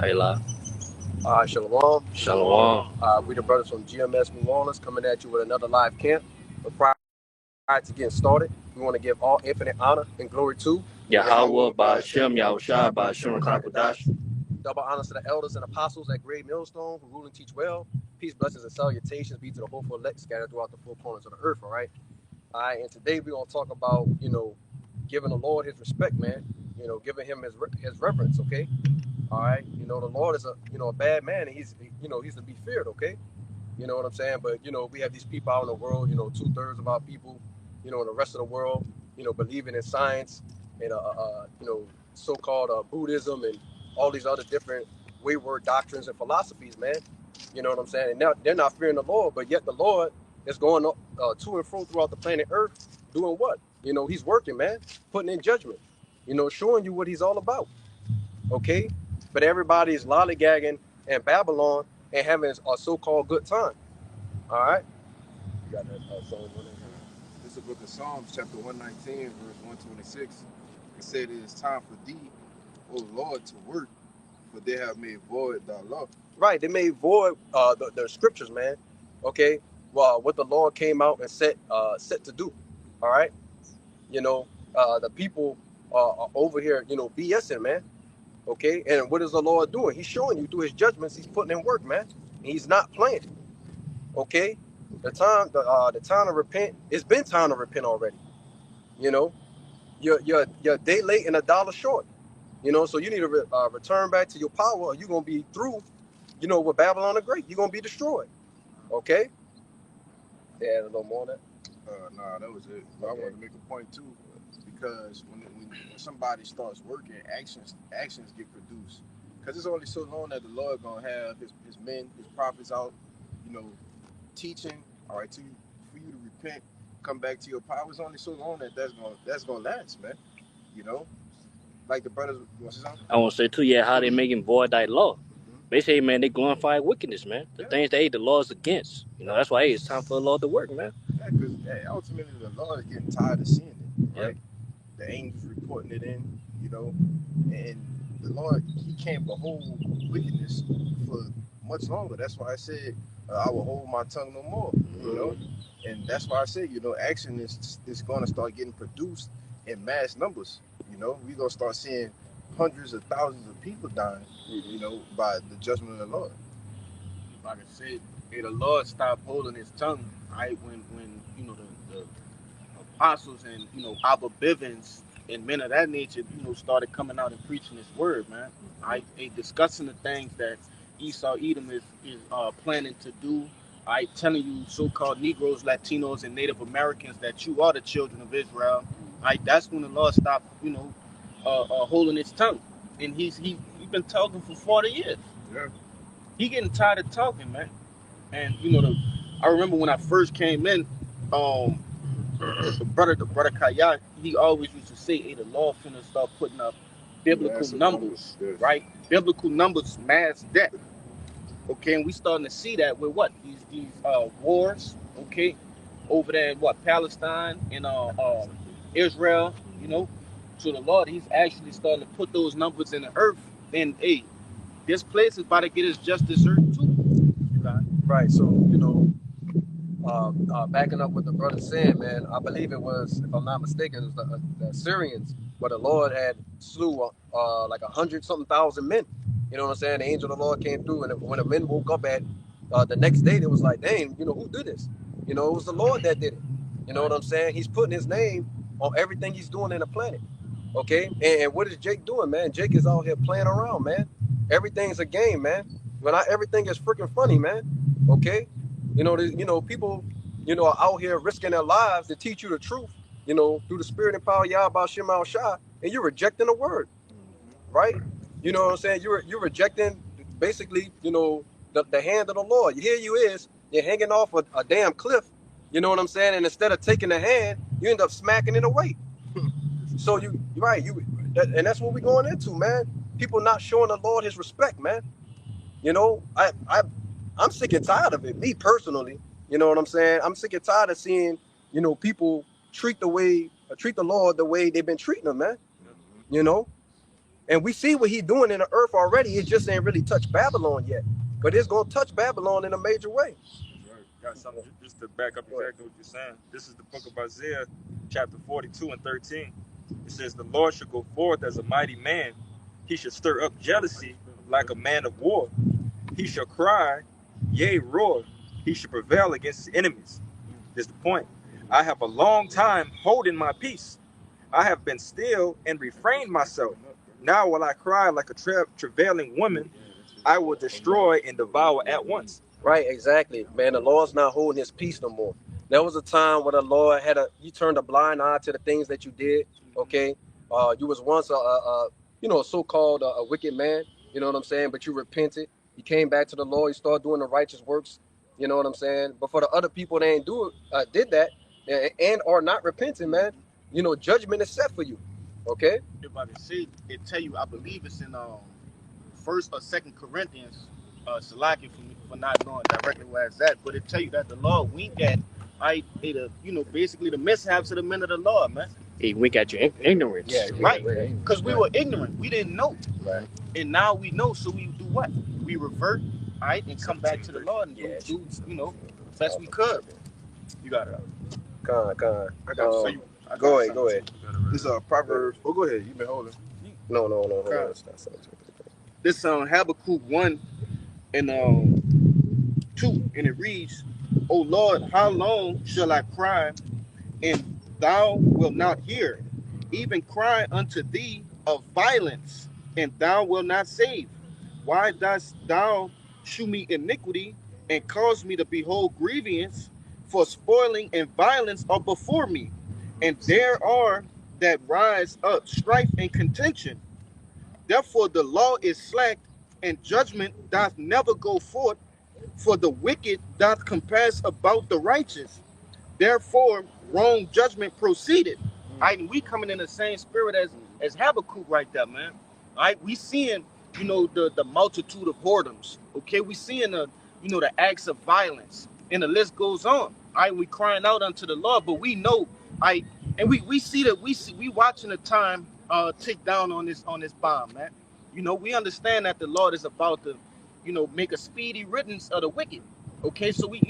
Hey, La. Shalom. Shalom. We the brothers from GMS New Orleans coming at you with another live camp. But prior to getting started, we want to give all infinite honor and glory to Yahweh Ba'Shem Yahushua Ba'Shem Rakadash. double honors to the elders and apostles at Great Millstone who rule and teach well. Peace, blessings, and salutations be to the hopeful elect scattered throughout the four corners of the earth. All right. And today we're gonna talk about giving the Lord his respect, man. Giving him his reverence. Okay. All right. The Lord is a bad man, and he's to be feared. Okay. You know what I'm saying? But we have these people out in the world. 2/3 of our people, in the rest of the world, believing in science and so-called Buddhism and all these other different wayward doctrines and philosophies, man. You know what I'm saying? And now they're not fearing the Lord, but yet the Lord is going to and fro throughout the planet Earth, doing what? He's working, man, putting in judgment. Showing you what he's all about. Okay, but everybody is lollygagging in Babylon and having a so-called good time. All right. You got that song on there? This is the book of Psalms, chapter 119, verse 126. It said, "It is time for thee, O Lord, to work, for they have made void thy law." Right. They made void the scriptures, man. Okay. Well, what the Lord came out and set to do. All right. The people are over here, BSing, man. Okay. And what is the Lord doing? He's showing you through his judgments. He's putting in work, man. And he's not playing. Okay. The time to repent. It's been time to repent already. You know, you're a day late and a dollar short. So you need to return back to your power, or you're gonna be through. With Babylon the Great, you're gonna be destroyed. Okay. Yeah, a little more of that. Nah, that was it. But I wanted to make a point too, because when somebody starts working, actions get produced. Because it's only so long that the Lord gonna have his men, his prophets out, teaching. All right, for you to repent, come back to your power. It's only so long that's gonna last, man. You know, like the brothers. You want to say something? I want to say, too, yeah, how they making void thy law. They say, man, they glorify wickedness, man. The things that the law is against. That's why, hey, it's time for the Lord to work, man. Yeah, because ultimately the Lord is getting tired of seeing it, right? Yep. The angels reporting it in, and the Lord, he can't behold wickedness for much longer. That's why I said, I will hold my tongue no more, and that's why I said, action is going to start getting produced in mass numbers. We're going to start seeing hundreds of thousands of people dying, by the judgment of the Lord. Like I said, the Lord stopped holding his tongue, right? When the apostles and Abba Bivens and men of that nature, started coming out and preaching his word, man. Right? They discussing the things that Esau Edom is planning to do. Right? Telling you so-called Negroes, Latinos, and Native Americans that you are the children of Israel. Right? That's when the Lord stopped, holding his tongue. And he's been talking for 40 years. Yeah. He getting tired of talking, man. And I remember when I first came in, the brother Kaya, he always used to say, "Hey, the law finna start putting up biblical numbers, yes. Right? Biblical numbers, mass death. Okay, and we starting to see that with what these wars, okay, over there in Palestine and Israel, So the Lord, he's actually starting to put those numbers in the earth, and hey, this place is about to get its just dessert too. Right. So backing up what the brother said, man, I believe it was, if I'm not mistaken, it was the Assyrians, where the Lord had slew like 100-something thousand men. You know what I'm saying? The angel of the Lord came through, and when the men woke up at the next day, they was like, dang, who did this? It was the Lord that did it. You know what I'm saying? He's putting his name on everything he's doing in the planet. Okay? And what is Jake doing, man? Jake is out here playing around, man. Everything's a game, man. But not everything is freaking funny, man. Okay? People, are out here risking their lives to teach you the truth, through the spirit and power of Yahweh Shema Shah, and you're rejecting the word, right? You know what I'm saying? You're rejecting basically, the hand of the Lord. Here you're hanging off a damn cliff, you know what I'm saying? And instead of taking the hand, you end up smacking it away. So and that's what we're going into, man. People not showing the Lord his respect, man. I'm sick and tired of it. Me personally, you know what I'm saying? I'm sick and tired of seeing, people treat the Lord the way they've been treating him, man. And we see what he's doing in the earth already. It just ain't really touched Babylon yet. But it's going to touch Babylon in a major way. Right. Got something just to back up exactly what you're saying. This is the book of Isaiah, chapter 42 and 13. It says, the Lord shall go forth as a mighty man. He shall stir up jealousy like a man of war. He shall cry, yea, roar. He shall prevail against his enemies. This is the point. I have a long time holding my peace. I have been still and refrained myself. Now will I cry like a travailing woman. I will destroy and devour at once. Right, exactly. Man, the Lord's not holding his peace no more. There was a time where the Lord you turned a blind eye to the things that you did, okay? You was once a so-called a wicked man, you know what I'm saying? But you repented. You came back to the Lord. You started doing the righteous works, you know what I'm saying? But for the other people that ain't did that and are not repenting, man, you know, judgment is set for you, okay? If I can say, it tell you, I believe it's in First or Second Corinthians. Salaki for not knowing directly where it's at, but it tell you that the Lord winked at, basically the mishaps of the men of the Lord, man. He wink at your ignorance. Yeah, right. Because we were ignorant, we didn't know, right. And now we know, so we do what? We revert, right, and come back to the Lord and do best we could. You got it. Con. I got you. Go ahead. This Proverbs. Oh, go ahead. You've been holding. No. Hold on. This Habakkuk 1 and 2, and it reads, O Lord, how long shall I cry, and thou wilt not hear? Even cry unto thee of violence, and thou wilt not save. Why dost thou shew me iniquity, and cause me to behold grievance? For spoiling and violence are before me, and there are that rise up strife and contention. Therefore the law is slack, and judgment doth never go forth, for the wicked doth compass about the righteous. Therefore wrong judgment proceeded. And we coming in the same spirit as Habakkuk right there, man. All right, we seeing, the multitude of whoredoms. Okay, we seeing the acts of violence, and the list goes on. All right, we crying out unto the Lord, but we know, and we see that we watching the time tick down on this bomb, man. We understand that the Lord is about to, make a speedy riddance of the wicked. Okay, so we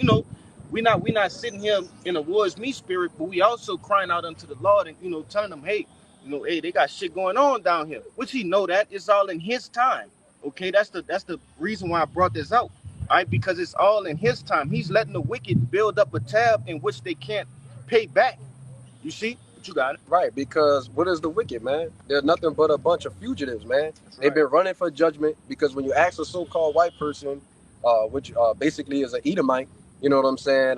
not sitting here in a wars me spirit, but we also crying out unto the Lord and telling them, hey, they got shit going on down here, which he know that it's all in his time. Okay, that's the reason why I brought this out. All right, because it's all in his time. He's letting the wicked build up a tab in which they can't pay back. You see? But you got it. Right, because what is the wicked, man? They're nothing but a bunch of fugitives, man. That's They've right. been running for judgment, because when you ask a so-called white person, which basically is an Edomite, you know what I'm saying?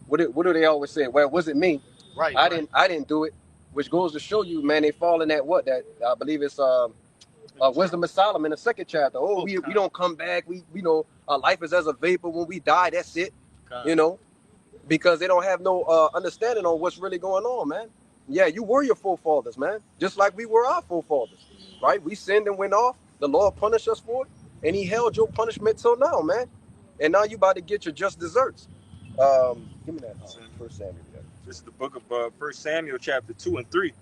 What do they always say? Well, it wasn't me. Right. I didn't do it. Which goes to show you, man, they fall in that I believe it's Wisdom of Solomon, the second chapter. Oh, we don't come back. We know our life is as a vapor. When we die, that's it. Because they don't have no understanding on what's really going on, man. Yeah, you were your forefathers, man. Just like we were our forefathers, right? We sinned and went off. The Lord punished us for it, and he held your punishment till now, man. And now you about to get your just desserts. Give me that First Samuel. This is the book of 1 Samuel chapter 2 and 3.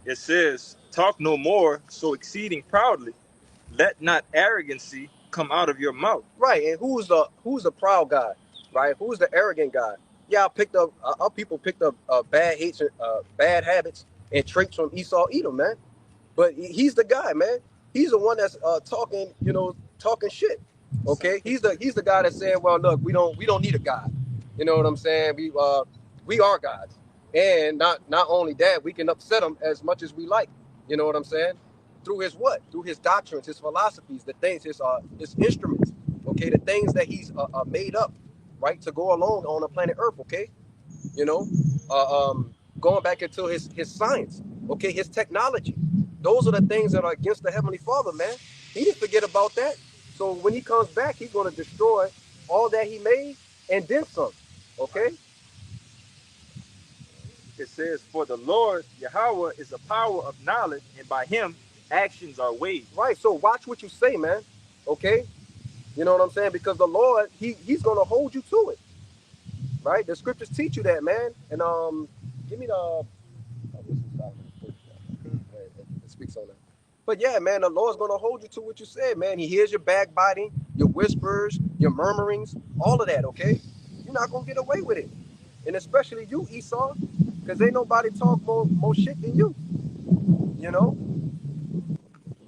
It says, talk no more so exceeding proudly. Let not arrogancy come out of your mouth. Right, and who's the proud guy, right? Who's the arrogant guy? Yeah, our people picked up bad habits and traits from Esau Edom, man. But he's the guy, man. He's the one that's talking shit. Okay, he's the guy that's saying, well, look, we don't need a God. You know what I'm saying? We are gods, and not only that, we can upset him as much as we like. You know what I'm saying? Through his what? Through his doctrines, his philosophies, the things, his instruments. Okay, the things that he's made up, right, to go along on the planet Earth. Okay, going back into his science. Okay, his technology. Those are the things that are against the Heavenly Father, man. He didn't forget about that. So when he comes back, he's going to destroy all that he made and then some. Okay? It says, for the Lord Yahweh is a power of knowledge, and by him actions are weighed. Right, so watch what you say, man. Okay? You know what I'm saying? Because the Lord, he's going to hold you to it. Right? The scriptures teach you that, man. And give me the... it speaks on that. But yeah, man, the Lord's gonna hold you to what you said, man. He hears your backbiting, your whispers, your murmurings, all of that. Okay, you're not gonna get away with it, and especially you, Esau, because ain't nobody talk more shit than you. You know.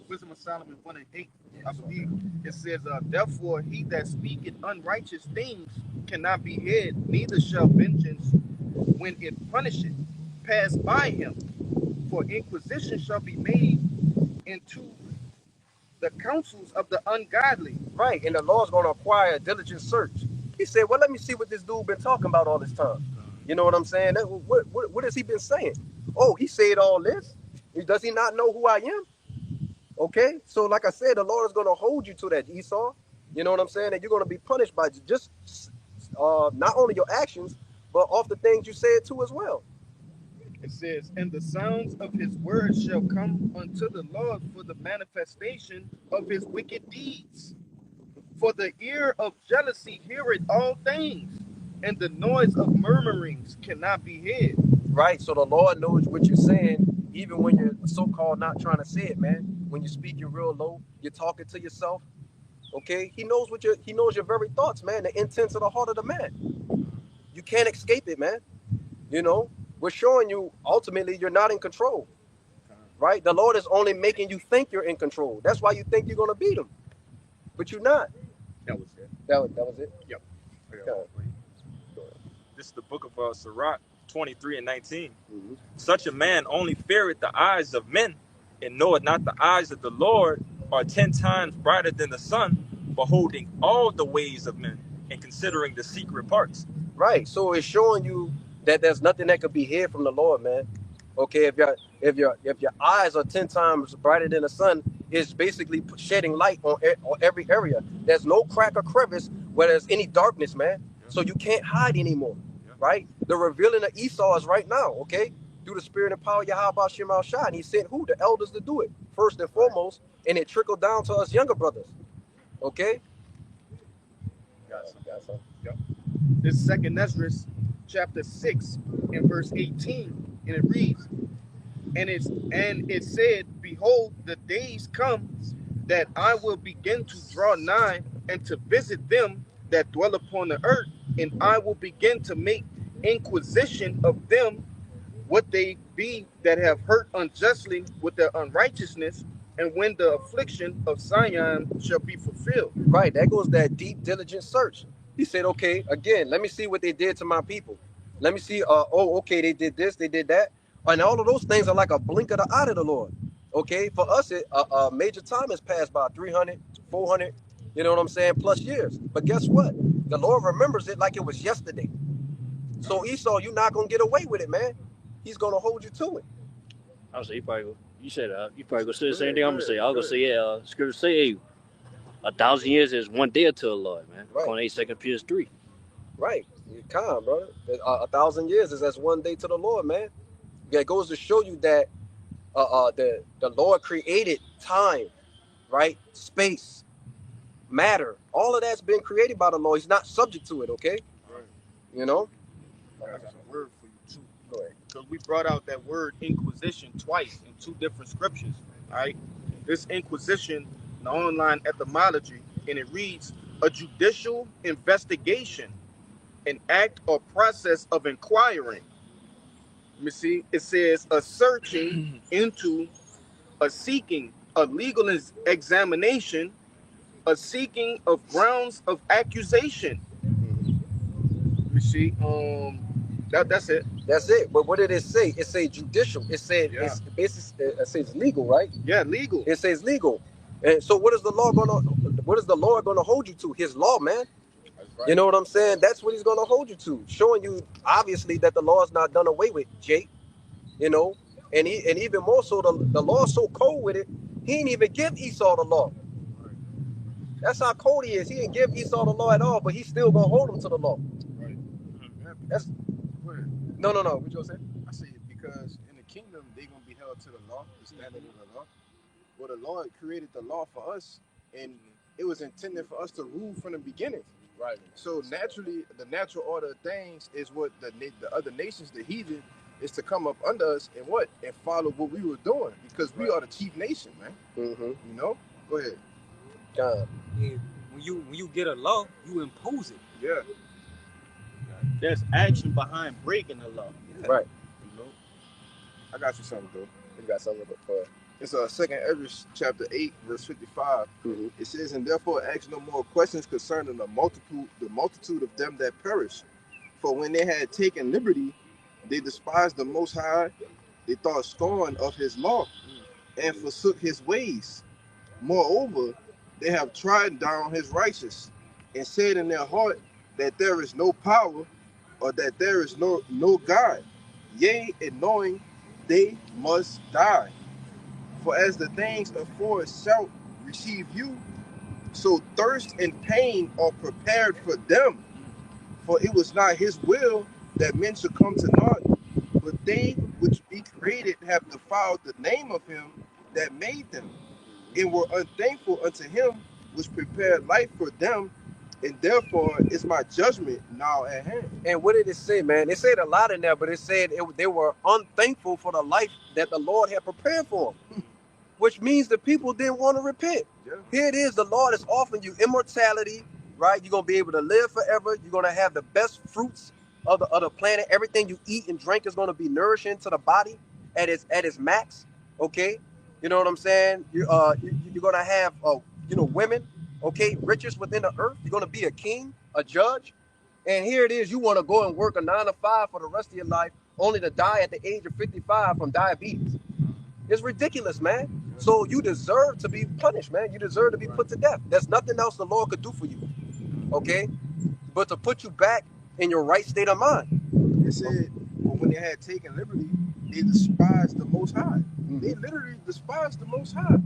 Wisdom of Solomon 1 and 8, I believe. It says, therefore he that speaketh unrighteous things cannot be hid, neither shall vengeance, when it punisheth, pass by him. For inquisition shall be made into the counsels of the ungodly. Right, and the Lord's gonna acquire a diligent search. He said, "Well, let me see what this dude been talking about all this time." You know what I'm saying? What has he been saying? Oh, he said all this. Does he not know who I am? Okay, so like I said, the Lord is gonna hold you to that, Esau. You know what I'm saying? And you're gonna be punished by just not only your actions, but off the things you said too as well. It says, and the sounds of his words shall come unto the Lord for the manifestation of his wicked deeds. For the ear of jealousy heareth all things, and the noise of murmurings cannot be hid. Right, so the Lord knows what you're saying, even when you're so-called not trying to say it, man. When you're speaking real low, you're talking to yourself. Okay, he knows your very thoughts, man. The intents of the heart of the man. You can't escape it, man. You know, we're showing you ultimately you're not in control, right? The Lord is only making you think you're in control. That's why you think you're gonna beat him, but you're not. That was it. That was it. Yep. This is the book of Sirach 23 and 19. Mhm. Such a man only feareth the eyes of men, and knoweth not the eyes of the Lord are 10 times brighter than the sun, beholding all the ways of men and considering the secret parts. Right. So it's showing you that there's nothing that could be hid from the Lord, man. Okay, if your eyes are 10 times brighter than the sun, it's basically shedding light on every area. There's no crack or crevice where there's any darkness, man. So you can't hide anymore, right? The revealing of Esau is right now, okay? Through the spirit and power of Yahweh Shema Shah. And he sent who? The elders to do it, first and foremost, and it trickled down to us younger brothers. Okay? Got some. Yep. This is Second Ezra chapter 6 and verse 18, and it reads, and it said, behold, the days come that I will begin to draw nigh and to visit them that dwell upon the earth, and I will begin to make inquisition of them what they be that have hurt unjustly with their unrighteousness, and when the affliction of Zion shall be fulfilled. Right, that goes that deep, diligent search. He said, okay, again, let me see what they did to my people. Let me see, oh, okay, they did this, they did that. And all of those things are like a blink of the eye of the Lord. Okay, for us, a major time has passed by 300, 400, you know what I'm saying, plus years. But guess what? The Lord remembers it like it was yesterday. So Esau, you're not going to get away with it, man. He's going to hold you to it. I'll say you said you probably gonna say the same thing I'm gonna say. I'm gonna say scripture say, hey, 1,000 years is one day to the Lord, man. Right. On 2 Peter 3. Right. You're calm, brother. 1,000 years is as one day to the Lord, man. It goes to show you that the Lord created time, right? Space, matter. All of that's been created by the Lord. He's not subject to it, okay? Right. You know? I got a word for you too. Go ahead. Because we brought out that word inquisition twice in two different scriptures. All right. This inquisition, the online etymology, and it reads a judicial investigation, an act or process of inquiring. Let me see. It says a searching into, a seeking, a legal examination, a seeking of grounds of accusation. Let me see. That's it. That's it. But what did it say? It says judicial. It said it's basically it says legal, right? Yeah, legal. It says legal. And so what is the Lord gonna hold you to? His law, man. Right. You know what I'm saying? That's what he's gonna hold you to. Showing you obviously that the law's not done away with, Jake. You know, and even more so, the law's so cold with it, he didn't even give Esau the law. That's how cold he is. He didn't give Esau the law at all, but he's still gonna hold him to the law. Right. That's no. What you gonna say? I say because in the kingdom they gonna be held to the law, the standard of the law. Well, the Lord created the law for us, and it was intended for us to rule from the beginning. Right. So naturally, the natural order of things is what the other nations, the heathen, is to come up under us and what? And follow what we were doing, because we are the chief nation, man. You know? Go ahead. God. And when you get a law, you impose it. Yeah. There's action behind breaking the law. Yeah. Right. You know? I got you something, though. You got something for It's 2 Ezra chapter 8, verse 55. It says, and therefore ask no more questions concerning the multitude of them that perish. For when they had taken liberty, they despised the Most High. They thought scorn of his law and forsook his ways. Moreover, they have trodden down his righteous and said in their heart that there is no power, or that there is no God. Yea, and knowing they must die. For as the things afore shall receive you, so thirst and pain are prepared for them. For it was not his will that men should come to naught, but they which be created have defiled the name of him that made them, and were unthankful unto him which prepared life for them, and therefore is my judgment now at hand. And what did it say, man? It said a lot in there, but it said they were unthankful for the life that the Lord had prepared for them, which means the people didn't want to repent. Yeah. Here it is, the Lord is offering you immortality, right? You're going to be able to live forever. You're going to have the best fruits of the planet. Everything you eat and drink is going to be nourishing to the body at its max, okay? You know what I'm saying? You're going to have, women, okay, riches within the earth. You're going to be a king, a judge. And here it is, you want to go and work a 9 to 5 for the rest of your life, only to die at the age of 55 from diabetes. It's ridiculous, man. So you deserve to be punished, man. You deserve to be put to death. There's nothing else the Lord could do for you, okay? But to put you back in your right state of mind. It said, well, when they had taken liberty, they despised the Most High. They literally despised the Most High.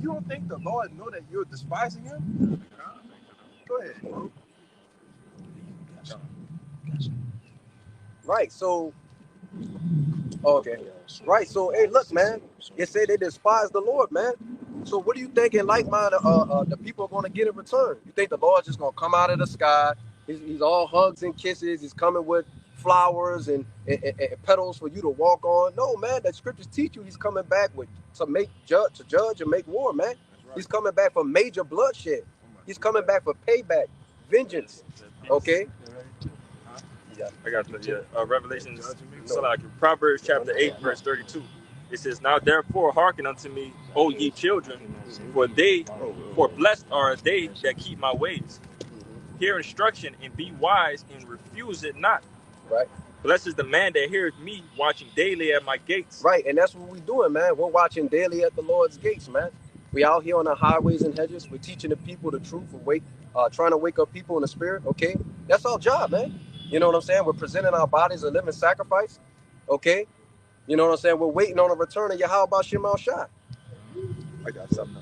You don't think the Lord know that you're despising him? Go ahead, bro. Right, so, okay. Right, so, hey, look, man. It said they despise the Lord, man. So what do you think in like-minded the people are going to get in return? You think the Lord's just going to come out of the sky? He's all hugs and kisses. He's coming with flowers and petals for you to walk on. No, man, the scriptures teach you he's coming back to judge and make war, man. Right. He's coming back for major bloodshed. He's coming back for payback, vengeance. Okay? Yeah, I got the Revelation, Proverbs chapter 8, verse 32. It says, now therefore hearken unto me, O ye children, for blessed are they that keep my ways. Hear instruction and be wise and refuse it not. Right. Blessed is the man that heareth me, watching daily at my gates. Right, and that's what we're doing, man. We're watching daily at the Lord's gates, man. We out here on the highways and hedges. We're teaching the people the truth. We're trying to wake up people in the spirit, okay? That's our job, man. You know what I'm saying? We're presenting our bodies a living sacrifice, okay? You know what I'm saying? We're waiting on the return of Yahweh Shema Shah. I got something.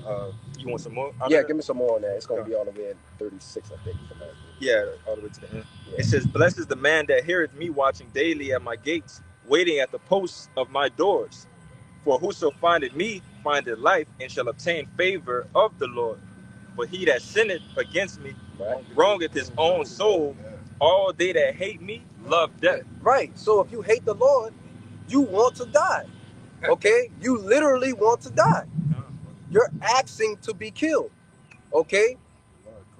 You want some more? Yeah, give me some more on that. It's going to be all the way at 36, I think. Yeah, all the way to the end. Yeah. It says, blessed is the man that heareth me, watching daily at my gates, waiting at the posts of my doors. For whoso findeth me findeth life, and shall obtain favor of the Lord. But he that sinneth against me wrongeth his own soul. All they that hate me love death. Right. So if you hate the Lord, you want to die. Okay? You literally want to die. You're asking to be killed. Okay?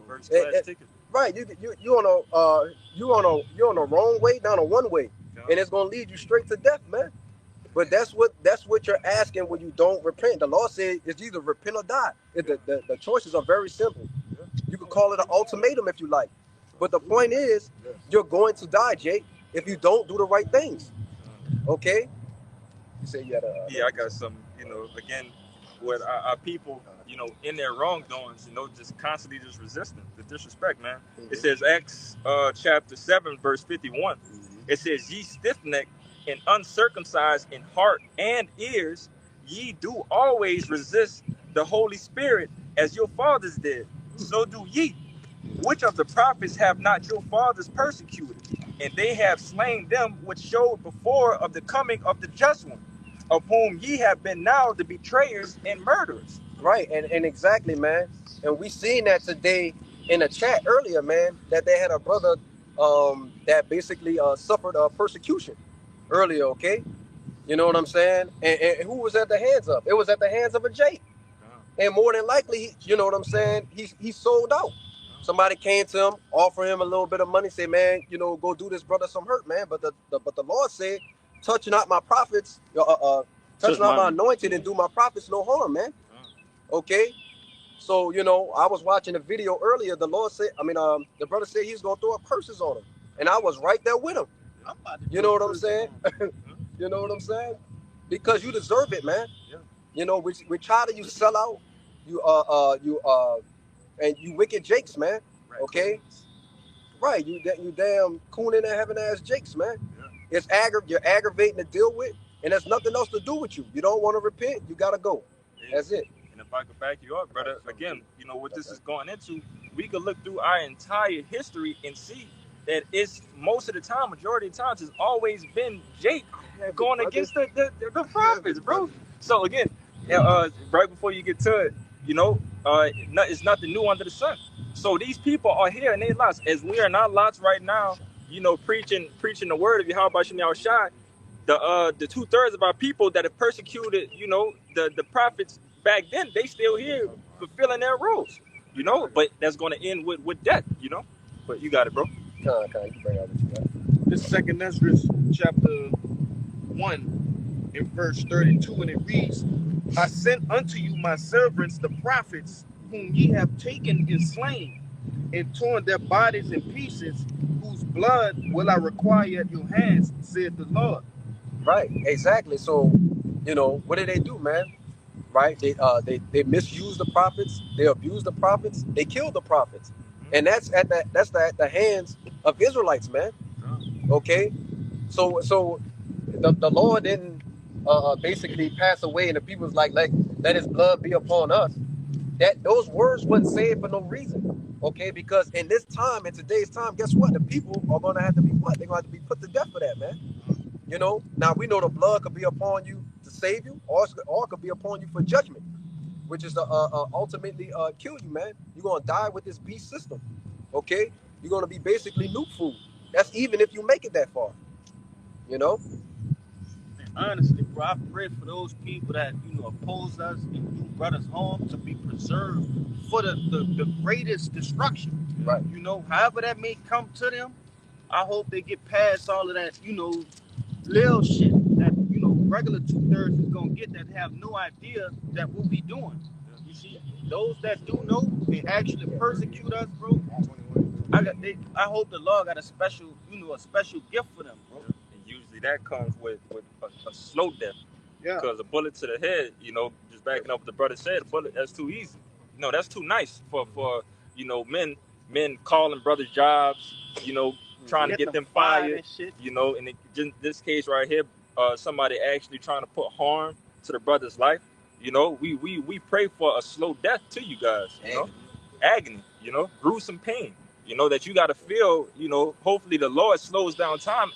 First class ticket. Right. You on the wrong way down a one way, and it's gonna lead you straight to death, man. But that's what you're asking when you don't repent. The law says it's either repent or die. The choices are very simple. You can call it an ultimatum if you like. But the point is, you're going to die, Jake, if you don't do the right things. Okay? You say you had a... Yeah, I got some, again, with our people, in their wrongdoings, just constantly just resisting the disrespect, man. It says, Acts chapter 7, verse 51. It says, ye stiff-necked and uncircumcised in heart and ears, ye do always resist the Holy Spirit as your fathers did. So do ye. Which of the prophets have not your fathers persecuted? And they have slain them which showed before of the coming of the just one, of whom ye have been now the betrayers and murderers. Right, and exactly, man. And we seen that today in the chat earlier, man, that they had a brother that basically suffered persecution earlier, okay? You know what I'm saying? And who was at the hands of? It was at the hands of a Jake. And more than likely, you know what I'm saying? He sold out. Somebody came to him, offer him a little bit of money, say, man, you know, go do this brother some hurt, man. But the Lord said, touch not my prophets, touch not my anointed and do my prophets no harm, man. Okay? So, you know, I was watching a video earlier. The Lord said, the brother said he's going to throw up curses on him. And I was right there with him. You know what I'm saying? You know what I'm saying? Because you deserve it, man. You know, we try to you sell out, and you wicked jakes, man. Okay? Right, you damn cooning and having ass jakes, man. It's you're aggravating to deal with, and there's nothing else to do with you. You don't want to repent, you gotta go. That's it. And if I could back you up, brother, again, you know what this is going into, we could look through our entire history and see that it's most of the time, majority of times, it's always been Jake going against the prophets, bro. So again, right before you get to it, you know, it's nothing new under the sun. So these people are here in their lots, as we are in our lots right now, you know, preaching the word of Yahweh Shem Yahushai. The 2/3 of our people that have persecuted, you know, the prophets back then, they still here fulfilling their roles, you know. But that's going to end with death, you know. But you got it, bro. You bring out what you got. This second Ezra chapter 1 in verse 32, and it reads, I sent unto you my servants the prophets, whom ye have taken and slain, and torn their bodies in pieces, whose blood will I require at your hands, said the Lord. Right, exactly. So, you know, what did they do, man? Right? They misused the prophets, they abused the prophets, they killed the prophets. And that's at the hands of Israelites, man. Okay? So the Lord didn't basically pass away and the people was like, let his blood be upon us. Those words wasn't said for no reason. Okay, because in today's time, guess what? The people are gonna have to be what? They're gonna have to be put to death for that, man. You know, now we know the blood could be upon you to save you, or it could be upon you for judgment, which is to ultimately kill you, man. You're gonna die with this beast system. Okay, you're gonna be basically nuke food. That's even if you make it that far. You know. And honestly, bro, I pray for those people that, you know, oppose us and do brothers harm to be preserved for the greatest destruction. Right. You know, however that may come to them, I hope they get past all of that, you know, little shit that, you know, regular 2/3 is gonna get, that have no idea that what we doing. You see, those that do know and actually persecute us, bro. I hope the Lord got a special gift for them, bro. And usually that comes with a slow death. Yeah. Because a bullet to the head, you know, just backing up what the brother said, a bullet, that's too easy. No, that's too nice for you know, men calling brothers jobs, you know, trying to get them fired and shit. You know, and in this case right here, somebody actually trying to put harm to the brother's life. You know, we pray for a slow death to you guys. You know, agony. You know, gruesome pain. You know that you got to feel. You know, hopefully the Lord slows down time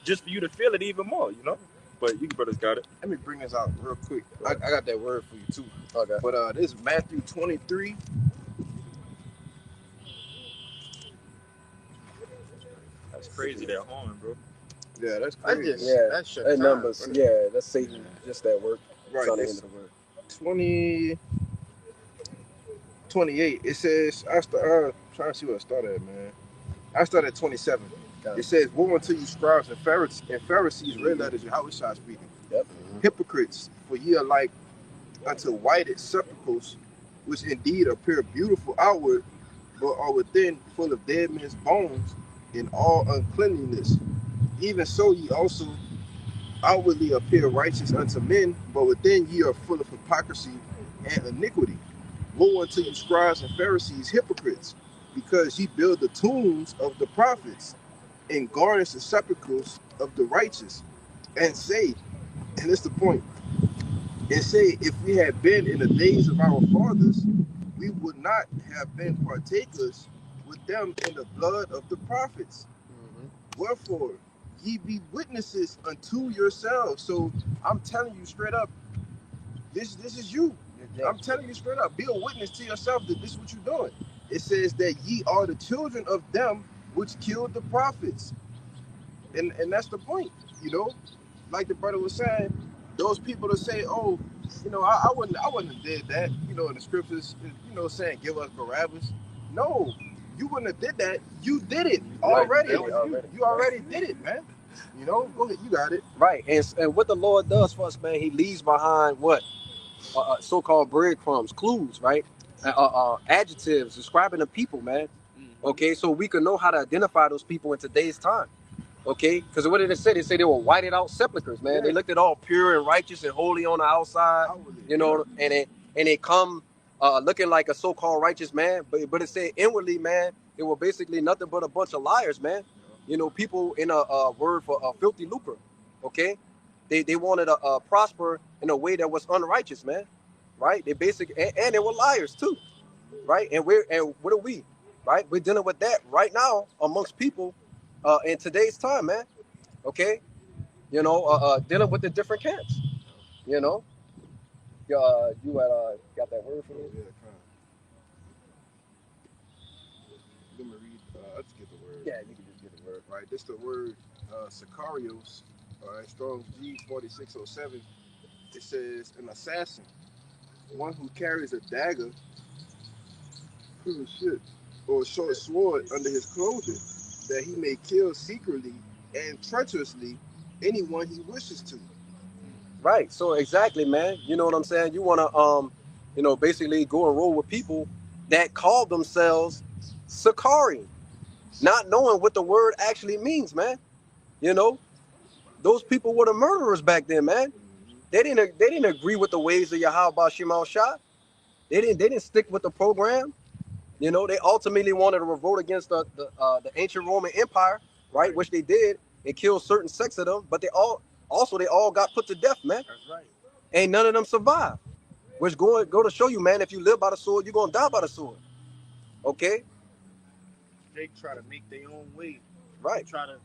just for you to feel it even more. You know, but you brothers got it. Let me bring this out real quick. I got that word for you too. Okay. But this is Matthew 23. That's crazy, that horn, bro. Yeah, that's crazy. That's that numbers. Time, yeah, that's Satan. Just that word. Right. On the end of the word. 28. It says, I'm trying to see where I started at, man. I started at 27. It says, woe unto you scribes and Pharisees, red letters, Yahweh speaking. Yep. Hypocrites, for ye are like unto whited sepulchres, which indeed appear beautiful outward, but are within full of dead men's bones in all uncleanliness. Even so ye also outwardly appear righteous unto men, but within ye are full of hypocrisy and iniquity. Woe unto you scribes and Pharisees, hypocrites, because ye build the tombs of the prophets and garnish the sepulchres of the righteous, and say, and this is the point, and say, if we had been in the days of our fathers, we would not have been partakers with them in the blood of the prophets. Wherefore, ye be witnesses unto yourselves. So I'm telling you straight up, this is you. I'm telling you straight up, be a witness to yourself that this is what you're doing. It says that ye are the children of them which killed the prophets. And that's the point. you know, like the brother was saying, those people that say, oh, you know, I wouldn't have did that, you know, in the scriptures, you know, saying give us Barabbas. No, you wouldn't have did that. You did it already. Did it already. You already did it, man. You know, go ahead, you got it. Right. And what the Lord does for us, man, he leaves behind what? So-called breadcrumbs, clues, right? Adjectives describing the people, man. Okay, so we can know how to identify those people in today's time. Okay, because what did it say? They say they were whited out sepulchres, man. Yeah. They looked at all pure and righteous and holy on the outside, you know, and they come looking like a so-called righteous man, but it said inwardly, man, they were basically nothing but a bunch of liars, man. You know, people in a word for filthy lucre. Okay, they wanted to prosper in a way that was unrighteous, man. Right? They basically and they were liars too, right? And what are we? Right? We're dealing with that right now amongst people in today's time, man. Okay, you know, dealing with the different camps. You know, you got that word for me? Yeah, let me read. I'll just get the word. Yeah, you can just get the word. Right, this the word Sicarios. All right, Strong's G4607. It says an assassin, one who carries a dagger, or a short sword under his clothing, that he may kill secretly and treacherously anyone he wishes to. Right. So exactly, man. You know what I'm saying? You want to, you know, basically go and roll with people that call themselves Sakari, not knowing what the word actually means, man. You know, those people were the murderers back then, man. They didn't agree with the ways of Yahweh Shema Shah. They didn't stick with the program. You know, they ultimately wanted to revolt against the ancient Roman Empire, right? Which they did and killed certain sects of them, but they all got put to death, man. That's right. Ain't none of them survived. Which go to show you, man, if you live by the sword, you're gonna die by the sword. Okay? They try to make their own way. Right. They try to,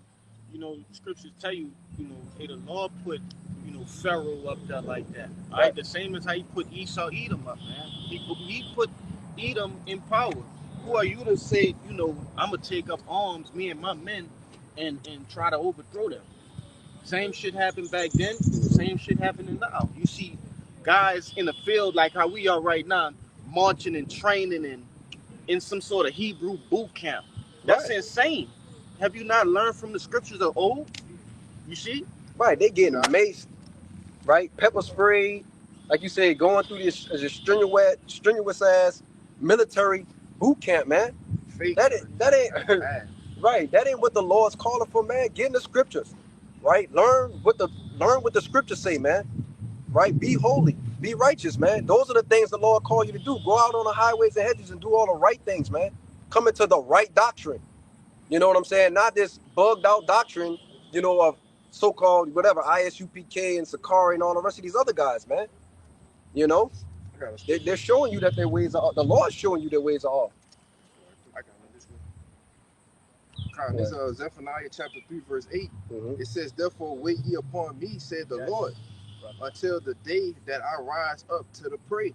you know, scriptures tell you, you know, hey, the Lord put, you know, Pharaoh up there like that. All right, the same as how he put Edom up, man. He put Edom in power. Who are you to say, you know, I'm gonna take up arms, me and my men, and try to overthrow them? Same shit happened back then. Same shit happening now. You see guys in the field like how we are right now, marching and training and in some sort of Hebrew boot camp. That's insane. Have you not learned from the scriptures of old? You see? Right. They getting maced, right? Pepper sprayed, like you said, going through this strenuous ass military boot camp, man. Fake. That ain't right. That ain't what the Lord's calling for, man. Get in the scriptures, right? Learn what the scriptures say, man. Right? Be holy, be righteous, man. Those are the things the Lord called you to do. Go out on the highways and hedges and do all the right things, man. Come into the right doctrine. You know what I'm saying? Not this bugged out doctrine, you know, of so-called whatever ISUPK and Sakari and all the rest of these other guys, man. You know, they're showing you that their ways are. The Lord's showing you their ways are off. I got this one. This Zephaniah chapter 3 verse 8. It says, "Therefore wait ye upon me, said the Lord, until the day that I rise up to the prey.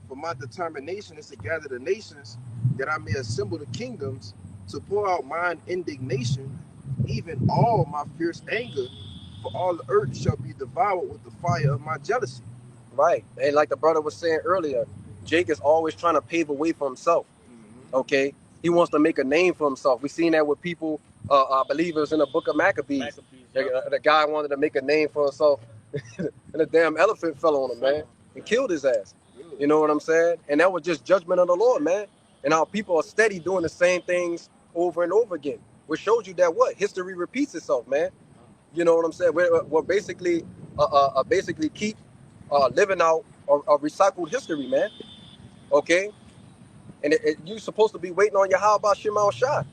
For my determination is to gather the nations, that I may assemble the kingdoms, to pour out mine indignation, even all my fierce anger, for all the earth shall be devoured with the fire of my jealousy." Right. And like the brother was saying earlier, Jake is always trying to pave a way for himself. Okay? He wants to make a name for himself. We seen that with people, I believe it was in the book of Maccabees. The guy wanted to make a name for himself, and a damn elephant fell on him, man, and killed his ass. You know what I'm saying? And that was just judgment of the Lord, man. And our people are steady doing the same things over and over again, which shows you that what? History repeats itself, man. You know what I'm saying? We're basically keep living out a recycled history, man. Okay? And you're supposed to be waiting on your how about Shema Shah.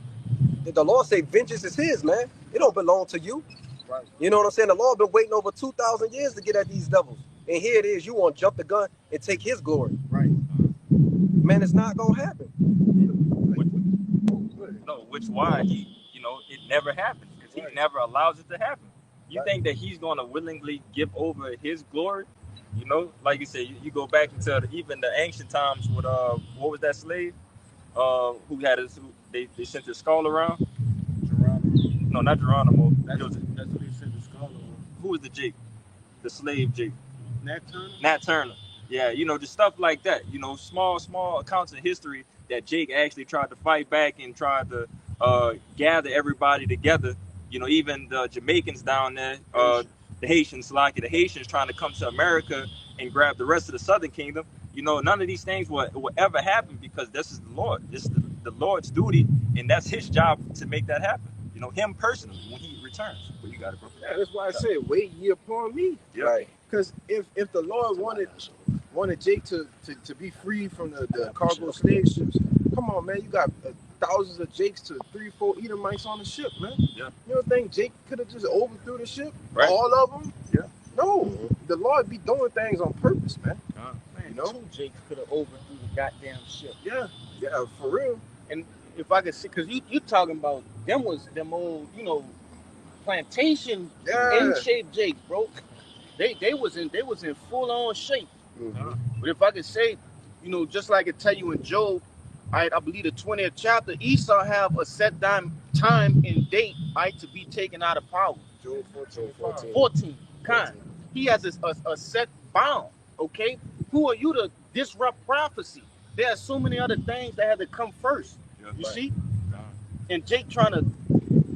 The Lord say vengeance is his, man. It don't belong to you. Right. You know what I'm saying? The Lord been waiting over 2,000 years to get at these devils. And here it is, you want to jump the gun and take his glory. Right. Man, it's not going to happen. Which why it never happens, because he never allows it to happen. You think that he's going to willingly give over his glory? You know, like you said, you go back into even the ancient times with what was that slave who had they sent his skull around? Geronimo. No, not Geronimo. That's what they sent the skull who was the Jake? The slave Jake. Nat Turner. Nat Turner. Yeah, you know, just stuff like that. You know, small accounts of history that Jake actually tried to fight back and tried to gather everybody together. You know, even the Jamaicans down there, the Haitians, the Haitians trying to come to America and grab the rest of the Southern Kingdom. You know, none of these things will ever happen because this is the Lord. This is the Lord's duty, and that's His job to make that happen. You know, Him personally when He returns. Well, you got it, bro. Yeah, that's why I said, wait ye upon me. Yeah. Right. Because if the Lord wanted Jake to be free from the cargo slave ships, come on, man, you got thousands of Jakes to 3-4 Edomites on the ship, man. Yeah. You don't think Jake could have just overthrew the ship? Right. All of them? Yeah. No. The Lord be doing things on purpose, man. Man, You know? 2 Jakes could have overthrew the goddamn ship. Yeah. Yeah, for real. And if I could see, because you talking about them old, you know, plantation Yeah. in-shape Jakes, bro. They was in full on shape. Mhm. But if I could say, you know, just like it tell you in Job, I believe the 20th chapter, Esau have a set time and date, to be taken out of power. Job 14. 14. He has a set bound. Okay, who are you to disrupt prophecy? There are so many other things that had to come first. Yeah, You right. see, and Jake trying to,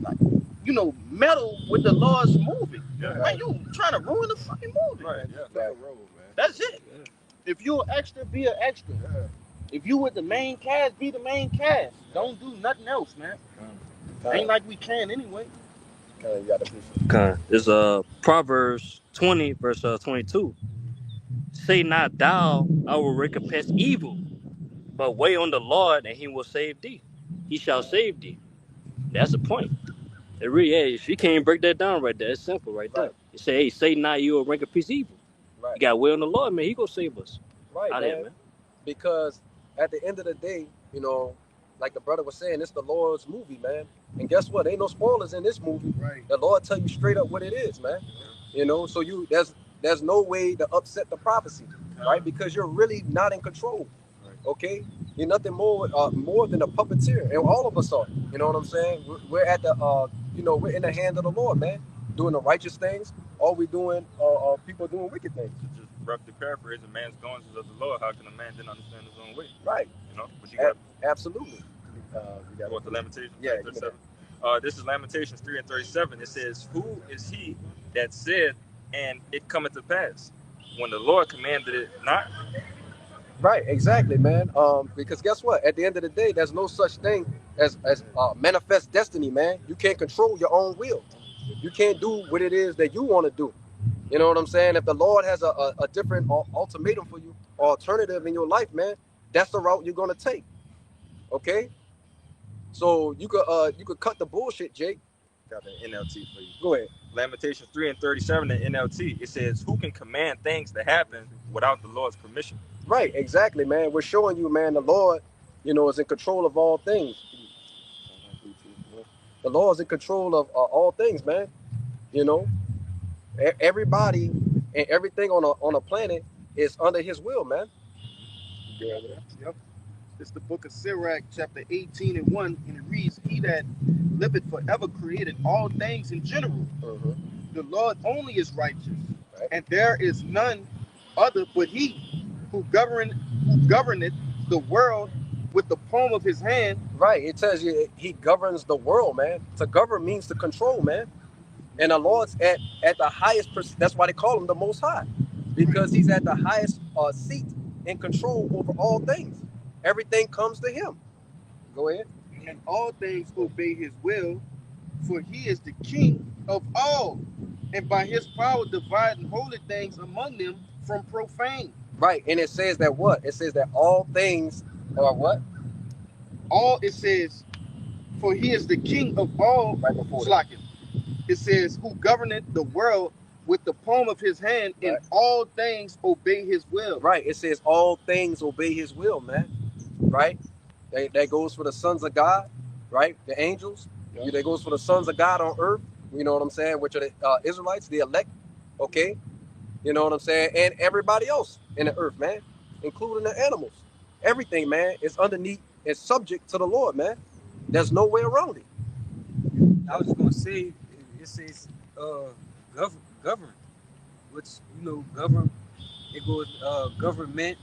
like, you know, meddle with the Lord's movie. Yeah. Man, you trying to ruin the fucking movie. Right. Yeah. Play a role, man. That's it. Yeah. If you're an extra, be an extra. Yeah. If you with the main cast, be the main cast. Don't do nothing else, man. Ain't like we can anyway. You got to be. Okay. It's Proverbs 20, verse 22. Say not thou, I will recompense evil, but wait on the Lord, and He will save thee. He shall save thee. That's the point. It really is. You can't break that down right there. It's simple right there. Right. You say, hey, say not you will recompense evil. Right. You got to wait on the Lord, man. He gonna save us. Right, Out man. here, man. Because at the end of the day, you know, like the brother was saying, it's the Lord's movie, man. And guess what? Ain't no spoilers in this movie. Right. The Lord tell you straight up what it is, man. You know, so there's no way to upset the prophecy, right? Because you're really not in control. Okay, you're nothing more than a puppeteer, and all of us are. You know what I'm saying? We're at the we're in the hand of the Lord, man, doing the righteous things. All we doing are people doing wicked things. To just roughly paraphrase, a man's goings is of the Lord. How can a man then understand his own way? Right. You know, but you got Absolutely. you want the Lamentations? Yeah, 37. This is Lamentations 3 and 37. It says, "Who is he that said, and it cometh to pass, when the Lord commanded it not?" Right, exactly, man. Because guess what? At the end of the day, there's no such thing as manifest destiny, man. You can't control your own will. You can't do what it is that you want to do. You know what I'm saying? If the Lord has a different ultimatum for you, or alternative in your life, man, that's the route you're gonna take. Okay? So you could cut the bullshit, Jake. Got the NLT for you. Go ahead. Lamentations 3 and 37 in NLT. It says, "Who can command things to happen without the Lord's permission?" Right, exactly, man. We're showing you, man, the Lord, is in control of all things. The Lord is in control of all things, man. You know, everybody and everything on a planet is under His will, man. Yep. It's the book of Sirach, chapter 18 and 1, and it reads, "He that liveth forever created all things in general. The Lord only is righteous, Right. and there is none other but He, who governeth the world with the palm of His hand." Right. It tells you He governs the world, man. To govern means to control, man. And the Lord's at the highest. That's why they call Him the Most High, because He's at the highest seat and control over all things. Everything comes to Him. Go ahead. "And all things obey His will, for He is the King of all, and by His power dividing holy things among them from profane." Right. And it says that what? It says that all things are what? It says, "For He is the King of all." Right before that. Slacken. It says, "Who governeth the world with the palm of His hand, and Right. all things obey His will." Right. It says all things obey His will, man. Right. That goes for the sons of God, right? The angels. Yeah. That goes for the sons of God on earth. You know what I'm saying? Which are the Israelites, the elect. Okay. You know what I'm saying? And everybody else in the earth, man, including the animals. Everything, man, is underneath and subject to the Lord, man. There's no way around it. I was just gonna say, it says, govern. Which, govern. It goes government,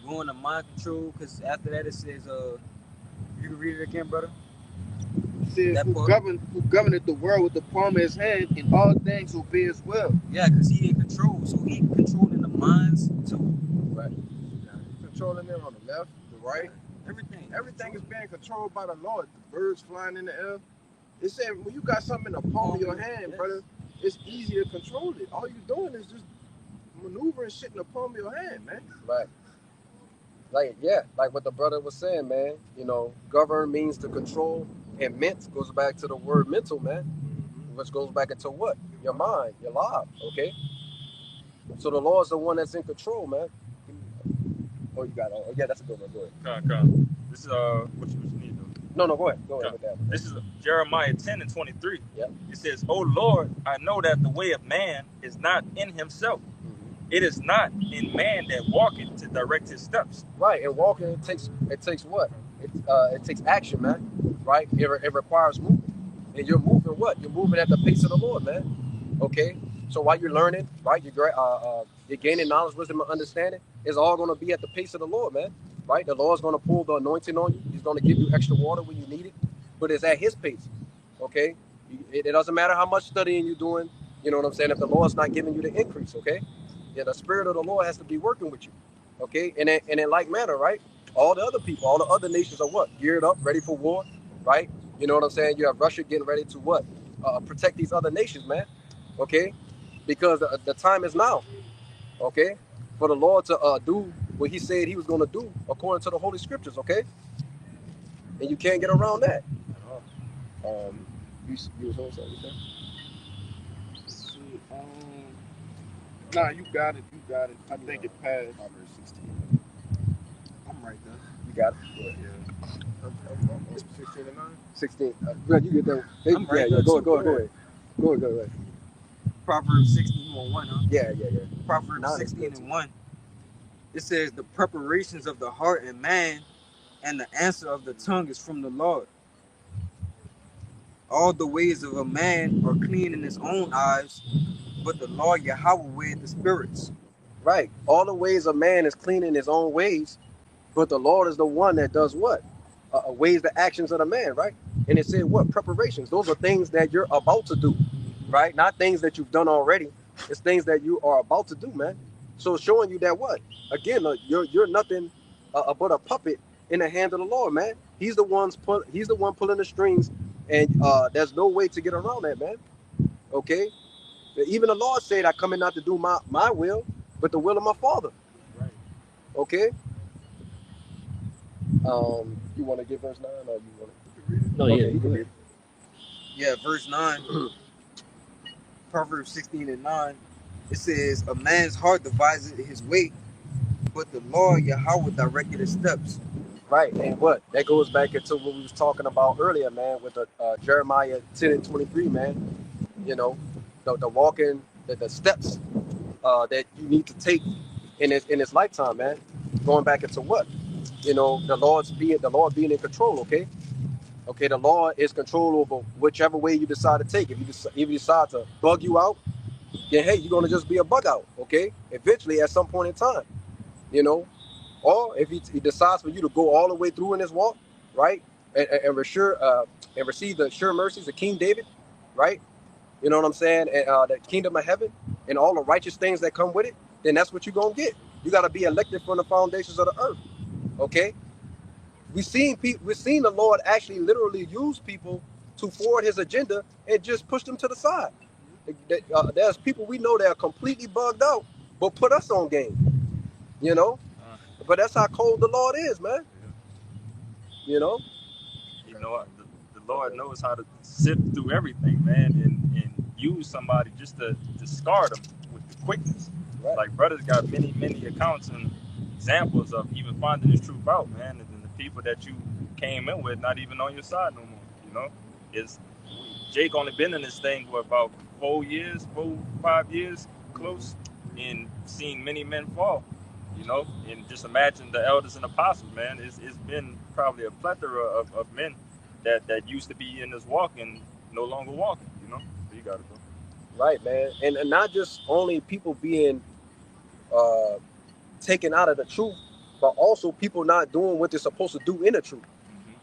going to mind control. Because after that it says you can read it again, brother. It says, That who part. governeth the world with the palm of his hand, in all things obey his will. Yeah, because he in control. So he controlling the minds too. Right. Controlling them on the left, the right. Everything. Everything is being controlled by the Lord. The birds flying in the air. It said when you got something in the palm of your hand, yes, brother, it's easy to control it. All you doing is just maneuvering shit in the palm of your hand, man. Right. Like what the brother was saying, man. Govern means to control, and ment goes back to the word mental, man, which goes back into what? Your mind, your life, okay? So the Lord's the one that's in control, man. Oh, you got it. Oh, yeah, that's a good one. Go ahead. Come. This is what you need though. No, go ahead. Go ahead with that one. This is Jeremiah 10:23. Yep. It says, "O Lord, I know that the way of man is not in himself. It is not in man that walketh to direct his steps." Right, and walking it takes what? It takes action, man. Right? It requires movement, and you're moving what? You're moving at the pace of the Lord, man. Okay. So while you're learning, right, you're gaining knowledge, wisdom, and understanding. It's all going to be at the pace of the Lord, man. Right? The Lord's going to pull the anointing on you. He's going to give you extra water when you need it, but it's at His pace. Okay. It doesn't matter how much studying you're doing. You know what I'm saying? If the Lord's not giving you the increase, okay. Yeah, the Spirit of the Lord has to be working with you, okay? And in like manner, right? All the other people, all the other nations are what? Geared up, ready for war, right? You know what I'm saying? You have Russia getting ready to what? Protect these other nations, man, okay? Because the time is now, okay? For the Lord to do what He said He was going to do according to the Holy Scriptures, okay? And you can't get around that. You was on something, Nah, you got it. I think it passed. Proverbs 16. I'm right there. You got it. Yeah. I'm 16 and 9. 16. You get that. I'm right yeah. there Go too. ahead. Go ahead. Proverbs 16:1, huh? Yeah. Proverbs 16:1. It says, "The preparations of the heart and man, and the answer of the tongue is from the Lord. All the ways of a man are clean in his own eyes, but the Lord Yahweh weigheth the spirits." Right. All the ways of man is clean in his own ways, but the Lord is the one that does what? Weighs the actions of the man, right? And it said what? Preparations. Those are things that you're about to do, right? Not things that you've done already. It's things that you are about to do, man. So showing you that what? Again, you're nothing but a puppet in the hand of the Lord, man. He's the one pulling the strings, and there's no way to get around that, man. Okay. Even the Lord said, "I come in not to do my will, but the will of my Father." Right. Okay. You want to give verse 9 or you want to? No, Okay, yeah, you go can ahead. read it. Yeah, verse 9. Proverbs 16:9. It says, "A man's heart deviseth his way, but the Lord Yahweh directed his steps." Right, and what? That goes back into what we was talking about earlier, man, with the Jeremiah 10:23, man. You know, the walking, the steps that you need to take in this lifetime, man. Going back into what? The Lord being in control, okay? Okay, the Lord is control over whichever way you decide to take. If you decide to bug you out, then hey, you're gonna just be a bug out, okay? Eventually, at some point in time, you know. Or if he decides for you to go all the way through in this walk, right, and receive the sure mercies of King David, right? You know what I'm saying? And the kingdom of heaven and all the righteous things that come with it, then that's what you're gonna get. You gotta be elected from the foundations of the earth, okay? We've seen the Lord actually literally use people to forward His agenda and just push them to the side. There's people we know that are completely bugged out, but put us on game, you know. But that's how cold the Lord is, man. You know. You know what? The Lord knows how to sift through everything, man, and use somebody just to discard them with the quickness. Right. Like brothers got many accounts and examples of even finding this truth out, man, and then the people that you came in with not even on your side no more. You know, is Jake only been in this thing for about 4 years, 5 years, close, and seen many men fall. You know, and just imagine the elders and apostles, man. It's been probably a plethora of men that used to be in this walk and no longer walking, you know. So you gotta go. Right, man. And not just only people being uh, taken out of the truth, but also people not doing what they're supposed to do in the truth.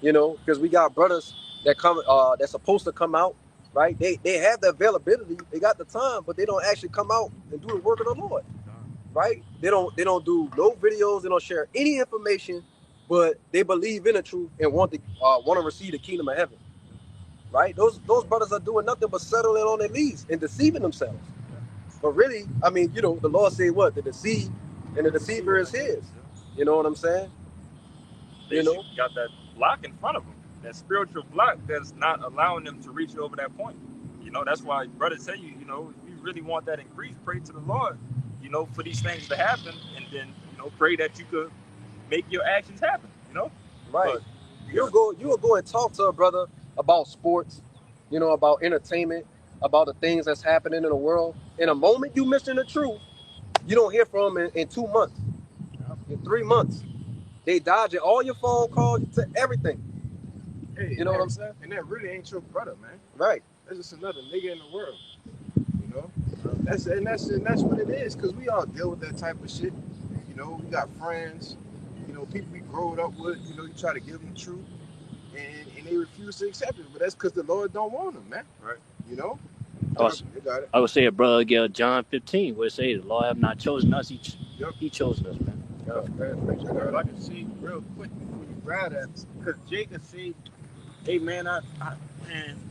You know, because we got brothers that come that's supposed to come out, right? They have the availability, they got the time, but they don't actually come out and do the work of the Lord, right? They don't do no videos, they don't share any information, but they believe in the truth and want to receive the kingdom of heaven, right? Those brothers are doing nothing but settling on their leads and deceiving themselves. But really, I mean, you know, the Lord say what? The deceive and the deceiver is his. You know what I'm saying? They You know? got that block in front of them, that spiritual block that's not allowing them to reach over that point. You know, that's why brothers tell you, you know, if you really want that increase, pray to the Lord, you know, for these things to happen, and then, you know, pray that you could make your actions happen, you know? Right. But You'll go and talk to a brother about sports, you know, about entertainment, about the things that's happening in the world. In a moment you missing the truth, you don't hear from them in 2 months, in 3 months. They dodging all your phone calls to everything. Hey, You know what I'm saying? And that really ain't your brother, man. Right. That's just another nigga in the world. You know? That's what it is, because we all deal with that type of shit. You know, we got friends, you know, people we growed up with, you know, you try to give them the truth, and they refuse to accept it. But that's because the Lord don't want them, man. right. You know? Awesome. You got it. I would say a brother get John 15, where it say the Lord have not chosen us, Yep. he chosen us, man. If I can see real quick before you grab that, because Jacob said, "Hey man, I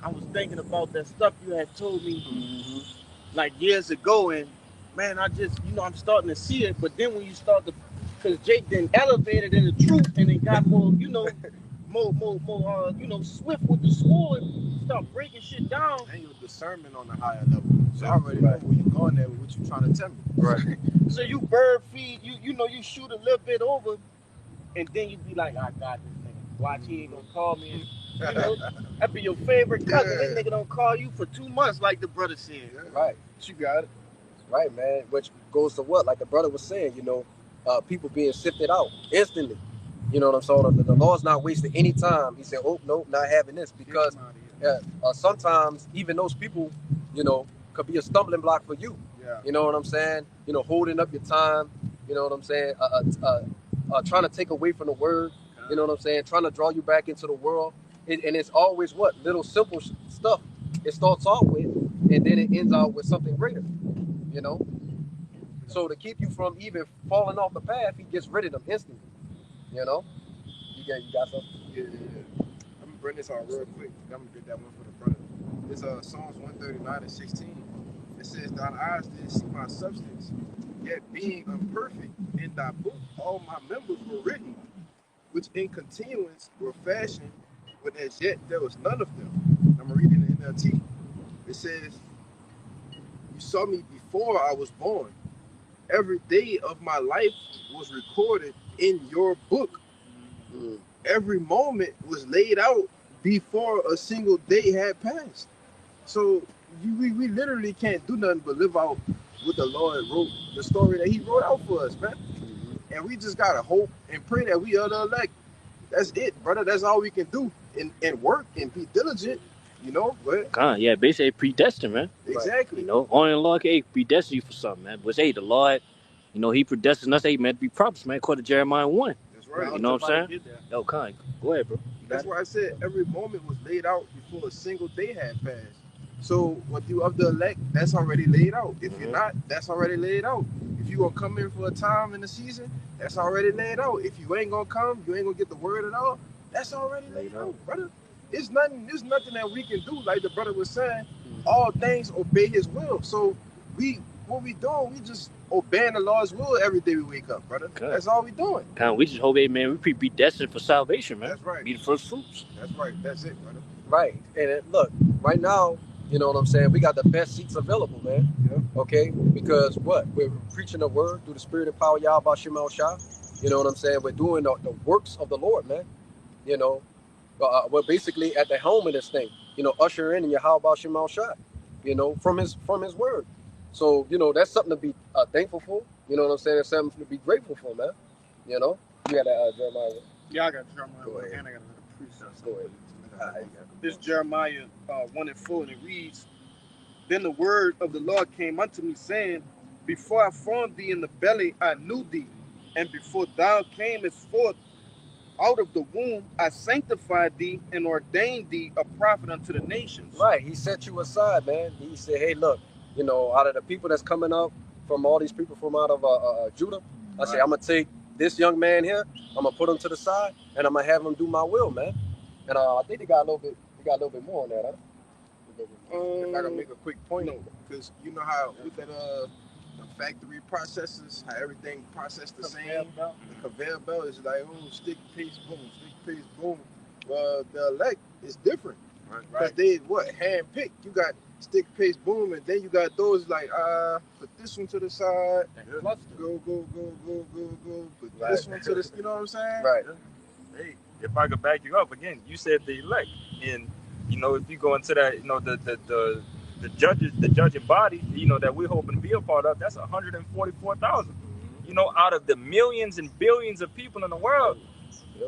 was thinking about that stuff you had told me like years ago, and man, I just I'm starting to see it. But then when you start to, because Jake then elevated in the truth, and it got more swift with the sword, start breaking shit down. And your discernment on a higher level. So I already know where you're going there with what you're trying to tell me. Right. So you bird feed, you shoot a little bit over, and then you be like, I got this nigga. Watch, he ain't gonna call me. And, that be your favorite cousin. Yeah. This nigga don't call you for 2 months, like the brother said. Yeah. Right. You got it. Right, man. Which goes to what? Like the brother was saying, you know, people being sifted out instantly. You know what I'm saying? The Lord's not wasting any time. He said, oh, no, not having this. Because sometimes even those people, you know, could be a stumbling block for you. Yeah. You know what I'm saying? You know, holding up your time. You know what I'm saying? Trying to take away from the word. You know what I'm saying? Trying to draw you back into the world. And it's always what? Little simple stuff it starts off with, and then it ends out with something greater. You know? So to keep you from even falling off the path, he gets rid of them instantly. You know? You got something? Yeah. I'm gonna bring this out real quick. I'm gonna get that one for the brother. It's Psalms 139:16. It says, "Thine eyes did see my substance, yet being imperfect, in thy book all my members were written, which in continuance were fashioned, but as yet there was none of them." I'm reading the NLT. It says, "You saw me before I was born. Every day of my life was recorded in your book. Every moment was laid out before a single day had passed." So we literally can't do nothing but live out what the Lord wrote, the story that he wrote out for us, man. And we just gotta hope and pray that we are the elect. That's it, brother. That's all we can do. And work and be diligent, you know. But Yeah, basically predestined, man. exactly. You know, only the Lord can predestine you for something, man. But hey, the Lord, you know, he predestined us, man, to be prophets, man, according to Jeremiah 1. That's right. You know what I'm saying? Yo, go ahead, bro. That's why I said every moment was laid out before a single day had passed. So when you of the elect, that's already laid out. If you're not, that's already laid out. If you gonna come in for a time in the season, that's already laid out. If you ain't gonna come, you ain't gonna get the word at all. That's already laid out, brother. It's nothing. There's nothing that we can do. Like the brother was saying, all things obey His will. So what we doing? We just obeying the Lord's will every day we wake up, brother. Okay. That's all we doing. We just hope, man, we predestined for salvation, man. That's right. Be the first fruits. That's right. That's it, brother. Right. And look, right now, you know what I'm saying? We got the best seats available, man. Yeah. Okay? Because what? We're preaching the word through the spirit and power Yahweh Shema Shah. You know what I'm saying? We're doing the works of the Lord, man. You know, we're basically at the helm of this thing. You know, usher in Yahweh Shema Shah. You know, from his word. So, you know, that's something to be thankful for. You know what I'm saying? It's something to be grateful for, man. You know? You got that Jeremiah. Yeah, I got Jeremiah, Go ahead. and I got another precept. Go ahead. This Jeremiah 1:4, and it reads, Then the word of the Lord came unto me, saying, Before I formed thee in the belly, I knew thee. And before thou camest forth out of the womb, I sanctified thee and ordained thee a prophet unto the nations. Right. He set you aside, man. He said, hey, look, you know, out of the people that's coming up from all these people from out of Judah, I say, I'm going to take this young man here, I'm going to put him to the side, and I'm going to have him do my will, man. And I think they got a little bit more on that, huh? If I can make a quick point, because you know how with that the factory processes, how everything processed the same. The conveyor belt is like, oh, stick, paste, boom, stick, paste, boom. Well, the elect is different. Because they hand picked. You got stick, paste, boom, and then you got those like put this one to the side, go, put this one to the, you know what I'm saying? Right. Hey, if I could back you up again, you said the elect, and you know, if you go into that, you know, the judging body, you know, that we're hoping to be a part of, that's 144,000. You know, out of the millions and billions of people in the world,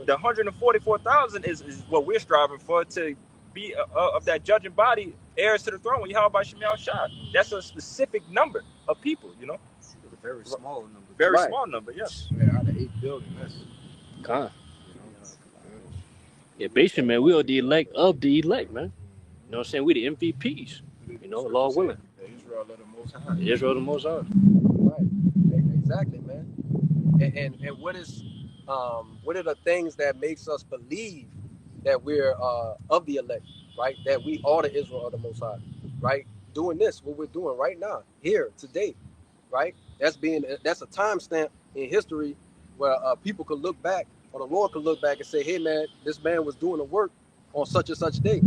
the 144,000 is what we're striving for, to be of that judging body, heirs to the throne. When you have about Shemal Shah, that's a specific number of people, you know. A very small number. Very small number, yes. Yeah, out of 8 billion, that's Con. Yeah, basically, man, we are the elect of the elect, man. You know what I'm saying? We the MVPs. You know, Lord willing. the Israel of the Most High. Israel the Most High. Right. Exactly, man. And what are the things that makes us believe that we're of the elect, right? That we are the Israel of the Most High, right? Doing this, what we're doing right now, here, today, right? That's a timestamp in history where people could look back, or the Lord could look back and say, hey, man, this man was doing the work on such and such day.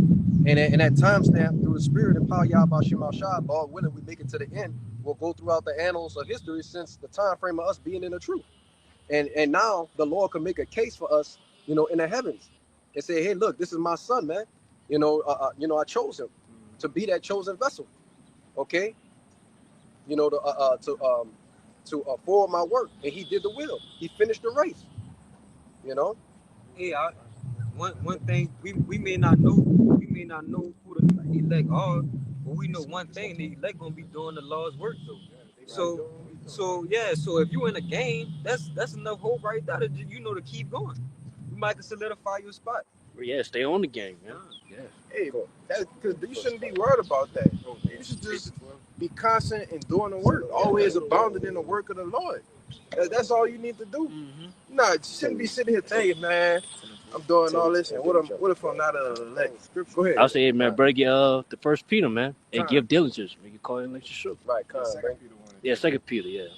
And that timestamp, through the spirit and power Yahweh Shema Shah, Lord willing, we make it to the end, will go throughout the annals of history since the time frame of us being in the truth. And now the Lord can make a case for us, you know, in the heavens, and say, hey, look, this is my son, man. You know, I chose him to be that chosen vessel. Okay. You know, to forward my work, and he did the will. He finished the race. You know. Yeah, one thing we may not know who the elect are, but we know one thing: the elect gonna be doing the Lord's work though. So if you in a game, that's enough hope right there to, you know, to keep going. You might can solidify your spot. Yeah, stay on the game, man. Yeah. Hey, because you shouldn't be worried about that. You should just be constant in doing the work, always abounded in the work of the Lord. That's all you need to do. Nah, you shouldn't be sitting here thinking, man, I'm doing all this, and what if I'm not an elect? Go ahead. I'll say, hey, man, bro, get the First Peter, man, and give diligence. We can call it like you should. Right, Yeah, Second Peter, yeah.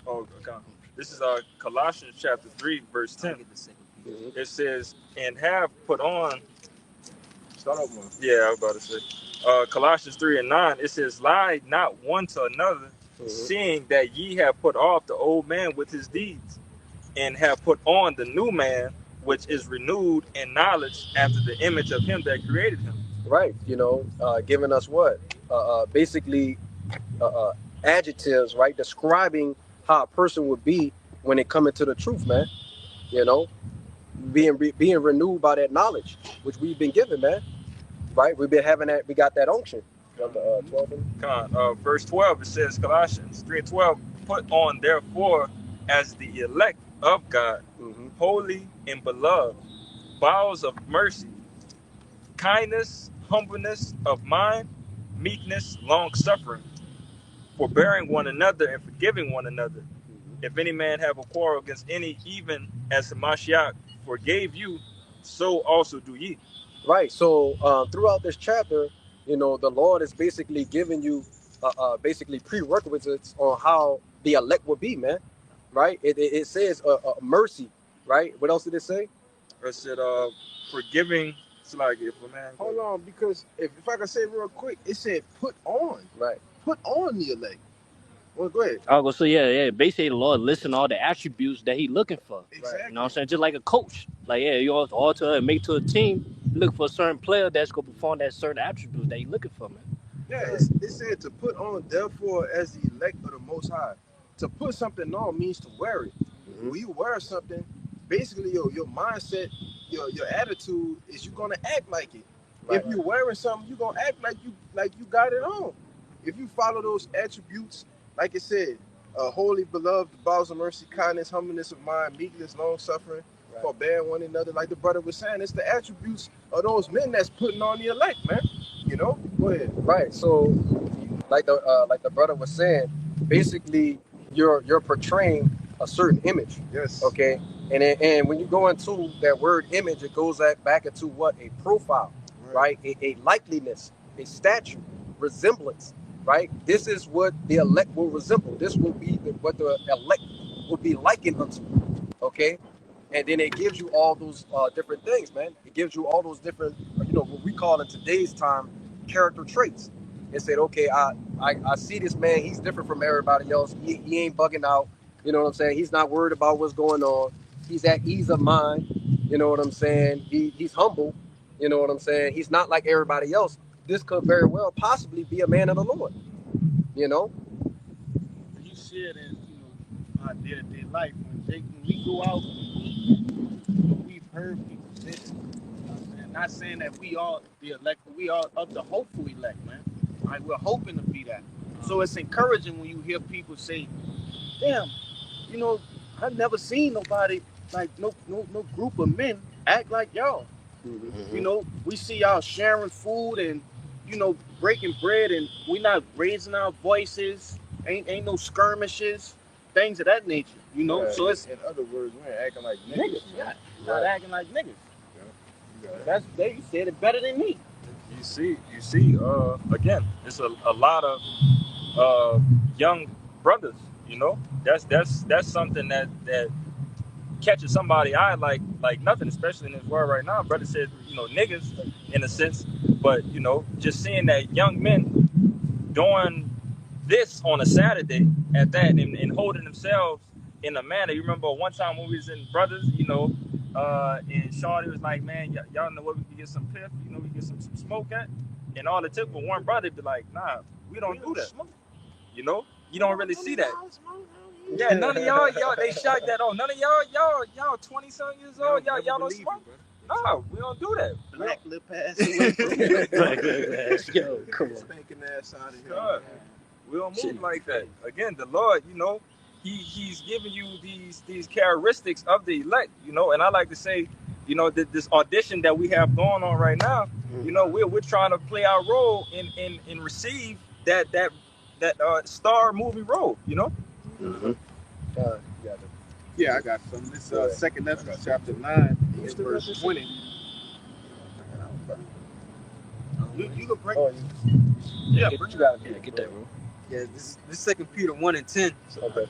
Oh, okay. This is Colossians chapter 3, verse 10. It says, and have put on. Start over. Yeah, I was about to say. Colossians 3 and 9, it says, lie not one to another, seeing that ye have put off the old man with his deeds, and have put on the new man, which is renewed in knowledge after the image of him that created him. Right, you know, giving us what? Basically, adjectives, right? Describing how a person would be when they come into the truth, man. You know, being renewed by that knowledge, which we've been given, man. Right? We've been having that. We got that unction. 12. Verse 12, it says, Colossians 3:12, put on therefore as the elect of God, holy and beloved, bowels of mercy, kindness, humbleness of mind, meekness, long suffering, forbearing one another and forgiving one another. If any man have a quarrel against any, even as the Mashiach forgave you, so also do ye. Right. So throughout this chapter, you know, the Lord is basically giving you basically prerequisites on how the elect will be, man. Right. It says mercy. Right. What else did it say? It said forgiving. It's like if a man. Hold on, because if I can say real quick, it said put on. Right. Put on the elect. Well, go ahead. I'll go. So yeah. Basically, the Lord listen to all the attributes that He looking for. Exactly. You know what I'm saying? Just like a coach. Like, yeah, you alter and make to a team. Look for a certain player that's gonna perform that certain attributes that He looking for, man. Yeah, it said to put on, therefore, as the elect of the Most High. To put something on means to wear it. When you wear something, basically your mindset, your attitude is you're gonna act like it. Right. If you're wearing something, you're gonna act like you got it on. if you follow those attributes, like it said, holy, beloved, bowels of mercy, kindness, humbleness of mind, meekness, long suffering, forbearing one another, like the brother was saying, it's the attributes of those men that's putting on the elect, man. You know, go ahead. Right. So, like the brother was saying, basically, you're portraying a certain image. Yes. Okay. And when you go into that word image, it goes back into what? A profile, right? A likeliness, a statue, resemblance, right? This is what the elect will resemble. This will be what the elect will be likened unto. Okay. And then it gives you all those different things, man. It gives you all those different, what we call in today's time, character traits. It said, okay, I see this man. He's different from everybody else. He ain't bugging out. You know what I'm saying? He's not worried about what's going on. He's at ease of mind. You know what I'm saying? He's humble. You know what I'm saying? He's not like everybody else. This could very well possibly be a man of the Lord. You know? You see it in our day-to-day life when we go out, we've heard people say this. Not saying that we are the elect, but we are of the hopeful elect, man. Right? We're hoping to be that. So it's encouraging when you hear people say, "Damn, I've never seen nobody like no group of men act like y'all." Mm-hmm. We see y'all sharing food and breaking bread, and we not raising our voices. Ain't no skirmishes, things of that nature. So it's in other words, we ain't acting like niggas. niggas. Yeah, not acting like niggas. Yeah. You said it better than me. You see, again, it's a lot of young brothers. That's something that catches somebody eye like nothing, especially in this world right now. Brother said, niggas in a sense, but just seeing that young men doing this on a Saturday at that and holding themselves in a manner. You remember one time when we was in Brothers, and Shawty was like, man, y'all know where we can get some piff, we can get some smoke at, and all it took for one brother to be like, nah, we don't do that. You don't really see that. Yeah, none of y'all, they shocked that. Oh, none of y'all 20-something years old, y'all don't smoke. No, we don't do that. Black lip ass away from me. Black ass, yo, come on. Spanking ass out of here. God, we don't move like that. Again, the Lord, He's giving you these characteristics of the elect, and I like to say, this audition that we have going on right now, we're trying to play our role in receive that star movie role, Mm-hmm. Yeah, I got some. This second Ezra chapter 9, verse 20. You can bring. Oh, Yeah, you gotta Get that, bro. Yeah, this is 2 Peter 1:10. Okay.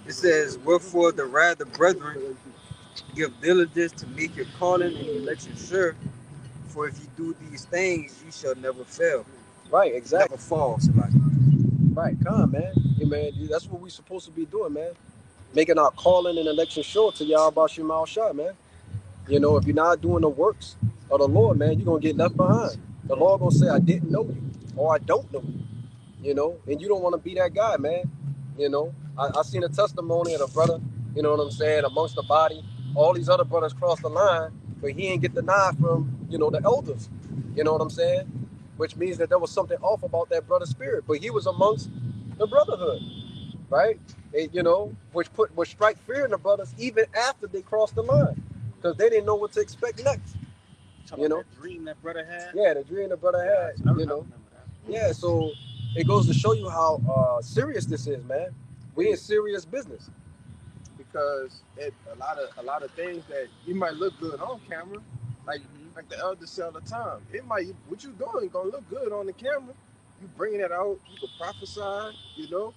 It says, "Wherefore the rather, brethren, give diligence to make your calling and election sure. For if you do these things, you shall never fail." Right, exactly. Never fall, somebody. Right, come on, man. Yeah, man, that's what we supposed to be doing, man. Making our calling and election sure to y'all about your mouth shut, man. If you're not doing the works of the Lord, man, you're gonna get left behind. The Lord gonna say, I didn't know you, or I don't know you, and you don't want to be that guy, man. I seen a testimony of a brother, you know what I'm saying, amongst the body. All these other brothers crossed the line, but he ain't get the nod from, the elders. You know what I'm saying? Which means that there was something off about that brother's spirit, but he was amongst the brotherhood, right? Which strike fear in the brothers even after they crossed the line, because they didn't know what to expect next. That dream that brother had. Yeah, the dream the brother had. I remember that. Yeah, so it goes to show you how serious this is, man. We in serious business. Because a lot of things that you might look good on camera, like the elders say all the time, what you doing gonna look good on the camera. You bringing it out, you can prophesy, But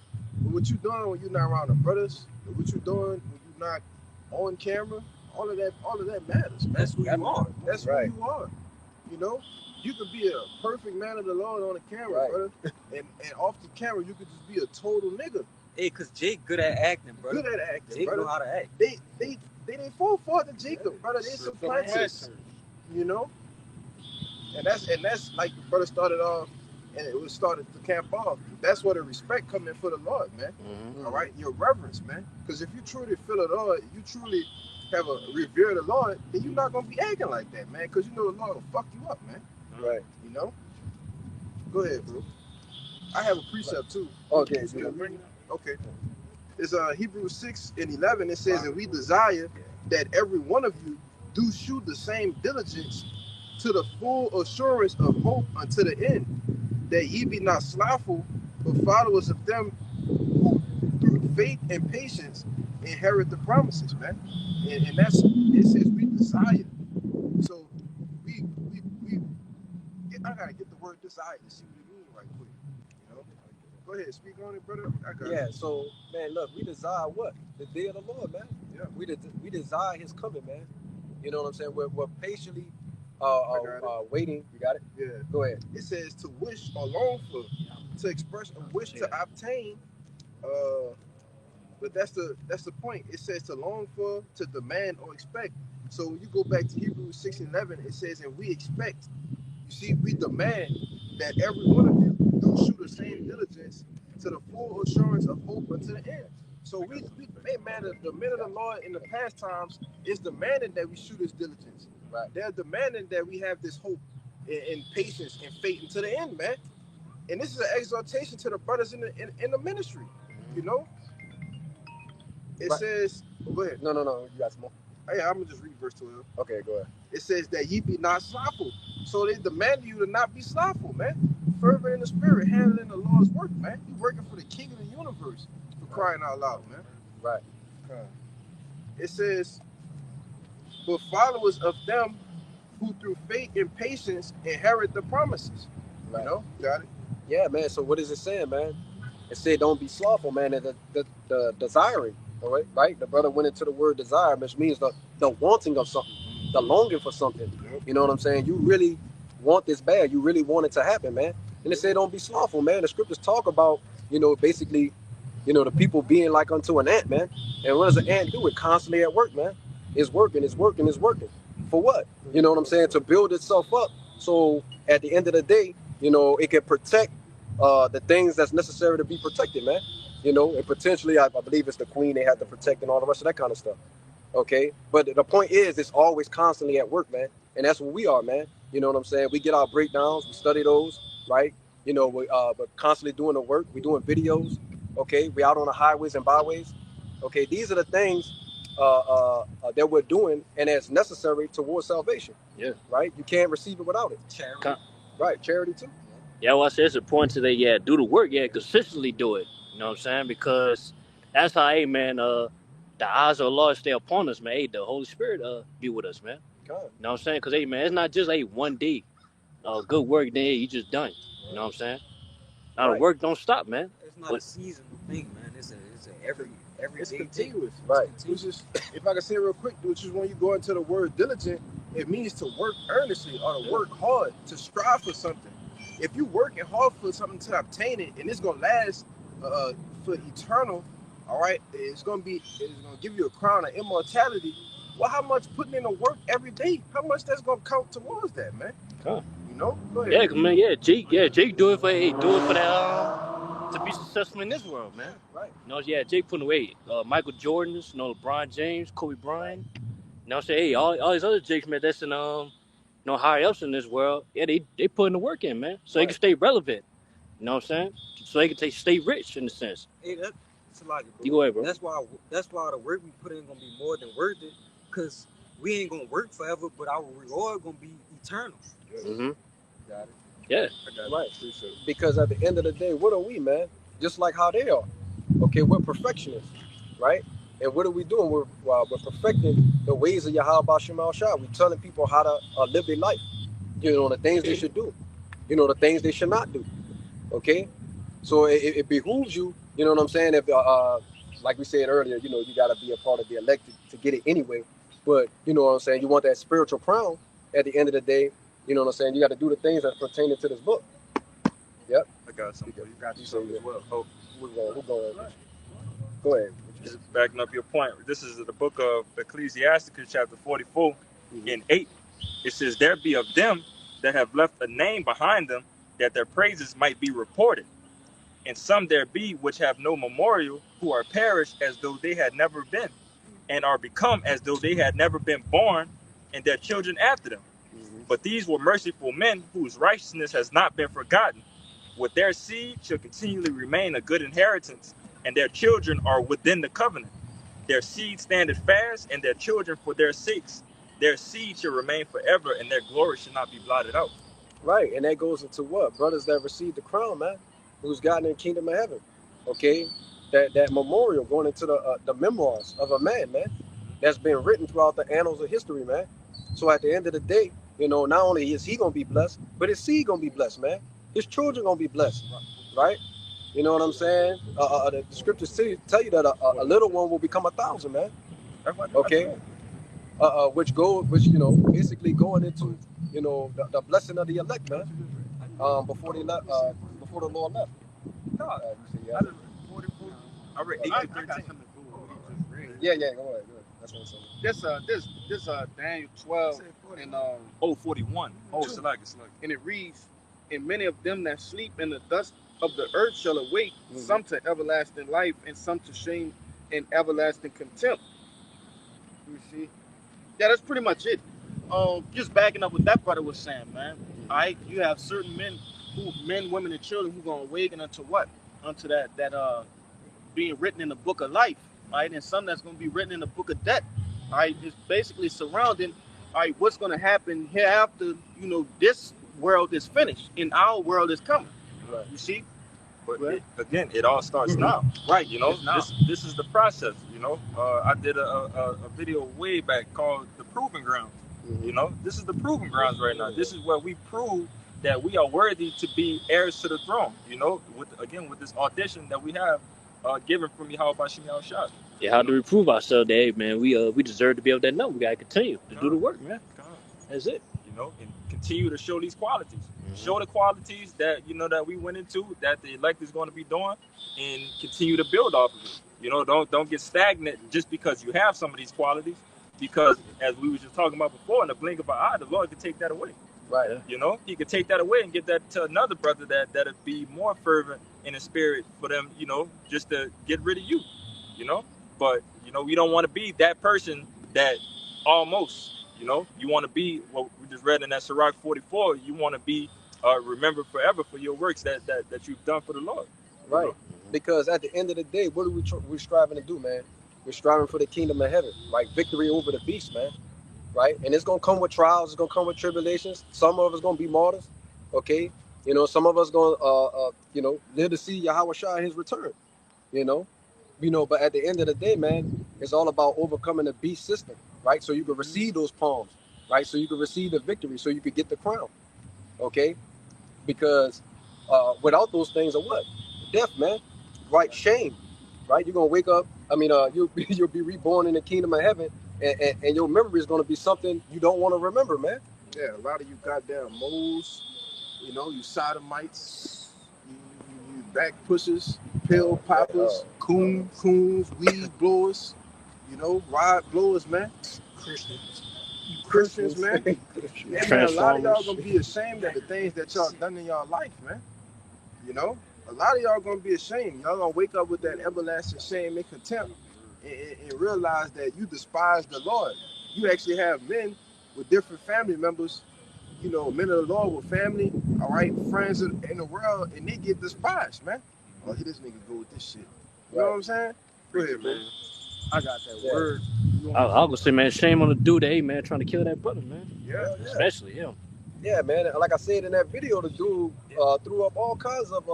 what you doing when you're not around the brothers, what you doing when you're not on camera, all of that matters, man. That's who you are. That's Right. who you are. You could be a perfect man of the Lord on the camera, Right. brother, and off the camera you could just be a total nigga. Hey, cause Jake good at acting, bro. Good at acting, Jake brother. know how to act. They didn't fall for the Jacob, brother. They supplanted, and that's like the brother started off, and it was started to camp off. That's where the respect come in for the Lord, man. Mm-hmm. All right, your reverence, man. Because if you truly feel the Lord, you truly have a revere the Lord, then you're not gonna be acting like that, man. Because the Lord will fuck you up, man. Right. Go ahead, bro. I have a precept too. Okay, You good. bring it up? Okay. It's Hebrews 6:11. It says, and we desire that every one of you do shew the same diligence to the full assurance of hope unto the end, that ye be not slothful, but followers of them who through faith and patience inherit the promises, man. And that's, it says we desire. So we I gotta get the word desire to see what it means right quick. You know? Go ahead, speak on it, brother. I got Yeah, you. so man, look, we desire what? The day of the Lord, man. Yeah. We desire his coming, man. You know what I'm saying? We're patiently I got it. waiting. You got it? Yeah. Go ahead. It says to wish or long for, to express a wish to obtain. But that's the point. It says to long for, to demand or expect. So when you go back to Hebrews 6:11, it says, and we expect. You see, we demand that every one of you do show the same diligence to the full assurance of hope unto the end. So man, the men of the Lord in the past times is demanding that we show this diligence. Right. They're demanding that we have this hope and patience and faith unto the end, man. And this is an exhortation to the brothers in the ministry. You know, it says, go ahead. No, you got some more. Hey, I'm gonna just read verse 12. Okay, go ahead. It says that ye be not slothful. So they demand you to not be slothful, man. Fervent in the spirit, handling the Lord's work, man. You working for the King of the universe, for crying out loud, man. Right. It says, but followers of them who through faith and patience inherit the promises. Right. You know, got it? Yeah, man. So what is it saying, man? It said don't be slothful, man. The desiring, all right, right? The brother went into the word desire, which means the wanting of something, the longing for something. You know what I'm saying? You really want this bad. You really want it to happen, man. And it said don't be slothful, man. The scriptures talk about, basically, the people being like unto an ant, man. And what does an ant do? It constantly at work, man. It's working, it's working, it's working. For what? You know what I'm saying? To build itself up. So at the end of the day, it can protect the things that's necessary to be protected, man. And potentially, I believe it's the queen they have to protect and all the rest of that kind of stuff. Okay, but the point is, it's always constantly at work, man, and that's what we are, man. You know what I'm saying? We get our breakdowns, we study those, right? We're constantly doing the work. We're doing videos. Okay, we out on the highways and byways. Okay, these are the things that we're doing, and it's necessary towards salvation. Yeah. Right. You can't receive it without it. Charity. Right. Charity too. Yeah, well, I said it's important to that. Do the work. Consistently do it. You know what I'm saying? Because that's how, hey, man, the eyes of the Lord stay upon us, man. Hey, the Holy Spirit be with us, man. God. You know what I'm saying? Because, hey, man, it's not just, one day good work, then you just done. You know what I'm saying? Now, the work don't stop, man. It's not a seasonal thing, man. It's a every It's day continuous. thing. Right. Which is, if I can say it real quick, which is when you go into the word diligent, it means to work earnestly or to work hard, to strive for something. If you're working hard for something to obtain it, and it's gonna last for eternal, all right, it's gonna give you a crown of immortality. Well, how much putting in the work every day? How much that's gonna count towards that, man? Huh. Go ahead. Yeah, man, Jake do it for that to be successful in this world, man. Right. Jake putting away Michael Jordan's, LeBron James, Kobe Bryant. You know what I'm saying? Hey, all these other Jakes, man, that's in higher ups in this world. Yeah, they putting the work in, man, so they can stay relevant. You know what I'm saying? So they can stay rich in a sense. Hey, that's a lot, bro. You go ahead, bro. That's why the work we put in gonna be more than worth it, cause we ain't gonna work forever, but our reward gonna be eternal. Mm-hmm. Got it. Yeah. Right. Because at the end of the day, what are we, man? Just like how they are. Okay, we're perfectionists, right? And what are we doing? We're perfecting the ways of Yahweh Shemal Shah. We're telling people how to live their life. The things they should do. The things they should not do. Okay? So it behooves you, you know what I'm saying? If like we said earlier, you got to be a part of the elected to get it anyway. But you know what I'm saying? You want that spiritual crown at the end of the day. You know what I'm saying? You got to do the things that pertain to this book. Yep. I got something. You got something as well. Oh, We're going. Go ahead. just backing up your point. This is the book of Ecclesiasticus, chapter 44, in 8. It says, there be of them that have left a name behind them, that their praises might be reported. And some there be which have no memorial, who are perished as though they had never been, and are become as though they had never been born, and their children after them. But these were merciful men, whose righteousness has not been forgotten, with their seed shall continually remain a good inheritance, and their children are within the covenant. Their seed standeth fast, and their children for their sakes. Their seed shall remain forever, and their glory shall not be blotted out. Right, and that goes into what? Brothers that received the crown, man, who's gotten in the kingdom of heaven. Okay? That memorial going into the memoirs of a man, man, that's been written throughout the annals of history, man. So at the end of the day, you know, not only is he gonna be blessed, but his seed gonna be blessed, man. His children gonna be blessed, right? You know what I'm saying? The scriptures tell you that a little one will become 1,000, man. Okay? Which you know, basically going into, you know, the blessing of the elect, man. Before they left, before the Lord left. I read 8 to 13. Yeah, go ahead. That's what I'm saying. This Daniel 12 and 41. Select. and it reads, and many of them that sleep in the dust of the earth shall awake, some to everlasting life, and some to shame and everlasting contempt. You see? Yeah, that's pretty much it. Just backing up what that brother was saying, man. All right, you have certain men, women, and children who gonna awaken unto what? Unto that being written in the book of life, right? And some that's gonna be written in the book of death. All right, it's basically surrounding, all right, what's gonna happen hereafter, you know, this world is finished and our world is coming. Right. You see? But again, it all starts now. Right. You know, now. this is the process. You know, I did a video way back called The Proving Grounds. You know, this is the proving grounds right now. This is where we prove that we are worthy to be heirs to the throne. You know, with this audition that we have given from Yahweh Bashim Yahushua. Yeah, how do we prove ourselves, Dave, man? We deserve to be able to know. We gotta continue to do the work, man. That's it. You know, and continue to show these qualities. Show the qualities that, you know, that we went into, that the elect is going to be doing, and continue to build off of it. You know, don't get stagnant just because you have some of these qualities, because as we were just talking about before, in the blink of an eye, the Lord could take that away. Right. You know, he could take that away and give that to another brother that'd be more fervent in the spirit for them, you know, just to get rid of you, you know. But, you know, we don't want to be that person that almost, you know, you want to be what we just read in that Sirach 44. You want to be remembered forever for your works that you've done for the Lord. Right. You know? Because at the end of the day, what are we striving to do, man? We're striving for the kingdom of heaven, right? Victory over the beast, man. Right? And it's going to come with trials. It's going to come with tribulations. Some of us going to be martyrs, okay? You know, some of us going to, you know, live to see Yahweh Shai his return, you know? But at the end of the day, man, it's all about overcoming the beast system, right? So you can receive those palms, right? So you can receive the victory, so you can get the crown, okay? Because without those things are what? Death, man, right? Shame, right? You're going to wake up. I mean, you'll be reborn in the kingdom of heaven, and your memory is going to be something you don't want to remember, man. Yeah, a lot of you goddamn moles, you know, you sodomites, you back pushers, pill poppers, coons, weed blowers, you know, rod blowers, man. Christians, man. Yeah, man, a lot of y'all gonna be ashamed of the things that y'all done in y'all life, man. You know, a lot of y'all gonna be ashamed. Y'all gonna wake up with that everlasting shame and contempt, and realize that you despise the Lord. You actually have men with different family members, you know, men of the Lord with family, all right, friends in the world, and they get despised, man. Oh, here this nigga go with this shit. You know what I'm saying? Go ahead, man. I got that word. I was gonna say, man, shame on the dude, hey, man, trying to kill that brother, man. Yeah. Especially him. Yeah, man. Like I said in that video, the dude threw up all kinds of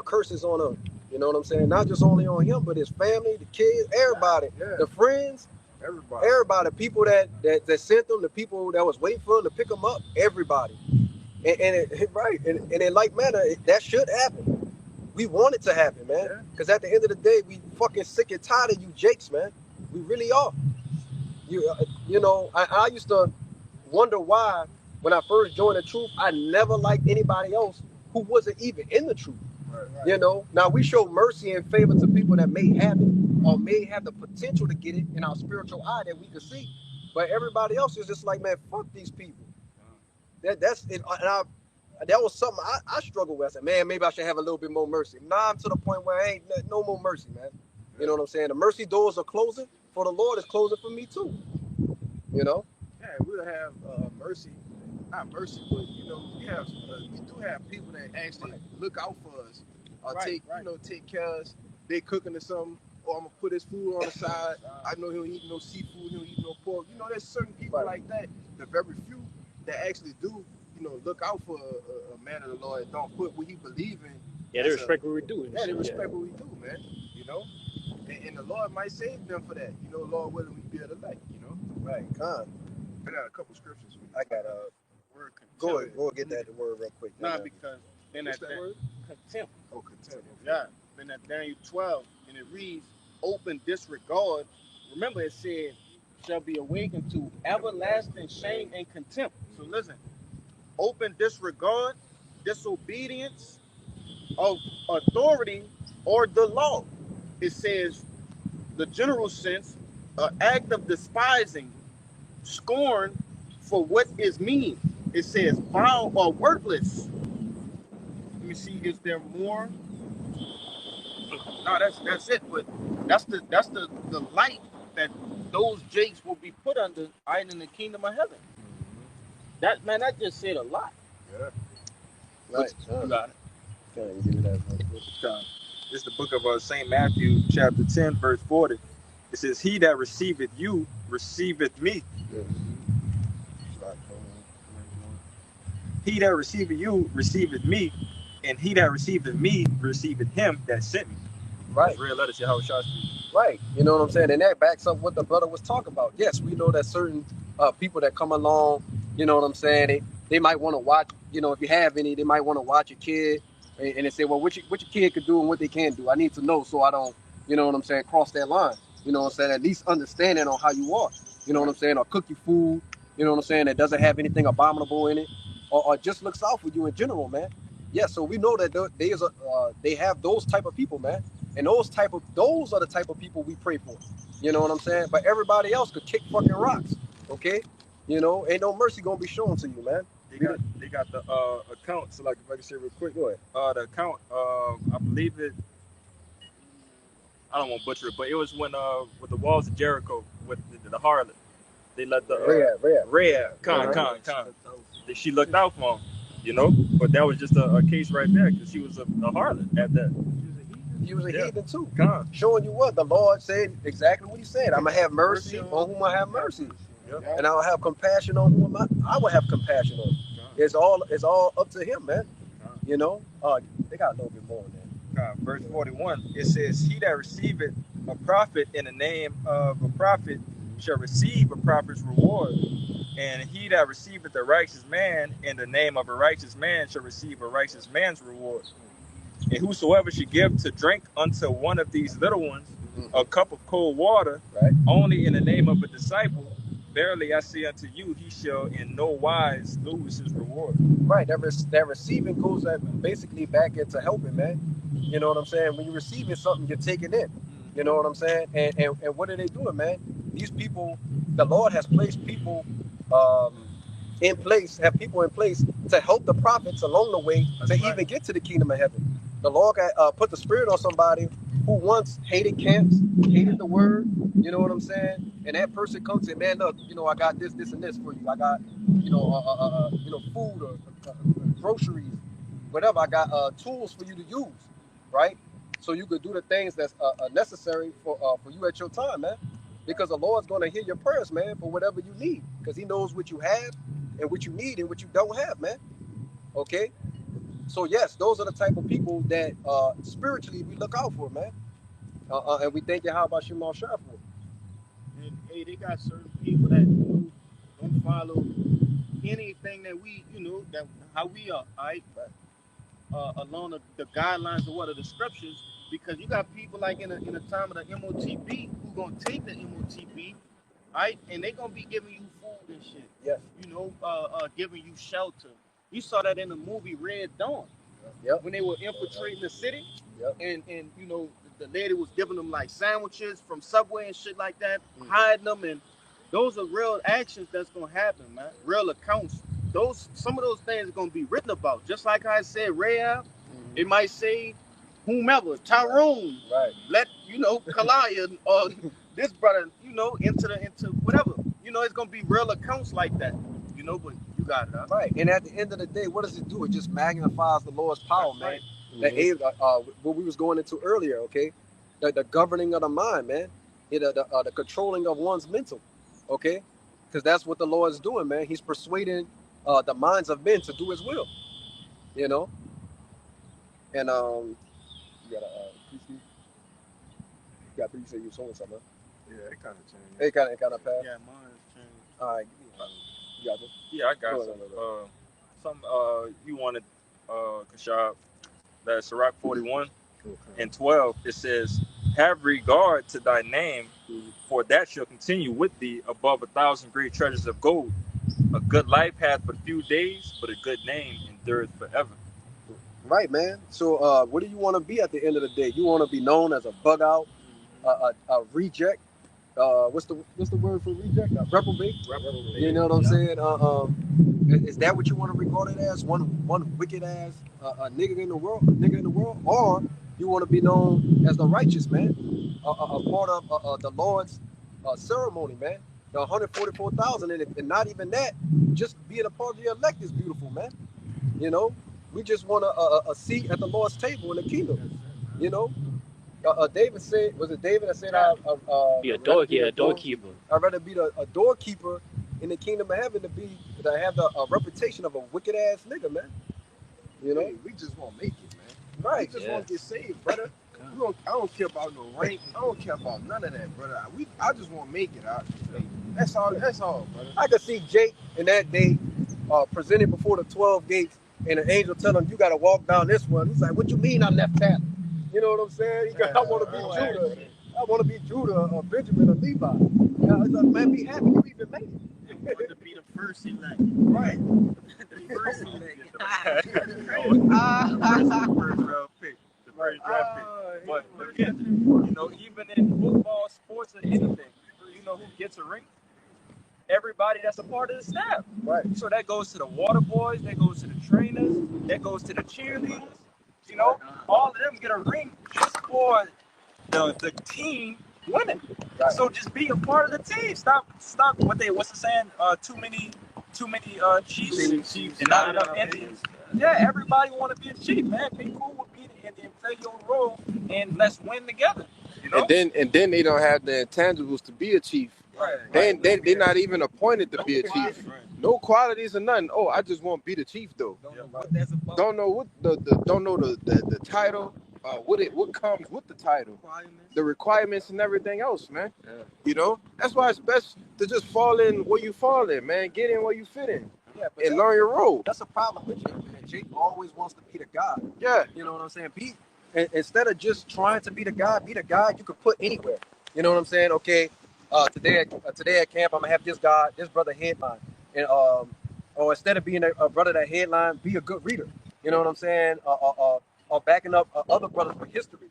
curses on him. You know what I'm saying? Not just only on him, but his family, the kids, everybody, the friends, everybody, people that sent them, the people that was waiting for him to pick them up, everybody. And in like manner, that should happen. We want it to happen, man. Because at the end of the day, we fucking sick and tired of you jakes, man. We really are. You know, I used to wonder why, when I first joined the truth, I never liked anybody else who wasn't even in the truth. Right. You know, now we show mercy and favor to people that may have it or may have the potential to get it in our spiritual eye that we can see. But everybody else is just like, man, fuck these people. That's it. And that was something I struggled with. I said, man, maybe I should have a little bit more mercy. Now I'm to the point where I ain't no more mercy, man. You know what I'm saying? The mercy doors are closing for the Lord is closing for me too. You know? Yeah, we'll have mercy. not mercy, but you know, we do have people that actually look out for us, or take care of us. They cooking or something, or I'm gonna put his food on the side. I know he don't eat no seafood, he don't eat no pork. You know, there's certain people like that. The very few that actually do, look out for a man of the Lord. Don't put what he believe in. Yeah, they respect what we do. Yeah, they respect what we do, man. You know, and the Lord might save them for that. You know, Lord willing, we be able to like. You know, right? I got a couple scriptures. I got a word. Go and get that word real quick. Nah, because then that word contempt. Oh, contempt. Yeah, then that Daniel 12, and it reads, "Open disregard." Remember, it said, "Shall be awakened to everlasting shame and contempt." So listen, open disregard, disobedience of authority or the law. It says the general sense, an act of despising, scorn for what is mean. It says vile or worthless. Let me see, is there more? No, that's it. But that's the light that those jakes will be put under in the kingdom of heaven. That just said a lot. Yeah. Right. You got it. Can you give me that? This is the book of St. Matthew, chapter 10, verse 40. It says, "He that receiveth you receiveth me. He that receiveth you receiveth me, and he that receiveth me receiveth him that sent me." Right. That's red letter to how it Right. You know what I'm saying? And that backs up what the brother was talking about. Yes, we know that certain people that come along, you know what I'm saying, they might want to watch, if you have any, they might want to watch your kid and they say, well, what your kid could do and what they can't do. I need to know so I don't, you know what I'm saying, cross that line. You know what I'm saying? At least understanding on how you are. You know what I'm saying? Or cook your food, you know what I'm saying, that doesn't have anything abominable in it. Or just looks out for you in general, man. Yeah, so we know that they have those type of people, man. And those are the type of people we pray for. You know what I'm saying? But everybody else could kick fucking rocks. Okay? Ain't no mercy gonna be shown to you, man. They got the account. So like if I can say real quick, Go ahead. The account, I believe it. I don't want to butcher it, but it was when with the walls of Jericho with the harlot, they let the Rhea, she looked out for him, But that was just a case right there because she was a harlot at that. He was a heathen too. Showing you what the Lord said exactly what he said. I'm gonna have mercy on whom I have mercy. And I'll have compassion on whom I will have compassion on. It's all up to him, man. They got a little bit more on that. Verse 41, it says, "He that receiveth a prophet in the name of a prophet shall receive a prophet's reward. And he that receiveth a righteous man in the name of a righteous man shall receive a righteous man's reward. And whosoever should give to drink unto one of these little ones a cup of cold water, only in the name of a disciple, verily I say unto you, he shall in no wise lose his reward." Right, that receiving goes basically back into helping, man. You know what I'm saying? When you're receiving something, you're taking in. You know what I'm saying? And what are they doing, man? These people, the Lord has placed people in place to help the prophets along the way even get to the kingdom of heaven. The Lord put the spirit on somebody who once hated camps, hated the word, you know what I'm saying? And that person comes and, man, look, I got this, and this for you. I got, food or groceries, whatever. I got tools for you to use, right? So you could do the things that's necessary for you at your time, man. Because the Lord's going to hear your prayers, man, for whatever you need. Because he knows what you have and what you need and what you don't have, man. Okay? So, yes, those are the type of people that spiritually we look out for, man. And we thank you, how about Shemal Shah for? And, hey, they got certain people that don't follow anything that we, that how we are, all right? Along the guidelines of what are the scriptures, because you got people like in the time of the MOTB who gonna take the MOTB, right, and they gonna be giving you food and shit. Yes. Giving you shelter. You saw that in the movie Red Dawn. Yep. When they were infiltrating the city. Yep. And the lady was giving them like sandwiches from Subway and shit like that, hiding them, and those are real actions that's gonna happen, man. Real accounts. Some of those things are gonna be written about. Just like I said, Rahab, it might say whomever, Tyrone, right? Let Kalaya or this brother, into whatever. It's gonna be real accounts like that. But you got it. Huh? Right. And at the end of the day, what does it do? It just magnifies the Lord's power, That's man. right. What we was going into earlier, okay? The governing of the mind, man. The controlling of one's mental, okay? Because that's what the Lord's doing, man. He's persuading the minds of men to do His will, you know. And you got a PC. You got you said you sold something. Huh? Yeah, it kind of changed. It kind of passed. Yeah, mine's changed. All right, you got it. Yeah, I got some. You wanted, Kashab, that Sirach 41 and 12. It says, "Have regard to thy name, for that shall continue with thee above 1,000 great treasures of gold. A good life hath but few days, but a good name endureth forever." Right, man. So, what do you want to be at the end of the day? You want to be known as a bug out, a reject. What's the word for reject? A reprobate. You know what I'm saying? Is that what you want to regard it as? One wicked ass a nigga in the world, or you want to be known as the righteous man, a part of the Lord's ceremony, man. The 144,000, and not even that, just being a part of the elect is beautiful, man. You know, we just want a seat at the Lord's table in the kingdom. You know, David said, was it David that said, Be a doorkeeper. I'd rather be a doorkeeper in the kingdom of heaven to have the reputation of a wicked ass nigga, man. You know, Hey, we just want to make it, man. right? We just want to get saved, brother. I don't care about no rank. I don't care about none of that, brother. I just want to make it out. That's all, brother. I could see Jake in that day presented before the 12 gates, and an angel tell him, "You got to walk down this one." He's like, "What you mean I left that?" You know what I'm saying? I want to be Judah. I want to be Judah or Benjamin or Levi. You know, he's like, "Man, be happy you even made it." You want to be the first elect. Right. The first elect. First round pick. The first draft pick. But again, even in football, sports, or anything, who gets a ring? Everybody that's a part of the staff. Right. So that goes to the water boys, that goes to the trainers, that goes to the cheerleaders. All of them get a ring just for the team winning. Right. So just be a part of the team. Stop. What's the saying? Too many chiefs and not enough Indians. Yeah, everybody want to be a chief, man. Be cool with being an Indian, play your role, and let's win together. And then they don't have the intangibles to be a chief. Right. They're not even appointed to be a chief. Right. No qualities or nothing. Oh, I just want to be the chief though. Don't know what that's about. Don't know what the title. What comes with the title, the requirements and everything else, man. Yeah. That's why it's best to just fall in where you fall in, man. Get in where you fit in, And learn your role. That's a problem with Jake, man. Jake always wants to be the guy. Yeah. You know what I'm saying? Instead of just trying to be the guy you could put anywhere. You know what I'm saying? Okay, today at camp, I'm gonna have this brother headline, and or instead of being a brother that headline, be a good reader. You know what I'm saying? Or backing up other brothers with history,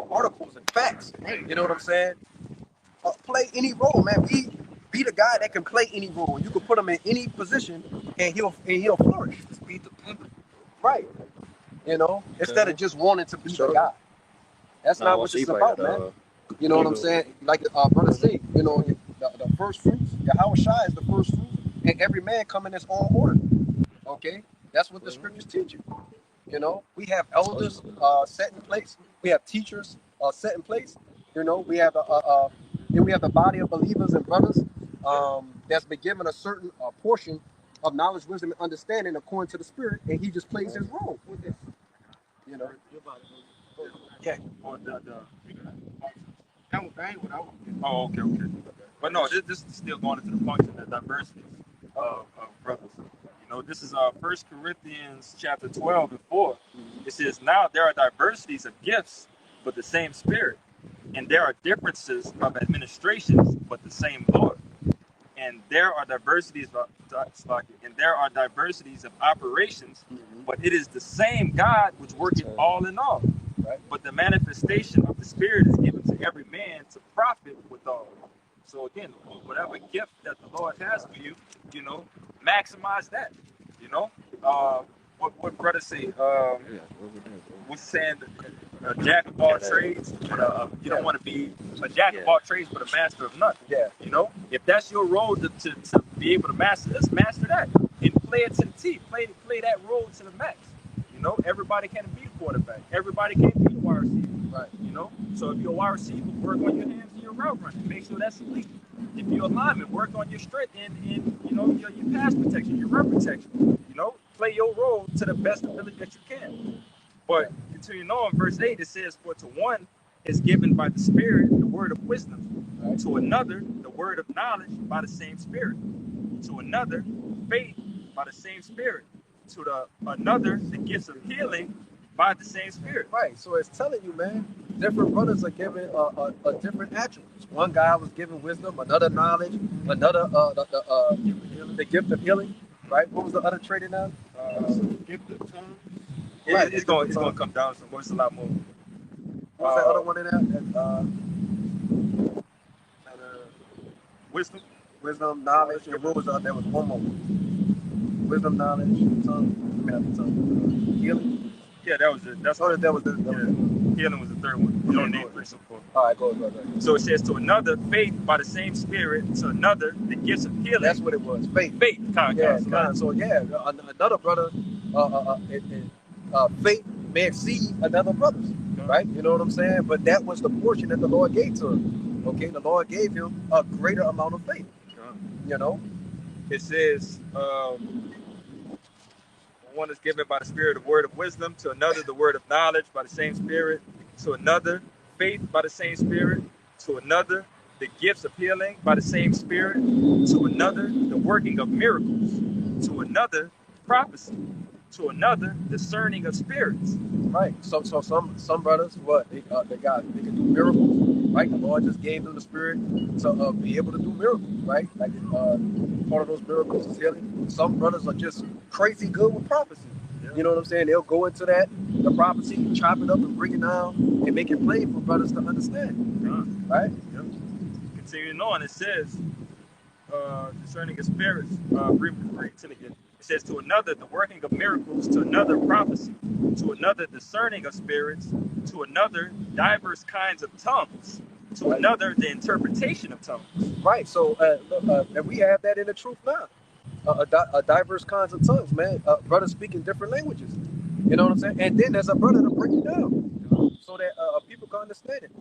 articles and facts. You know what I'm saying? Play any role, man. Be the guy that can play any role. You can put him in any position, and he'll flourish. Just beat the pimp. Right. Instead of just wanting to be the guy. That's not what it's about, man. You know what I'm saying? Like brother say, the first fruits, Yahweh Shai is the first fruit, and every man come in his own order. Okay? That's what the scriptures teach you. We have elders set in place. We have teachers set in place. We have then we have the body of believers and brothers that's been given a certain portion of knowledge, wisdom, and understanding according to the Spirit, and he just plays his role with it. Yeah. Oh, okay. But no, this is still going into the function of diversity of brothers. This is 1 Corinthians chapter 12 and 4. It says, "Now there are diversities of gifts, but the same Spirit. And there are differences of administrations, but the same Lord. And there are diversities of operations, but it is the same God which worketh all in all. Right. But the manifestation of the Spirit is given to every man to profit withal." So again, whatever gift that the Lord has for you, maximize that. What brother say? What's saying? A jack of all trades, but you don't want to be a jack of all trades, but a master of none. Yeah. If that's your role to be able to master this, master that, and play it to the T, play that role to the max. You know, everybody can't be the quarterback. Everybody can't be the wide receiver. Right. You know, so if you're a wide receiver, work on your hands and your route running. Make sure that's elite. If you're a lineman, work on your strength in you know your pass protection, your run protection. You know, play your role to the best ability that you can. But continuing on, verse 8, it says, "For to one is given by the Spirit the word of wisdom, Right. to another the word of knowledge by the same Spirit, to another faith by the same Spirit, to another the gifts of healing by the same Spirit." Right. So it's telling you, man, different brothers are given a different attributes. One guy was given wisdom, another knowledge, another the gift of healing. Right. What was the other trait in that? Gift of tongue. Right. It's going to come down some more. It's a lot more. What was that other one in there? Wisdom. Wisdom, knowledge, and what was there was one more. Wisdom, knowledge, tongue. I mean, not tongue. Healing. Yeah, that was it. That's Oh, that was the. yeah. Healing was the third one. You don't need 3 so 4. All right, go. So it says, to another faith by the same Spirit, to another the gifts of healing. That's what it was. Faith. Faith. So another brother, faith may exceed another brother's, right? You know what I'm saying? But that was the portion that the Lord gave to him. Okay, the Lord gave him a greater amount of faith. You know, it says, one is given by the Spirit the word of wisdom, to another the word of knowledge by the same Spirit, to another faith by the same Spirit, to another the gifts of healing by the same Spirit, to another the working of miracles, to another prophecy, to another discerning of spirits. Right. So some brothers, they can do miracles, right? The Lord just gave them the Spirit to be able to do miracles, right? Like part of those miracles is healing. Some brothers are just crazy good with prophecy. You know what I'm saying? They'll go into the prophecy, chop it up and break it down and make it plain for brothers to understand. Right? Yep. Continuing on, it says, discerning of spirits, read it again. It says, to another the working of miracles, to another prophecy, to another discerning of spirits, to another diverse kinds of tongues, to another the interpretation of tongues. Right. So and we have that in the truth now. Diverse kinds of tongues, man. Brothers speaking different languages. You know what I'm saying? And then there's a brother to break it down so that people can understand it.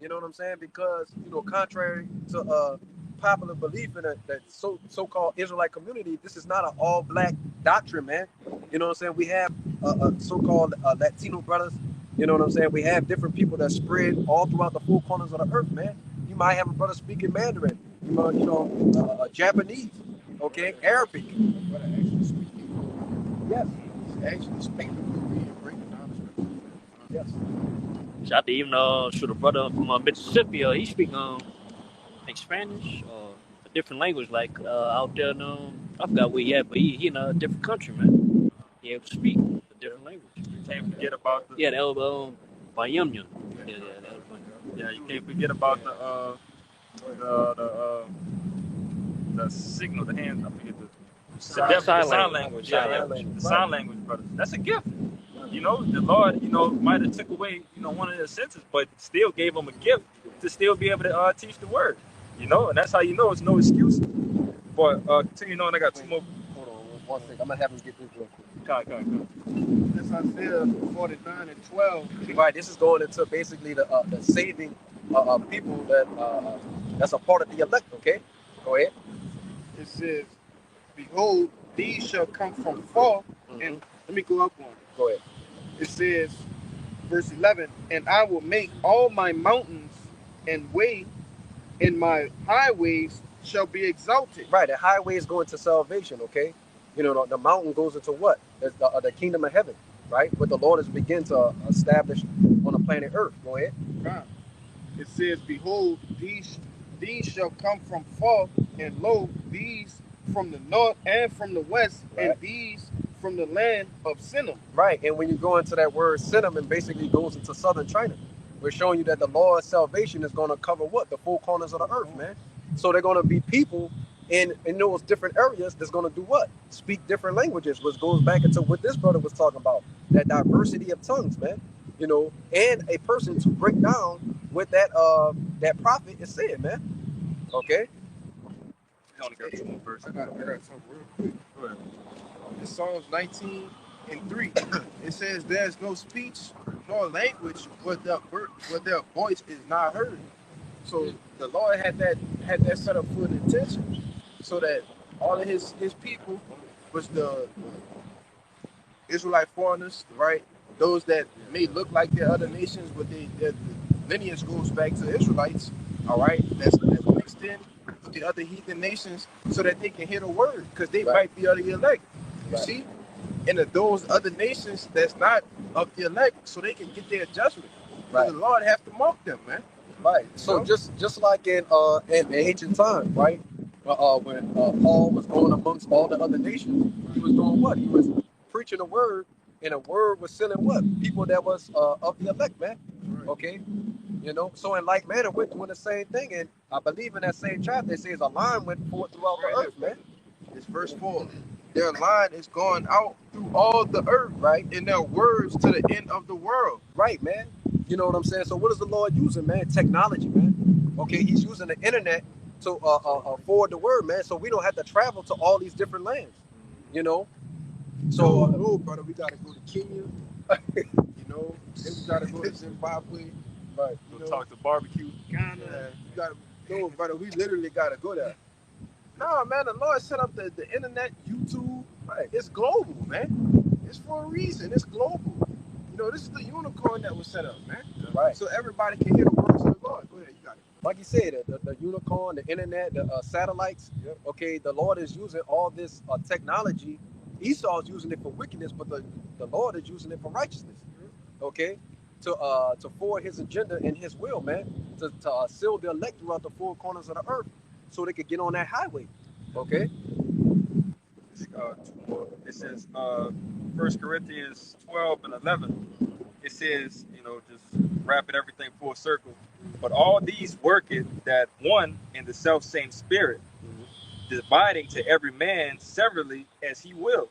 You know what I'm saying? Because, contrary to popular belief in that so-called Israelite community, this is not an all-black doctrine, man. You know what I'm saying? We have so-called Latino brothers. You know what I'm saying? We have different people that spread all throughout the four corners of the earth, man. You might have a brother speaking Mandarin, Japanese, okay, Arabic. Yes. Actually speaking, breaking down the scripture. Yes. Shout out to even shoot a brother from Mississippi. He speak like Spanish or a different language, like out there. I forgot where he at, but he in a different country, man. He able to speak a different language. You can't forget about the that was Bayamyan. Yeah, you can't forget about the signal, the hand. I forget the sign language. The sign language, brothers. That's a gift. You know, the Lord, might have took away, one of their senses, but still gave them a gift to still be able to teach the word. And that's how you know it's no excuse. But continuing on, I got two more. Hold on, 1 second. I'm gonna have him get this real quick. Come. That's Isaiah 49 and 12. Right, this is going into basically the saving people that's a part of the elect. Okay, go ahead. It says, behold, these shall come from far. And let me go up one. Go ahead. It says, verse 11, and I will make all my mountains and way, and my highways shall be exalted. Right, the highways go into salvation, okay? The mountain goes into what? The kingdom of heaven, right? What the Lord has begun to establish on the planet Earth. Go ahead. Right. It says, behold, these shall come from far, and lo, these from the north and from the west, right. And these from the land of Sinim. Right, and when you go into that word Sinim, it basically goes into southern China. We're showing you that the Lord's salvation is going to cover what? The four corners of the earth, man. So they're going to be people in those different areas that's going to do what? Speak different languages, which goes back into what this brother was talking about, that diversity of tongues, man. And a person to break down what that prophet is saying, man. Okay? I only got two more verses. I got something real quick. Go ahead. in Psalms 19:3. It says, "There's no speech nor language where their voice is not heard." So the Lord had that set up for an intention, so that all of his people was the Israelite foreigners, right? Those that may look like they're other nations, but their lineage goes back to Israelites, all right? That's mixed in with the other heathen nations, so that they can hear the word, because they might be of the elect. You see, and those other nations that's not of the elect, so they can get their judgment. Right. The Lord have to mark them, man. Right. So just like in ancient times, right? When Paul was going amongst all the other nations, he was doing what? He was preaching a word, and a word was sending what? People that was of the elect, man. Right. Okay. You know, so in like manner, we're doing the same thing, and I believe in that same chapter it says a line went forth throughout the earth, man. It's verse 4. Their line is going out through all the earth, right? And their words to the end of the world. Right, man. You know what I'm saying? So what is the Lord using, man? Technology, man. Okay, he's using the internet to forward the word, man. So we don't have to travel to all these different lands, you know? So, no, brother, we got to go to Kenya, you know, then we got to go to Zimbabwe, right. Go talk to barbecue. Ghana. You got to, no, brother, we literally got to go there. No, man, the Lord set up the internet, YouTube. Right. It's global, man. It's for a reason. It's global. You know, this is the unicorn that was set up, man. Right. So everybody can hear the words of the Lord. Go ahead, you got it. Like you said, the unicorn, the internet, the satellites. Yep. Okay, the Lord is using all this technology. Esau is using it for wickedness, but the Lord is using it for righteousness. Okay, to forward His agenda and His will, man. To seal the elect throughout the four corners of the earth, so they could get on that highway. Okay. It says 1 Corinthians 12:11. It says, you know, just wrapping everything full circle. But all these worketh that one in the self same spirit, dividing to every man severally as he will.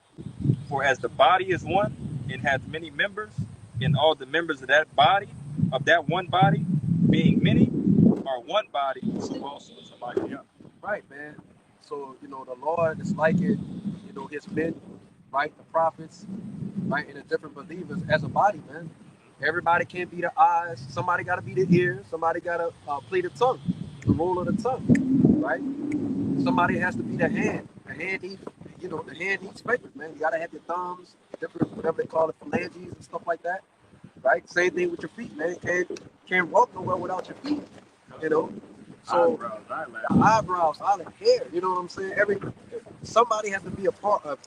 For as the body is one and hath many members, and all the members of that body, of that one body, being many, are one body, so also is the body. Yeah. Right, man. So, you know, the Lord is liking, you know, his men, right? The prophets, right? And the different believers as a body, man. Everybody can't be the eyes. Somebody got to be the ears. Somebody got to play the tongue, the role of the tongue, right? Somebody has to be the hand. The hand needs, you know, the hand needs fingers, man. You got to have your thumbs, different, whatever they call it, phalanges and stuff like that, right? Same thing with your feet, man. Can't walk nowhere without your feet, you know. So the eyebrows, eyelid, hair, you know what I'm saying? Somebody has to be a part of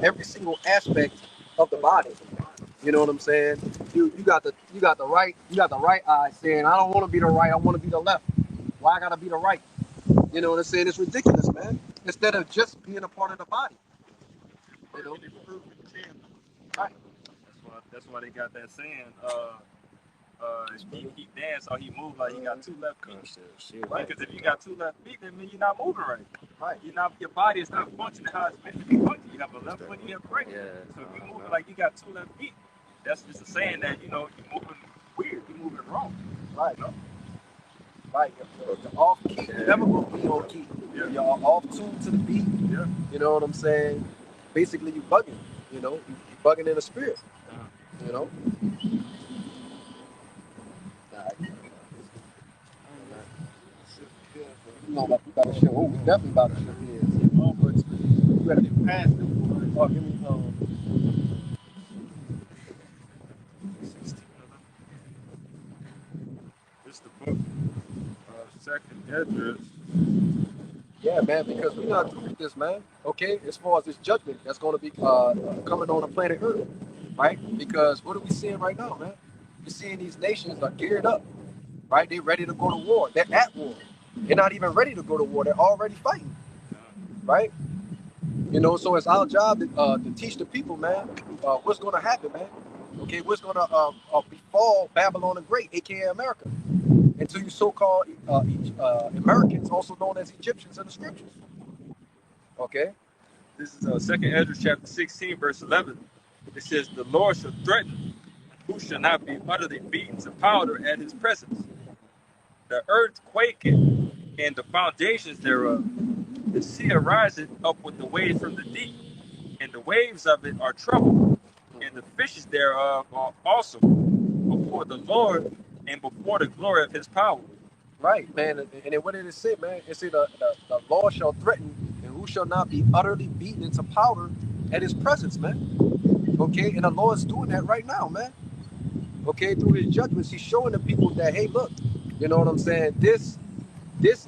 every single aspect of the body. You know what I'm saying? You got the right eye saying, I don't want to be the right, I want to be the left. Why I gotta be the right? You know what I'm saying? It's ridiculous, man. Instead of just being a part of the body. You know? Right. That's why they got that saying, he dance or he move like he got two left feet. Right. Because if you got two left feet, that means you're not moving right. Right. Your body is not functioning how it's meant to be functioning. You have a left foot, you have a right. Yeah. So if you move like you got two left feet, that's just a saying that, you know, you're moving weird, you're moving wrong. Right. You know? Right. You're off key. You're never gonna be on key. Yeah. You're off tune to the beat. Yeah. You know what I'm saying? Basically, you bugging. You know, you bugging in the spirit. You know. You know, like we got to show. Oh, we definitely about to show his. Oh, but you better get past it. Oh, give me This is the book, Second Esdras. Yeah, man, because we're not through with this, man. Okay, as far as this judgment that's going to be coming on the planet Earth, right? Because what are we seeing right now, man? We're seeing these nations are geared up, right? They're ready to go to war. They're at war. They're not even ready to go to war. They're already fighting, right? You know, so it's our job to teach the people, man, what's going to happen, man. Okay, what's going to befall Babylon the Great, aka America, and to you so-called Americans, also known as Egyptians in the scriptures. Okay. This is 2 Esdras chapter 16, verse 11. It says, the Lord shall threaten, who shall not be utterly beaten to powder at his presence. The earth quaketh, and the foundations thereof. The sea ariseth up with the waves from the deep, and the waves of it are troubled, and the fishes thereof are also before the Lord and before the glory of his power. Right, man. And then what did it say, man? It said the law shall threaten, and who shall not be utterly beaten into powder at his presence, man. Okay, and the Lord's doing that right now, man. Okay, through his judgments, he's showing the people that, hey, look, you know what I'm saying? This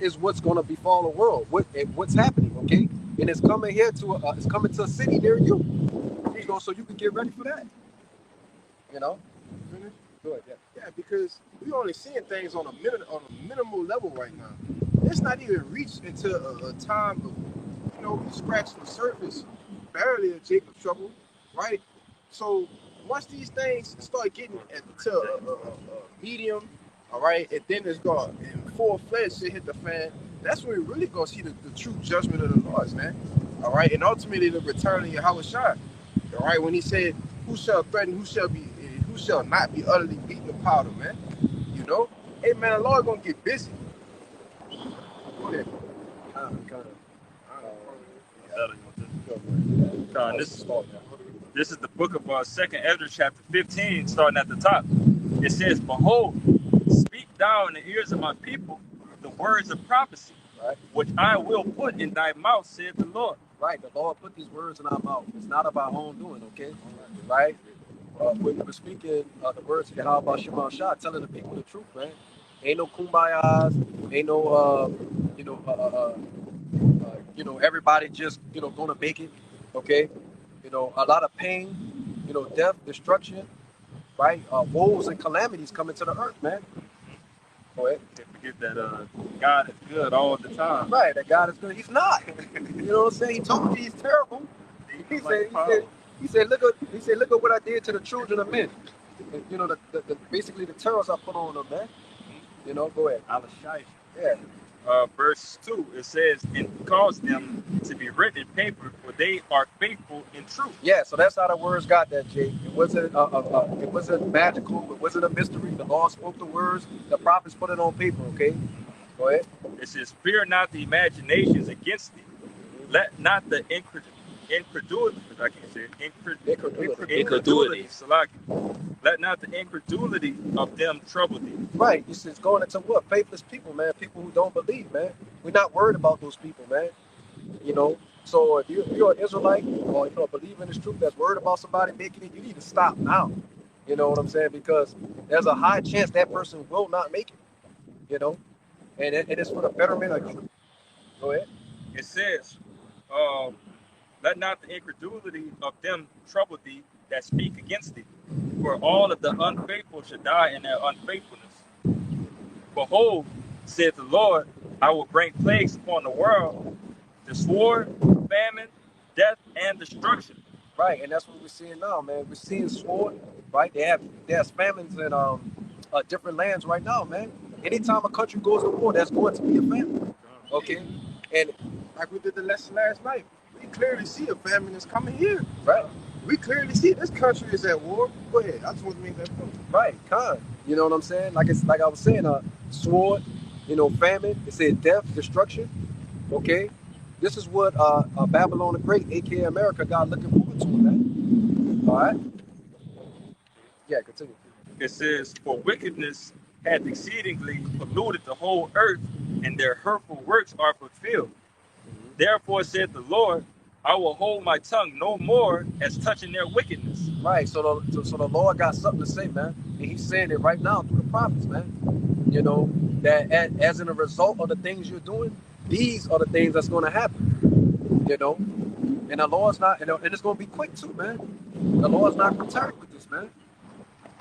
is what's gonna befall the world. What's happening? Okay, and it's coming here to it's coming to a city near you. You know, so you can get ready for that. You know. Finish? Good. Yeah. Yeah, because we only seeing things on a minimal level right now. It's not even reached into a time of, we scratched the surface, barely of Jacob's trouble, right? So once these things start getting to a medium, all right, and then it's going in full fledged shit hit the fan, that's when we're really gonna see the true judgment of the Lord, man. All right, and ultimately the return of Yahweh Shai. All right, when he said, "Who shall threaten? Who shall not be utterly beaten to powder?" Man, you know, hey man, the Lord gonna get busy. Go ahead. This is the book of 2nd Ezra chapter 15, starting at the top. It says, "Behold, speak thou in the ears of my people the words of prophecy, Right. which I will put in thy mouth, saith the Lord." Right. The Lord put these words in our mouth. It's not of our own doing. Okay. Right. When we were speaking the words of Yahweh Shema Shah, telling the people the truth, man. Ain't no kumbayas. Ain't no everybody just gonna make it. Okay. A lot of pain. Death, destruction. Right. Woes and calamities coming to the earth, man. Go ahead. Can't forget that God is good all the time. Right. That God is good. He's not. You know what I'm saying? He told me he's terrible. He said, look at what I did to the children of men. And, basically the terrors I put on them, man. Go ahead. Yeah. Verse 2, it says, "And cause them to be written in paper, for they are faithful in truth." Yeah, so that's how the words got that, Jay. It wasn't magical. It wasn't a mystery. The Lord spoke the words. The prophets put it on paper. Okay, go ahead. It says, "Fear not the imaginations against thee. Let not the incredulity, I can't say it, incredulity, Salaki. Let not the incredulity of them trouble thee." Right. It's going into what? Faithless people, man. People who don't believe, man. We're not worried about those people, man. So if you're an Israelite or believe in this truth that's worried about somebody making it, you need to stop now. You know what I'm saying? Because there's a high chance that person will not make it. And it's for the betterment of you. Go ahead. It says, "Let not the incredulity of them trouble thee that speak against thee, for all of the unfaithful shall die in their unfaithfulness. Behold, saith the Lord, I will bring plagues upon the world, the sword, famine, death, and destruction." Right, and that's what we're seeing now, man. We're seeing sword, right? There's famines in different lands right now, man. Anytime a country goes to war, there's going to be a famine. Okay, and Like we did the lesson last night, we clearly see a famine is coming here. right, We clearly see this country is at war. Go ahead. I just want to make that point. right, kind. You know what I'm saying? Like I was saying, sword, famine. It said death, destruction. Okay, this is what Babylon the Great, aka America, got looking forward to, man. All right. Yeah, continue. It says, "For wickedness hath exceedingly polluted the whole earth, and their hurtful works are fulfilled. Therefore saith the Lord, I will hold my tongue no more as touching their wickedness." Right. So the Lord got something to say, man, and He's saying it right now through the prophets, man. That as in a result of the things you're doing, these are the things that's going to happen. And the Lord's not, and it's going to be quick too, man. The Lord's not concerned with this, man.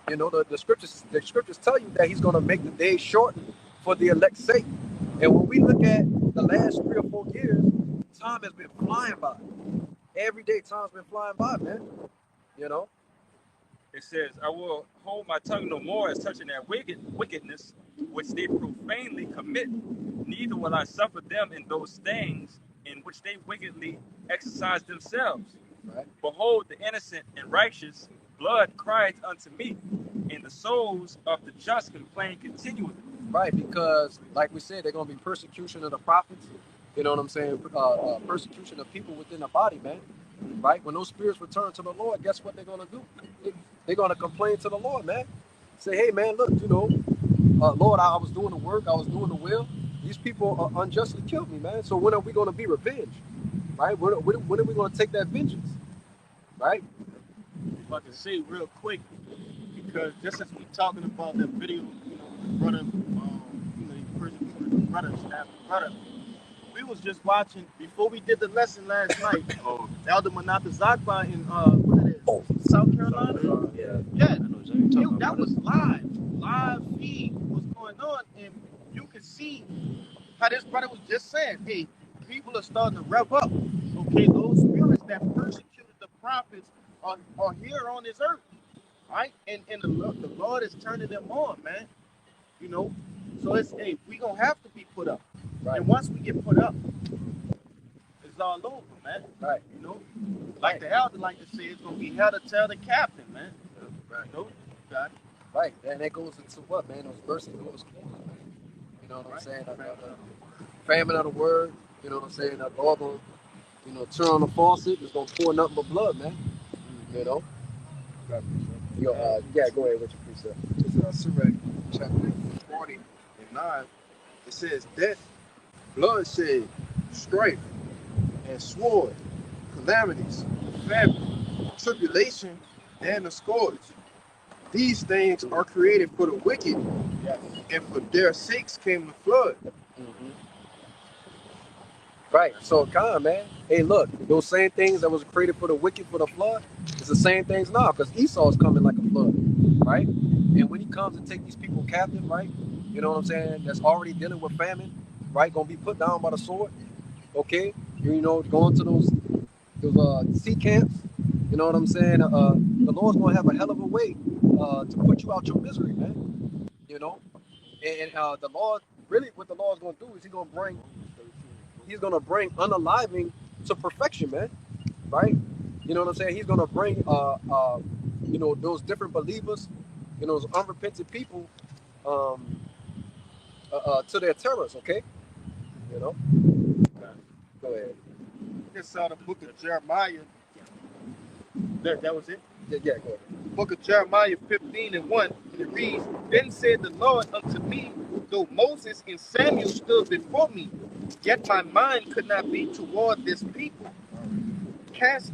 The scriptures tell you that He's going to make the days shorten for the elect's sake. And when we look at the last 3 or 4 years, time has been flying by. Every day, time's been flying by, man. It says, I will hold my tongue no more as touching their wickedness, which they profanely commit. Neither will I suffer them in those things in which they wickedly exercise themselves. Right. Behold, the innocent and righteous blood crieth unto me, and the souls of the just complain continually. Right, because like we said, they're going to be persecution of the prophets. You know what I'm saying? Persecution of people within the body, man. right? When those spirits return to the Lord, guess what they're gonna do? They're gonna complain to the Lord, man. Say, hey, man, look, Lord, I was doing the work, I was doing the will. These people unjustly killed me, man. So when are we gonna be revenged, right? When are we gonna take that vengeance, right? If I can say real quick, because just as we talking about that video, the brother, the person, brother, we was just watching before we did the lesson last night. Elder Manata Zakba in what it is, South Carolina. Yeah, that was live feed was going on, and you could see how this brother was just saying, hey, people are starting to rev up. Okay, those spirits that persecuted the prophets are here on this earth, right? And the Lord is turning them on, man. So it's, hey, we gonna have to be put up, right? And once we get put up, it's all over, man. Right. Like the elder like to say, it's gonna be hell to tell the captain, man. Right. God. Right. And that goes into what, man? Those verses goes forward, man. You know what I'm saying? Famine of the word. You know what I'm saying? The Lord gonna, turn on the faucet. It's gonna pour nothing but blood, man. You know. Go ahead with your precept. It's Sirach chapter 40:9. It says, death, bloodshed, strife, and sword, calamities, famine, tribulation, and the scourge. These things are created for the wicked, and for their sakes came the flood. Mm-hmm. Right. So, man. Hey, look, those same things that was created for the wicked for the flood, it's the same things now, because Esau's coming like a flood, right? And when he comes to take these people captive, right? You know what I'm saying? That's already dealing with famine, right? Gonna be put down by the sword, okay? Going to those sea camps. You know what I'm saying? The Lord's gonna have a hell of a way to put you out your misery, man. You know, and the Lord, really, what the Lord's gonna do is He's gonna bring unaliving to perfection, man. Right? You know what I'm saying? He's gonna bring those different believers, those unrepentant people, to their terrors. Okay? You know. Go ahead. Just saw the book of Jeremiah. That was it? Yeah, go ahead. Book of Jeremiah 15:1. And it reads, Then said the Lord unto me, though Moses and Samuel stood before me, yet my mind could not be toward this people. That's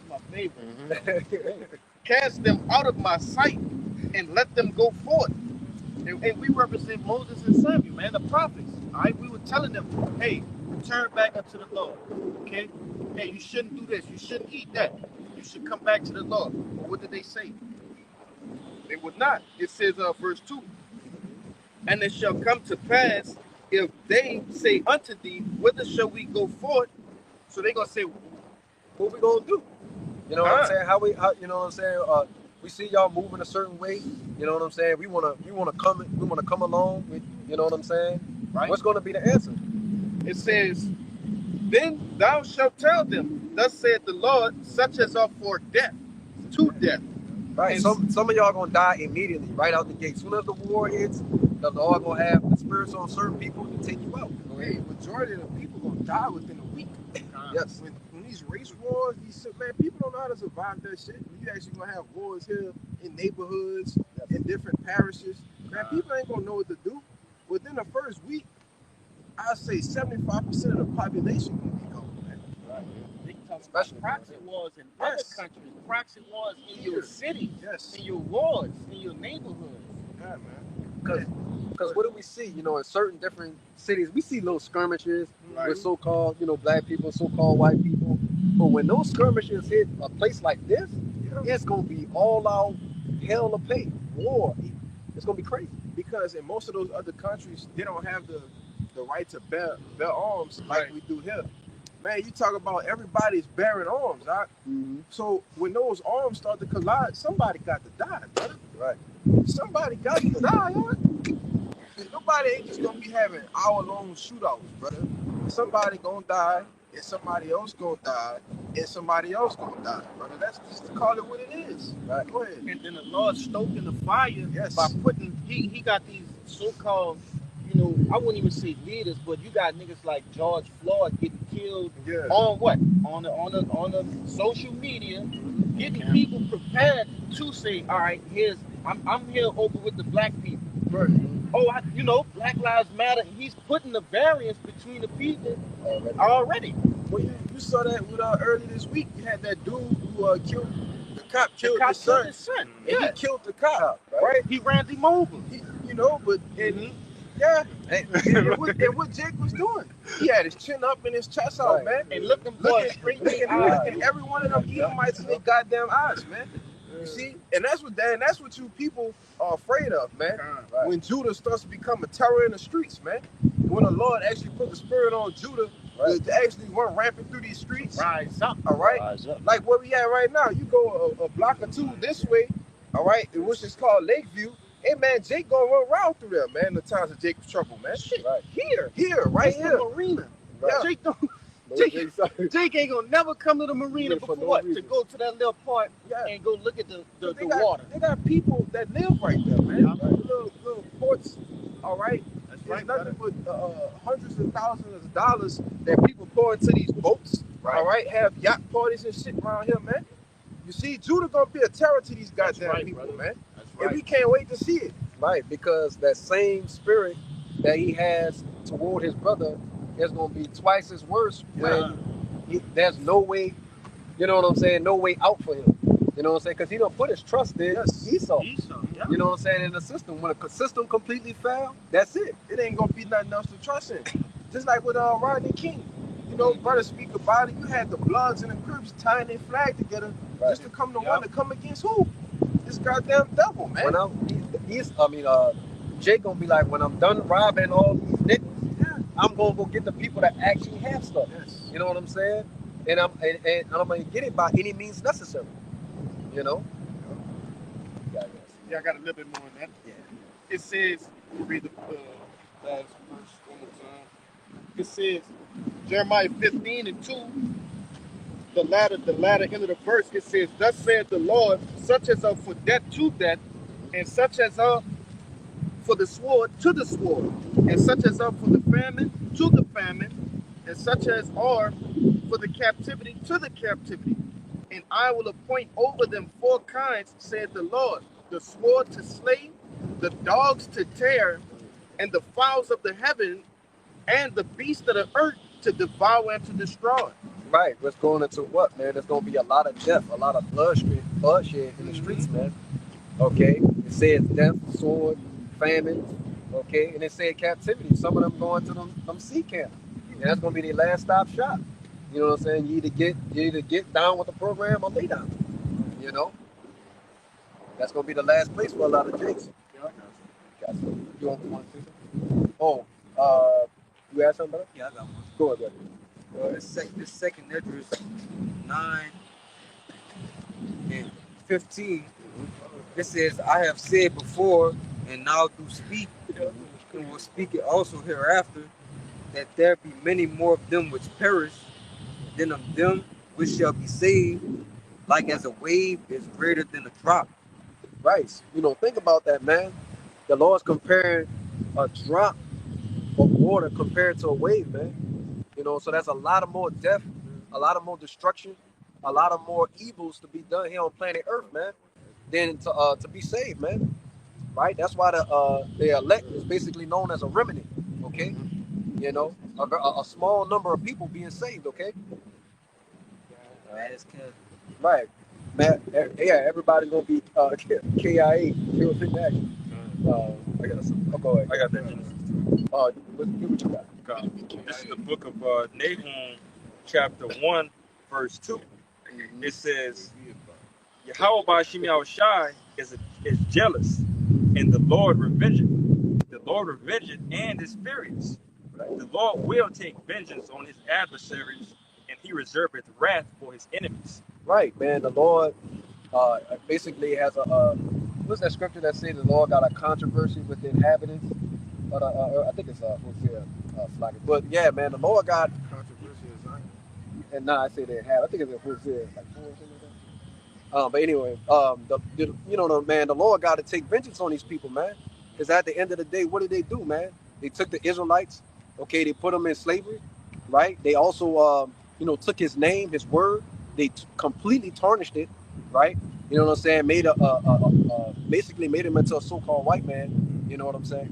my favorite. Mm-hmm. Cast them out of my sight and let them go forth. And we represent Moses and Samuel, man, the prophets. All right, we were telling them, hey, turn back unto the Lord. Okay? Hey, you shouldn't do this. You shouldn't eat that. You should come back to the Lord. But what did they say? They would not. It says, verse 2, And it shall come to pass, if they say unto thee, whither shall we go forth? So they're going to say, what we going to do? You know what I'm saying? You know what I'm saying? We see y'all moving a certain way. You know what I'm saying? We wanna come along with, you know what I'm saying? Right. What's gonna be the answer? It says, Then thou shalt tell them, thus saith the Lord, such as are for death, to death. Right. And some of y'all gonna die immediately, right out the gate. Soon as the war hits, the Lord gonna have the spirits on certain people to take you out. Hey, majority of the people gonna die within a week. Yes. When these race wars, people don't know how to survive that shit. You actually gonna have wars here in neighborhoods, in different parishes. Man, people ain't gonna know what to do. Within the first week, I'd say 75% of the population gonna be gone, man. Right. They can talk about proxy wars in other countries, proxy wars in your cities, in your wards, in your neighborhoods. Yeah, man. Because what do we see? In certain different cities, we see little skirmishes with so-called, black people, so-called white people. But when those skirmishes hit a place like this, it's gonna be all out hell to pay, war. It's gonna be crazy. Because in most of those other countries, they don't have the right to bear arms like we do here. Man, you talk about everybody's bearing arms, right? Mm-hmm. So when those arms start to collide, somebody got to die, brother. Right. Somebody got to die, right? Nobody ain't just gonna be having hour-long shootouts, brother. Somebody gonna die, and somebody else gonna die, and somebody else gonna die, brother. That's just to call it what it is. Right. Go ahead. And then the Lord stoking the fire by putting, he got these so-called, I wouldn't even say leaders, but you got niggas like George Floyd getting killed on what? on the social media, getting people prepared to say, all right, I'm here over with the black people. Right. Oh, Black Lives Matter. He's putting the variance between the people already. Well, you saw that with early this week. You had that dude who killed the cop, killed his son. And Yeah, he killed the cop, right? he ran him over. Yeah, and what Jake was doing, he had his chin up and his chest out, man, and looking straight in the eyes. looking every one of them Edomites in their goddamn eyes, man. You see, and that's what you people are afraid of, man. When Judah starts to become a terror in the streets, man. When the Lord actually put the spirit on Judah to actually run rampant through these streets. Rise up. All right, Rise up. like where we at right now. You go a block or two this way, all right, which is called Lakeview. Hey man, Jake gonna run around through there, man. The times of Jake's trouble, man. Shit, Here, it's the marina. Right. Jake ain't gonna never come to the marina for before no what? reason. To go to that little part and go look at the water. They got people that live right there, man. Little ports, all right. That's There's nothing but hundreds of thousands of dollars that people pour into these boats, all right. Have yacht parties and shit around here, man. You see, Judah gonna be a terror to these goddamn people, brother. Man. That's And we can't wait to see it. Right, because that same spirit that he has toward his brother is going to be twice as worse when there's no way, you know what I'm saying, no way out for him. You know what I'm saying? Because he don't put his trust in Esau. Yeah. You know what I'm saying? In the system. When a system completely fails, that's it. It ain't gonna be nothing else to trust in. Just like with Rodney King. You know, brother, speak about it. You had the Bloods and the Crips tying their flag together just to come to one to come against who? This goddamn devil, man. When Jake gonna be like, when I'm done robbing all these niggas, I'm gonna go get the people that actually have stuff. Yes. You know what I'm saying? And I'm gonna get it by any means necessary. You know? Yeah, I got a little bit more on that. Yeah. It says, read the last verse one more time. It says, Jeremiah 15:2, the latter end of the verse, it says, thus saith the Lord, such as are for death to death, and such as are for the sword to the sword, and such as are for the famine to the famine, and such as are for the captivity to the captivity. And I will appoint over them 4 kinds, saith the Lord, the sword to slay, the dogs to tear, and the fowls of the heaven, and the beasts of the earth to devour and to destroy. Right. What's going into what, man? There's gonna be a lot of death, a lot of bloodshed in the streets, man. Okay. It says death, sword, famine. Okay, and it said captivity. Some of them going to them sea camps. And that's gonna be their last stop shop. You know what I'm saying? You either get down with the program or lay down. You know? That's gonna be the last place for a lot of Jakes. Gotcha. You want to say something? Oh, you asked something, brother? Yeah, I got one. Go ahead. This second Esdras 9 and 15. It says, I have said before, and now do speak, and will speak it also hereafter, that there be many more of them which perish than of them which shall be saved, like as a wave is greater than a drop. Right. You know, think about that, man. The Lord's comparing a drop of water compared to a wave, man. You know, so that's a lot of more death, a lot of more destruction, a lot of more evils to be done here on planet Earth, man, than to be saved, man. Right? That's why the elect is basically known as a remnant. Okay. You know, a small number of people being saved. Okay. Right. Man, yeah, everybody's gonna be KIA, killed in action. I got something. Go ahead. I got that. What you got? This is the book of Nahum, chapter 1, verse 2. It says, Yahweh Ba'ashim Yahushai is jealous, and the Lord revengeth. The Lord revengeth and is furious. The Lord will take vengeance on his adversaries, and he reserveth wrath for his enemies. Right, man. The Lord basically has a what's that scripture that says the Lord got a controversy with the inhabitants? But I think it's Hosea, but yeah, man, the Lord got Controversy is Zion. and I say they have. I think it's Hosea like 4 or something like that. But anyway, the Lord got to take vengeance on these people, man. Because at the end of the day, what did they do, man? They took the Israelites. Okay, they put them in slavery, right? They also took his name, his word. They completely tarnished it, right? You know what I'm saying? Made basically made him into a so-called white man. You know what I'm saying?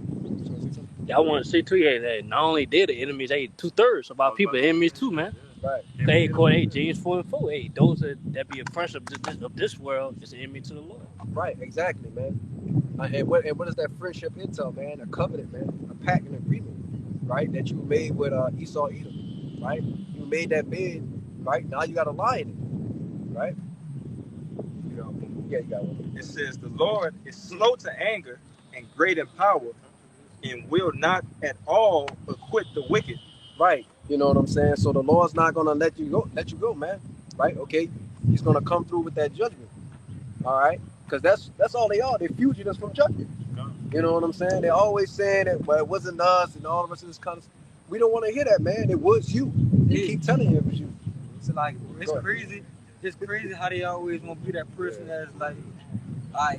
Yeah, I want to see too. Yeah, that not only did the enemies, they 2/3 of our people enemies too, man. Right. Hey, hey, James 4:4. Hey, those that be a friends of this world is an enemy to the Lord. Right. Exactly, man. And what does that friendship entail, man? A covenant, man. A pact, an agreement, right? That you made with Esau, Edom, right? You made that bid, right? Now you got to lie in it, right? You know, Yeah, you got one. it says the Lord is slow to anger and great in power, and will not at all acquit the wicked. Right. You know what I'm saying? So the Lord's not gonna let you go, man. Right? Okay. He's gonna come through with that judgment. All right. Because that's all they are. They're fugitives from judgment. You know what I'm saying? They're always saying that, well, it wasn't us and all of us in this kind of. We don't want to hear that, man. It was you. They keep telling you it was you. It's like it's crazy. It's crazy how they always want to be that person that's like,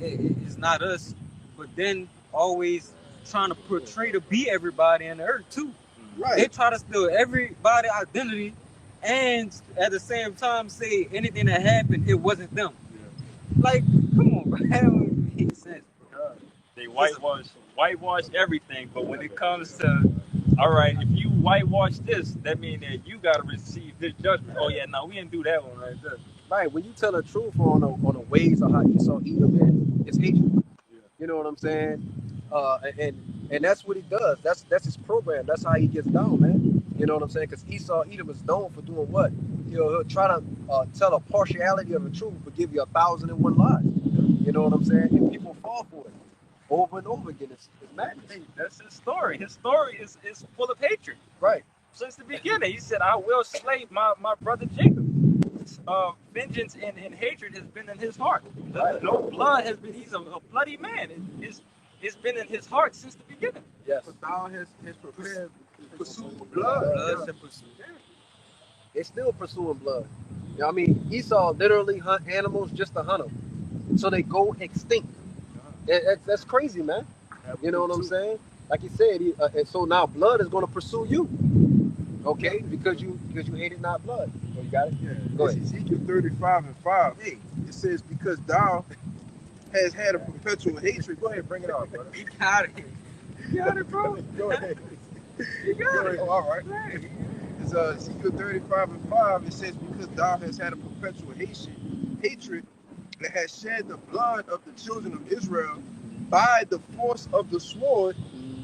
it's not us, but then always trying to portray to be everybody in the earth too. Right. They try to steal everybody identity, and at the same time say anything that happened, it wasn't them. Like, come on, bro. That don't make sense. They whitewash everything, but when it comes to, all right, if you whitewash this, that means that you got to receive this judgment. Oh yeah, no, we didn't do that one right there. Right. When you tell the truth on the ways of how Esau Edom is hatred. You know what I'm saying? And that's what he does. That's his program. That's how he gets down, man. You know what I'm saying? Because Esau Edom is known for doing what? He'll try to tell a partiality of the truth, but give you 1,001 lies. You know what I'm saying? And people fall for it over and over again. It's madness. Hey, that's his story. His story is full of hatred. Right. Since the beginning, he said, "I will slay my brother Jacob." Vengeance and hatred has been in his heart. Right. No blood has been. He's a bloody man. It's been in his heart since the beginning. Yes. But thou has prepared pursuit for blood. They're still pursuing blood. You know what I mean? Esau literally hunt animals just to hunt them. So they go extinct. That's crazy, man. You know what I'm saying? Like you said, and so now blood is going to pursue you. Okay? Because you hated not blood. So you got it? Yeah. Go It's ahead. Ezekiel 35:5. Hey, it says, because thou has had a perpetual hatred. Go ahead, bring it out, brother. You got it. You got it, bro. Go ahead. You got it. Oh, all right. It's Ezekiel 35:5. It says, because thou has had a perpetual hatred that has shed the blood of the children of Israel by the force of the sword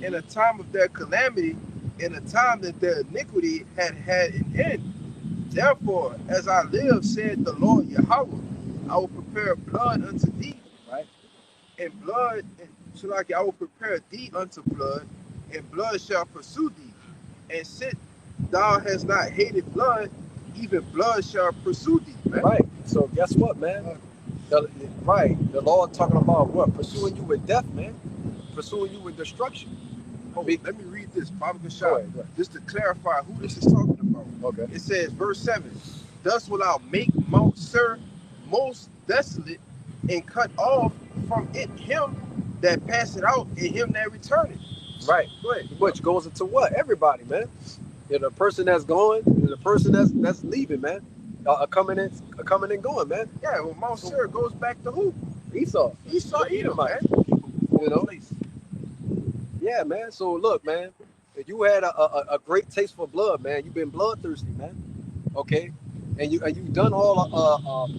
in a time of their calamity, in a time that their iniquity had an end. Therefore, as I live, said the Lord Yahweh, I will prepare blood unto thee, right? And blood, so like I will prepare thee unto blood, and blood shall pursue thee. And since thou hast not hated blood, even blood shall pursue thee, man. Right. So guess what, man? The Lord talking about what? Pursuing you with death, man. Pursuing you with destruction. Oh, let me read this, Baba Go Kashab, ahead. just to clarify who this is talking about. Okay. It says, verse 7, thus will I make Mount Seir most desolate, and cut off from it him that passeth out, and him that returneth. Right. Go ahead. Which goes into what? Everybody, man. You know, the person that's going and the person that's leaving, man. Coming and going, man. Yeah, well, Mount Seir goes back to who? Esau Edom, man. man. You know? Yeah, man. So look, man, if you had a great taste for blood, man, you've been bloodthirsty, man. Okay? And you've done all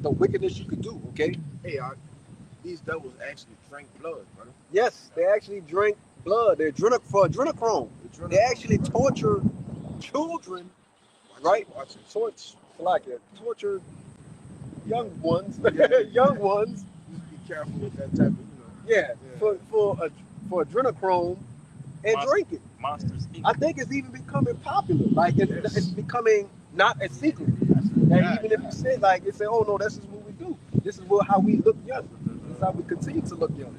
the wickedness you could do, okay? Hey, these devils actually drank blood, brother. Yes, they actually drink blood. They're for adrenochrome. They actually torture children, right? Torture young ones, young ones. Just be careful with that type of, Yeah, for adrenochrome and drink it. Monsters. I think it's even becoming popular. Like it's becoming not a secret. And even if you say like, they say, oh no, this is what we do. This is how we look young. This is how we continue to look young.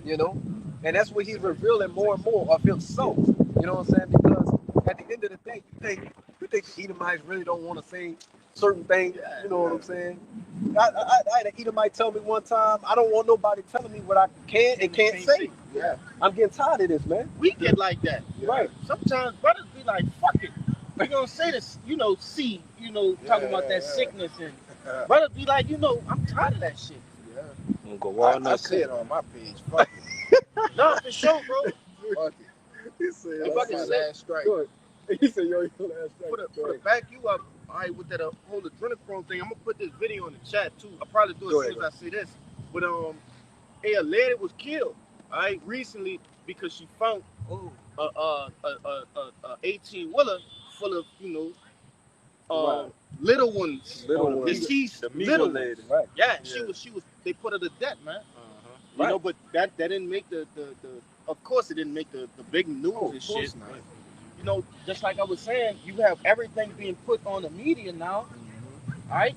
You know, and that's what he's revealing more and more of himself. You know what I'm saying? Because at the end of the day, you think the Edomites really don't want to say certain things. You know what I'm saying? I had an Edomite tell me one time, I don't want nobody telling me what I can and can't say. Yeah. I'm getting tired of this, man. We get like that. Right. Sometimes brothers be like, fuck it. You're gonna say this, see, talking about that sickness and brother be like, I'm tired of that shit. Yeah. I'm gonna go on I that say it on my page. Fuck it. No, for sure, bro. Fuck it. He said If I that's can my say- last strike. Good. He said, yo, your last strike. For the back you up, all right, with that whole adrenochrome thing, I'm gonna put this video in the chat too. I'll probably do it Go as ahead, soon as I see this. But a lady was killed, all right, recently because she found a 18-wheeler full of Right. little ones, Little ones. deceased The little Migo ones. lady. Right. Yeah, Yeah. she was. They put her to death, man. Uh-huh. But that didn't make the. Of course, it didn't make the big news Oh, and of shit. course not. Just like I was saying, you have everything being put on the media now, all right?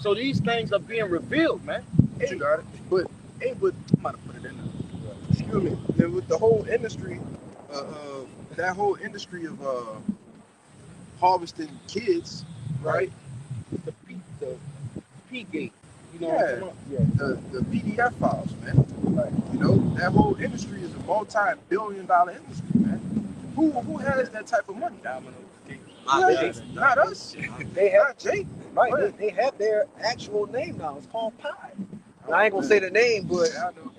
So these things are being revealed, man. Hey, got it. But I'm about to put it in there. Excuse me. Then with the whole industry, that whole industry of harvesting kids, right? The P gate, Yeah. what I'm talking about? The PDF files, man. Like, that whole industry is a multi-billion-dollar industry, man. Who has that type of money? Not us. They have Not Jake. right. Right. They have their actual name now. It's called Pi. And I ain't gonna say the name, but Yeah, I know.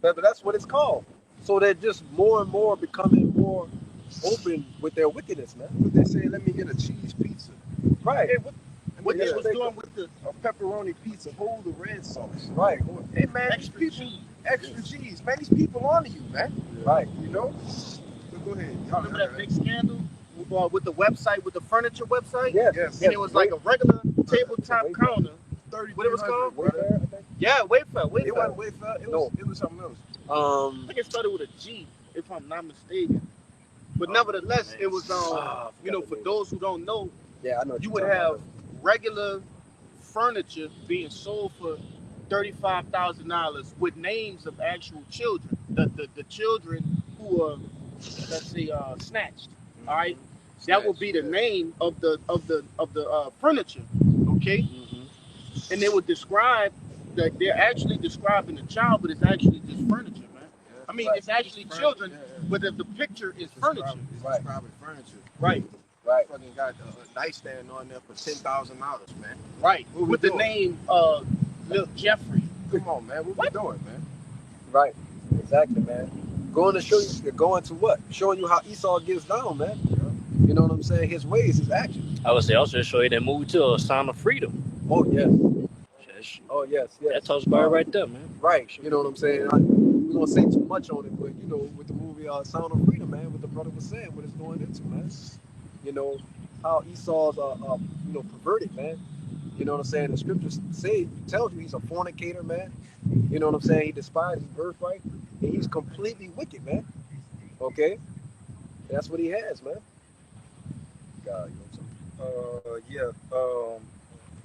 but that's what it's called. So they're just more and more becoming more open with their wickedness, man. But they say, let me get a cheese pizza. Right. Hey, what Yeah, they was they- doing with the A pepperoni pizza, hold the red sauce. Right. Hey man, these extra people, cheese. extra cheese, man. These people on to you, man. Right. But go ahead. Remember that big scandal with the website, with the furniture website? Yes. Yes. And it was like a regular tabletop Wayfair. counter. 30, What it was called? Wayfair, I think. Yeah, Wayfair. It wasn't Wayfair. It was something else. I think it started with a G, if I'm not mistaken. But nevertheless, it was for those who don't know, Yeah, I know. what you you're would talking have about. regular furniture being sold for $35,000 with names of actual children. The children who were, let's say, snatched. All right, that would be the name of the furniture. Okay, and they would describe that they're actually describing the child, but it's actually just furniture, man. I mean, it's actually children, but the picture is furniture. It's Right. describing furniture. Right, Right. Fucking got a nightstand on there for $10,000, man. right. What we With the doing? name Lil Jeffrey. Come on, man. What we doing, man? Right. Exactly, man. Going to show you. Going to what? Showing you how Esau gets down, man. You know what I'm saying? His ways, his actions. I would say also show you that movie too, Sound of Freedom. Oh yes. That's- Oh yes. Yes. That talks about it right there, man. Right. You know what I'm saying? I'm gonna say too much on it, but with the movie Sound of Freedom, man, what the brother was saying, what it's going into, man. How Esau's perverted, man. You know what I'm saying? The scriptures tells you he's a fornicator, man. You know what I'm saying? He despises his birthright, and he's completely wicked, man. Okay, that's what he has, man. God, you know something?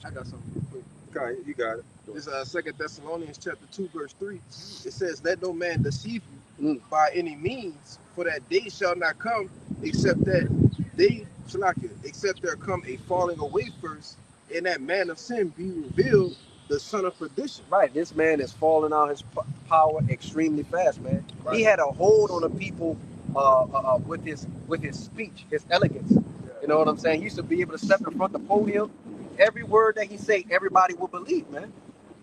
I got something real quick. Okay, you got it. This 2 Thessalonians chapter 2, verse 3. It says, let no man deceive you Mm. by any means, for that day shall not come, except there come a falling away first, and that man of sin be revealed, the son of perdition. Right, this man is falling out his power extremely fast, man. Right. He had a hold on the people with his speech, his elegance. You know what I'm saying? He used to be able to step in front of the podium. Every word that he say, everybody will believe, man.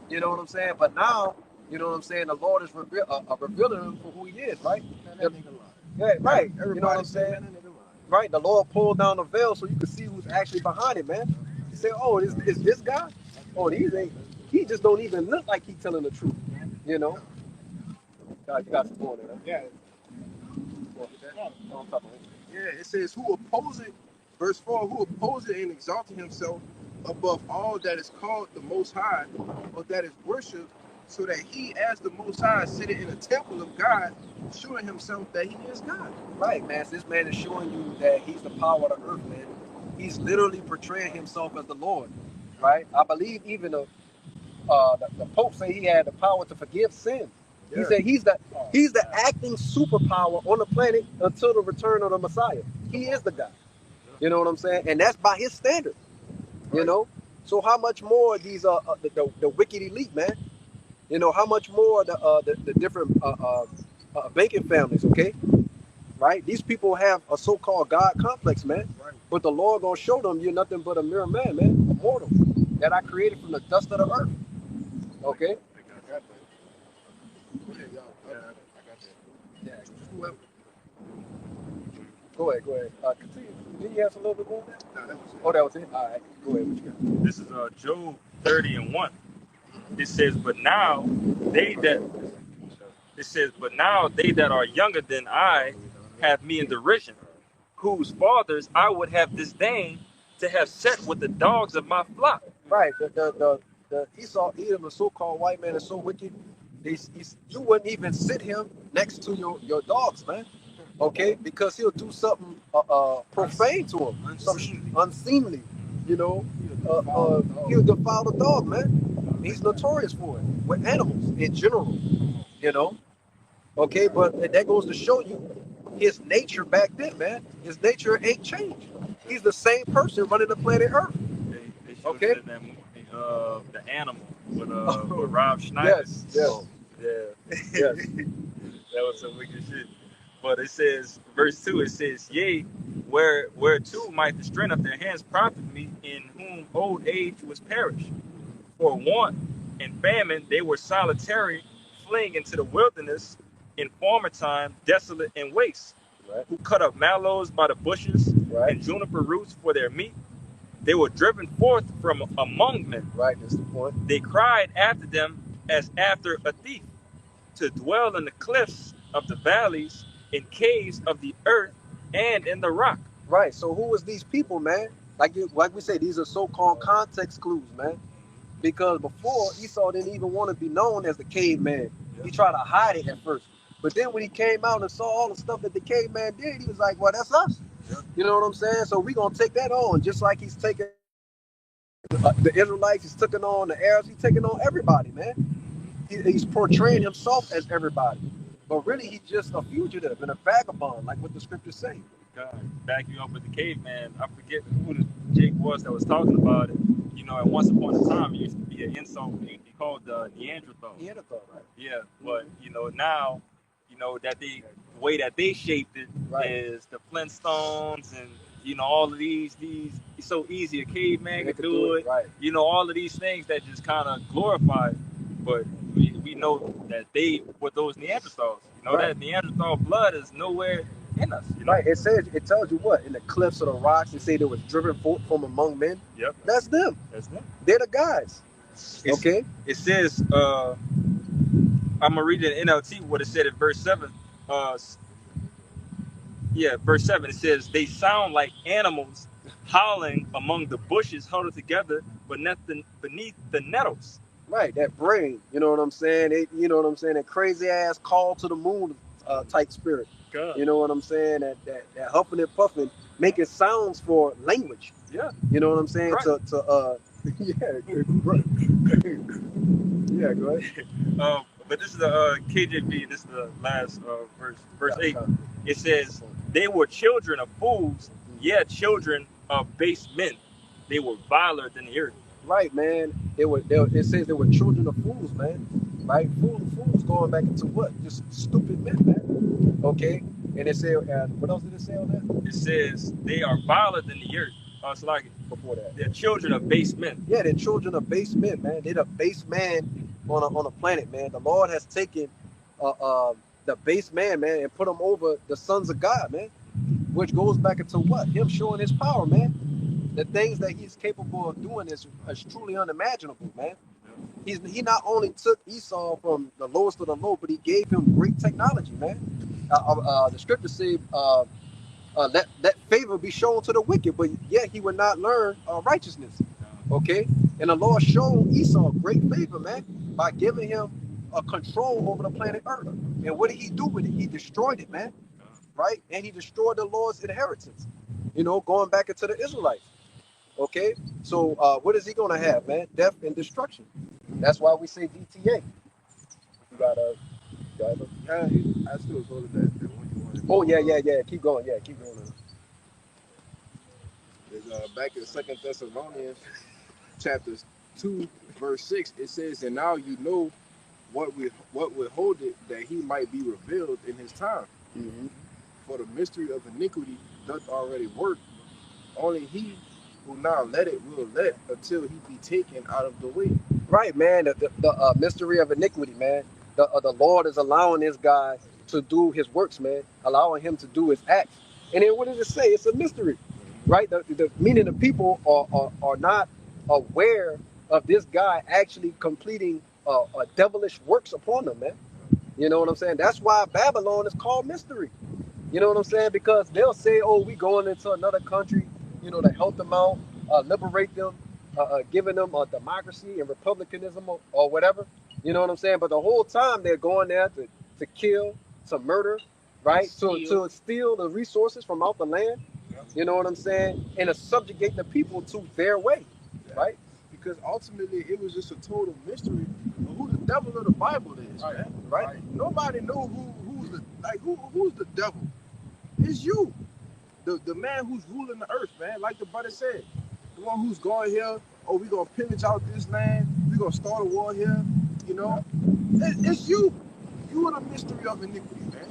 You know what I'm saying? But now, you know what I'm saying? The Lord is revealing him for who he is, right? Man, that nigga lied. Yeah, right. Everybody You know what I'm say, saying? man, that nigga lied. Right. The Lord pulled down the veil so you could see who's actually behind it, man. You say, oh, is this guy? Oh, he just don't even look like he's telling the truth. You know? God, you got some more there. Yeah. Yeah, it says, who opposeth, verse 4, who opposeth and exalted himself above all that is called the Most High, or that is worshipped, so that he, as the Most High, sitteth in the temple of God, showing himself that he is God. Right, man. So this man is showing you that he's the power of the earth, man. He's literally portraying himself as the Lord, right? I believe even the Pope say he had the power to forgive sin. Yeah. He said he's the acting superpower on the planet until the return of the Messiah. He is the guy. You know what I'm saying? And that's by his standard. You Right. know. So how much more these the wicked elite, man? You know how much more the different banking families, okay? right? These people have a so-called God complex, man. Right. But the Lord gonna show them you're nothing but a mere man, man, a mortal that I created from the dust of the earth. Okay. I got that. Go ahead, y'all. I got that. Yeah. Whoever. Go ahead. Continue. Did you have some little bit more? No, that was it. Oh, that was it. All right. Go ahead. What you got? This is Job 30:1. It says, but now they that are younger than I have me in derision, whose fathers I would have disdained to have set with the dogs of my flock. Right. The Esau, Edom, the so-called white man, is so wicked. You wouldn't even sit him next to your dogs, man. Okay, because he'll do something profane to him, something unseemly. You know, he'll defile the dog, man. He's notorious for it with animals in general. You know. Okay, but that goes to show you his nature back then, man. His nature ain't changed. He's the same person running the planet Earth. They showed Okay. it in that movie, The Animal, with Rob Schneider. Yes. Yeah. Yes. That was some wicked shit. But it says, verse 2, it says, yea, whereto might the strength of their hands profit me, in whom old age was perished. For want and famine they were solitary, fleeing into the wilderness, in former time desolate and waste, Right. who cut up mallows by the bushes, Right. and juniper roots for their meat. They were driven forth from among men. Right. That's the point. They cried after them as after a thief, to dwell in the cliffs of the valleys, in caves of the earth, and in the rock. Right. So who was these people, man? Like we say, these are so-called context clues, man. Because before Esau didn't even want to be known as the caveman. He tried to hide it at first. But then when he came out and saw all the stuff that the caveman did, he was like, well, that's us. You know what I'm saying? So we're going to take that on, just like he's taking the Israelites, he's taking on the Arabs, he's taking on everybody, man. He's portraying himself as everybody. But really, he's just a fugitive and a vagabond, like what the scriptures say. God, back you up with the caveman. I forget who the Jake was that was talking about it. You know, and once upon a time, it used to be an insult. He called Neanderthal. Neanderthal, right? Yeah, but you know now, you know that the way that they shaped it is the Flintstones, and you know all of these. It's so easy. A caveman could do it. Right. You know all of these things that just kind of glorify it. But we know that they were those Neanderthals. You know that Neanderthal blood is nowhere in us. You know? Right. It tells you what? In the cliffs of the rocks, it say they was driven forth from among men. Yep. That's them. That's them. They're the guys. Okay. It says, I'm gonna read it in NLT what it said in verse 7. Verse 7. It says, they sound like animals howling among the bushes huddled together beneath the nettles. Right, that brain, you know what I'm saying? That crazy ass call to the moon type spirit. God. You know what I'm saying? That huffing and puffing, making sounds for language. Yeah. You know what I'm saying? Right. Yeah, go ahead. But this is the KJV. This is the last verse 8. It says, they were children of fools, children of base men. They were viler than the earth. Right, man. It says they were children of fools, man. Right? Fools going back into what? Just stupid men, man. Okay? And it said, what else did it say on that? It says they are viler than the earth. It's like before that. They're children of base men. Yeah, they're children of base men, man. They're the base man on a planet, man. The Lord has taken the base man, and put him over the sons of God, man. Which goes back into what? Him showing his power, man. The things that he's capable of doing is truly unimaginable, man. He not only took Esau from the lowest of the low, but he gave him great technology, man. The scriptures say, let favor be shown to the wicked, but yet he would not learn righteousness. Okay? And the Lord showed Esau great favor, man, by giving him a control over the planet Earth. And what did he do with it? He destroyed it, man. Right? And he destroyed the Lord's inheritance. You know, going back into the Israelites. Okay? So what is he going to have, man? Death and destruction. That's why we say DTA. You got I still was holding that one you wanted. Oh, yeah. Keep going. Yeah, keep going. It's, back in 2 Thessalonians chapter 2, verse 6, it says, and now you know what withholdeth that he might be revealed in his time. Mm-hmm. For the mystery of iniquity doth already work. Only he who now let it will let until he be taken out of the way. Right, man. The mystery of iniquity, man. The Lord is allowing this guy to do his works, man. Allowing him to do his acts. And then what does it say? It's a mystery, right? Meaning the people are not aware of this guy actually completing devilish works upon them, man. You know what I'm saying? That's why Babylon is called mystery. You know what I'm saying? Because they'll say, "Oh, we going into another country, to help them out, liberate them, giving them a democracy and republicanism or whatever." You know what I'm saying? But the whole time they're going there to kill, to murder, right? To steal the resources from out the land. You know what I'm saying? And to subjugate the people to their way, right? Because ultimately it was just a total mystery of who the devil of the Bible is, man. Right? Nobody know who's the devil. It's you, the man who's ruling the earth, man. Like the brother said, the one who's going here. Oh, we gonna pillage out this land. We gonna start a war here. You know, it's you. You are the mystery of iniquity, man.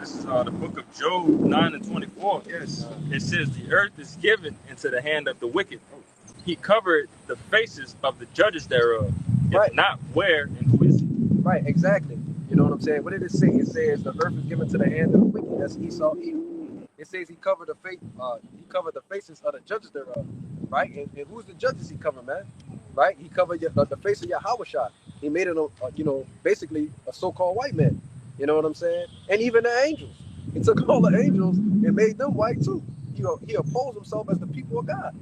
This is the book of Job 9:24. Yes. It says, "The earth is given into the hand of the wicked. He covered the faces of the judges thereof. Right. If not, where and who is he?" Right, exactly. You know what I'm saying? What did it say? It says the earth is given to the hand of the wicked. That's Esau evil. It says he covered the faces of the judges thereof. Right? And who's the judges he covered, man? Right? He covered the face of Yahweh. He made it basically a so-called white man. You know what I'm saying? And even the angels. He took all the angels and made them white too. He opposed himself as the people of God.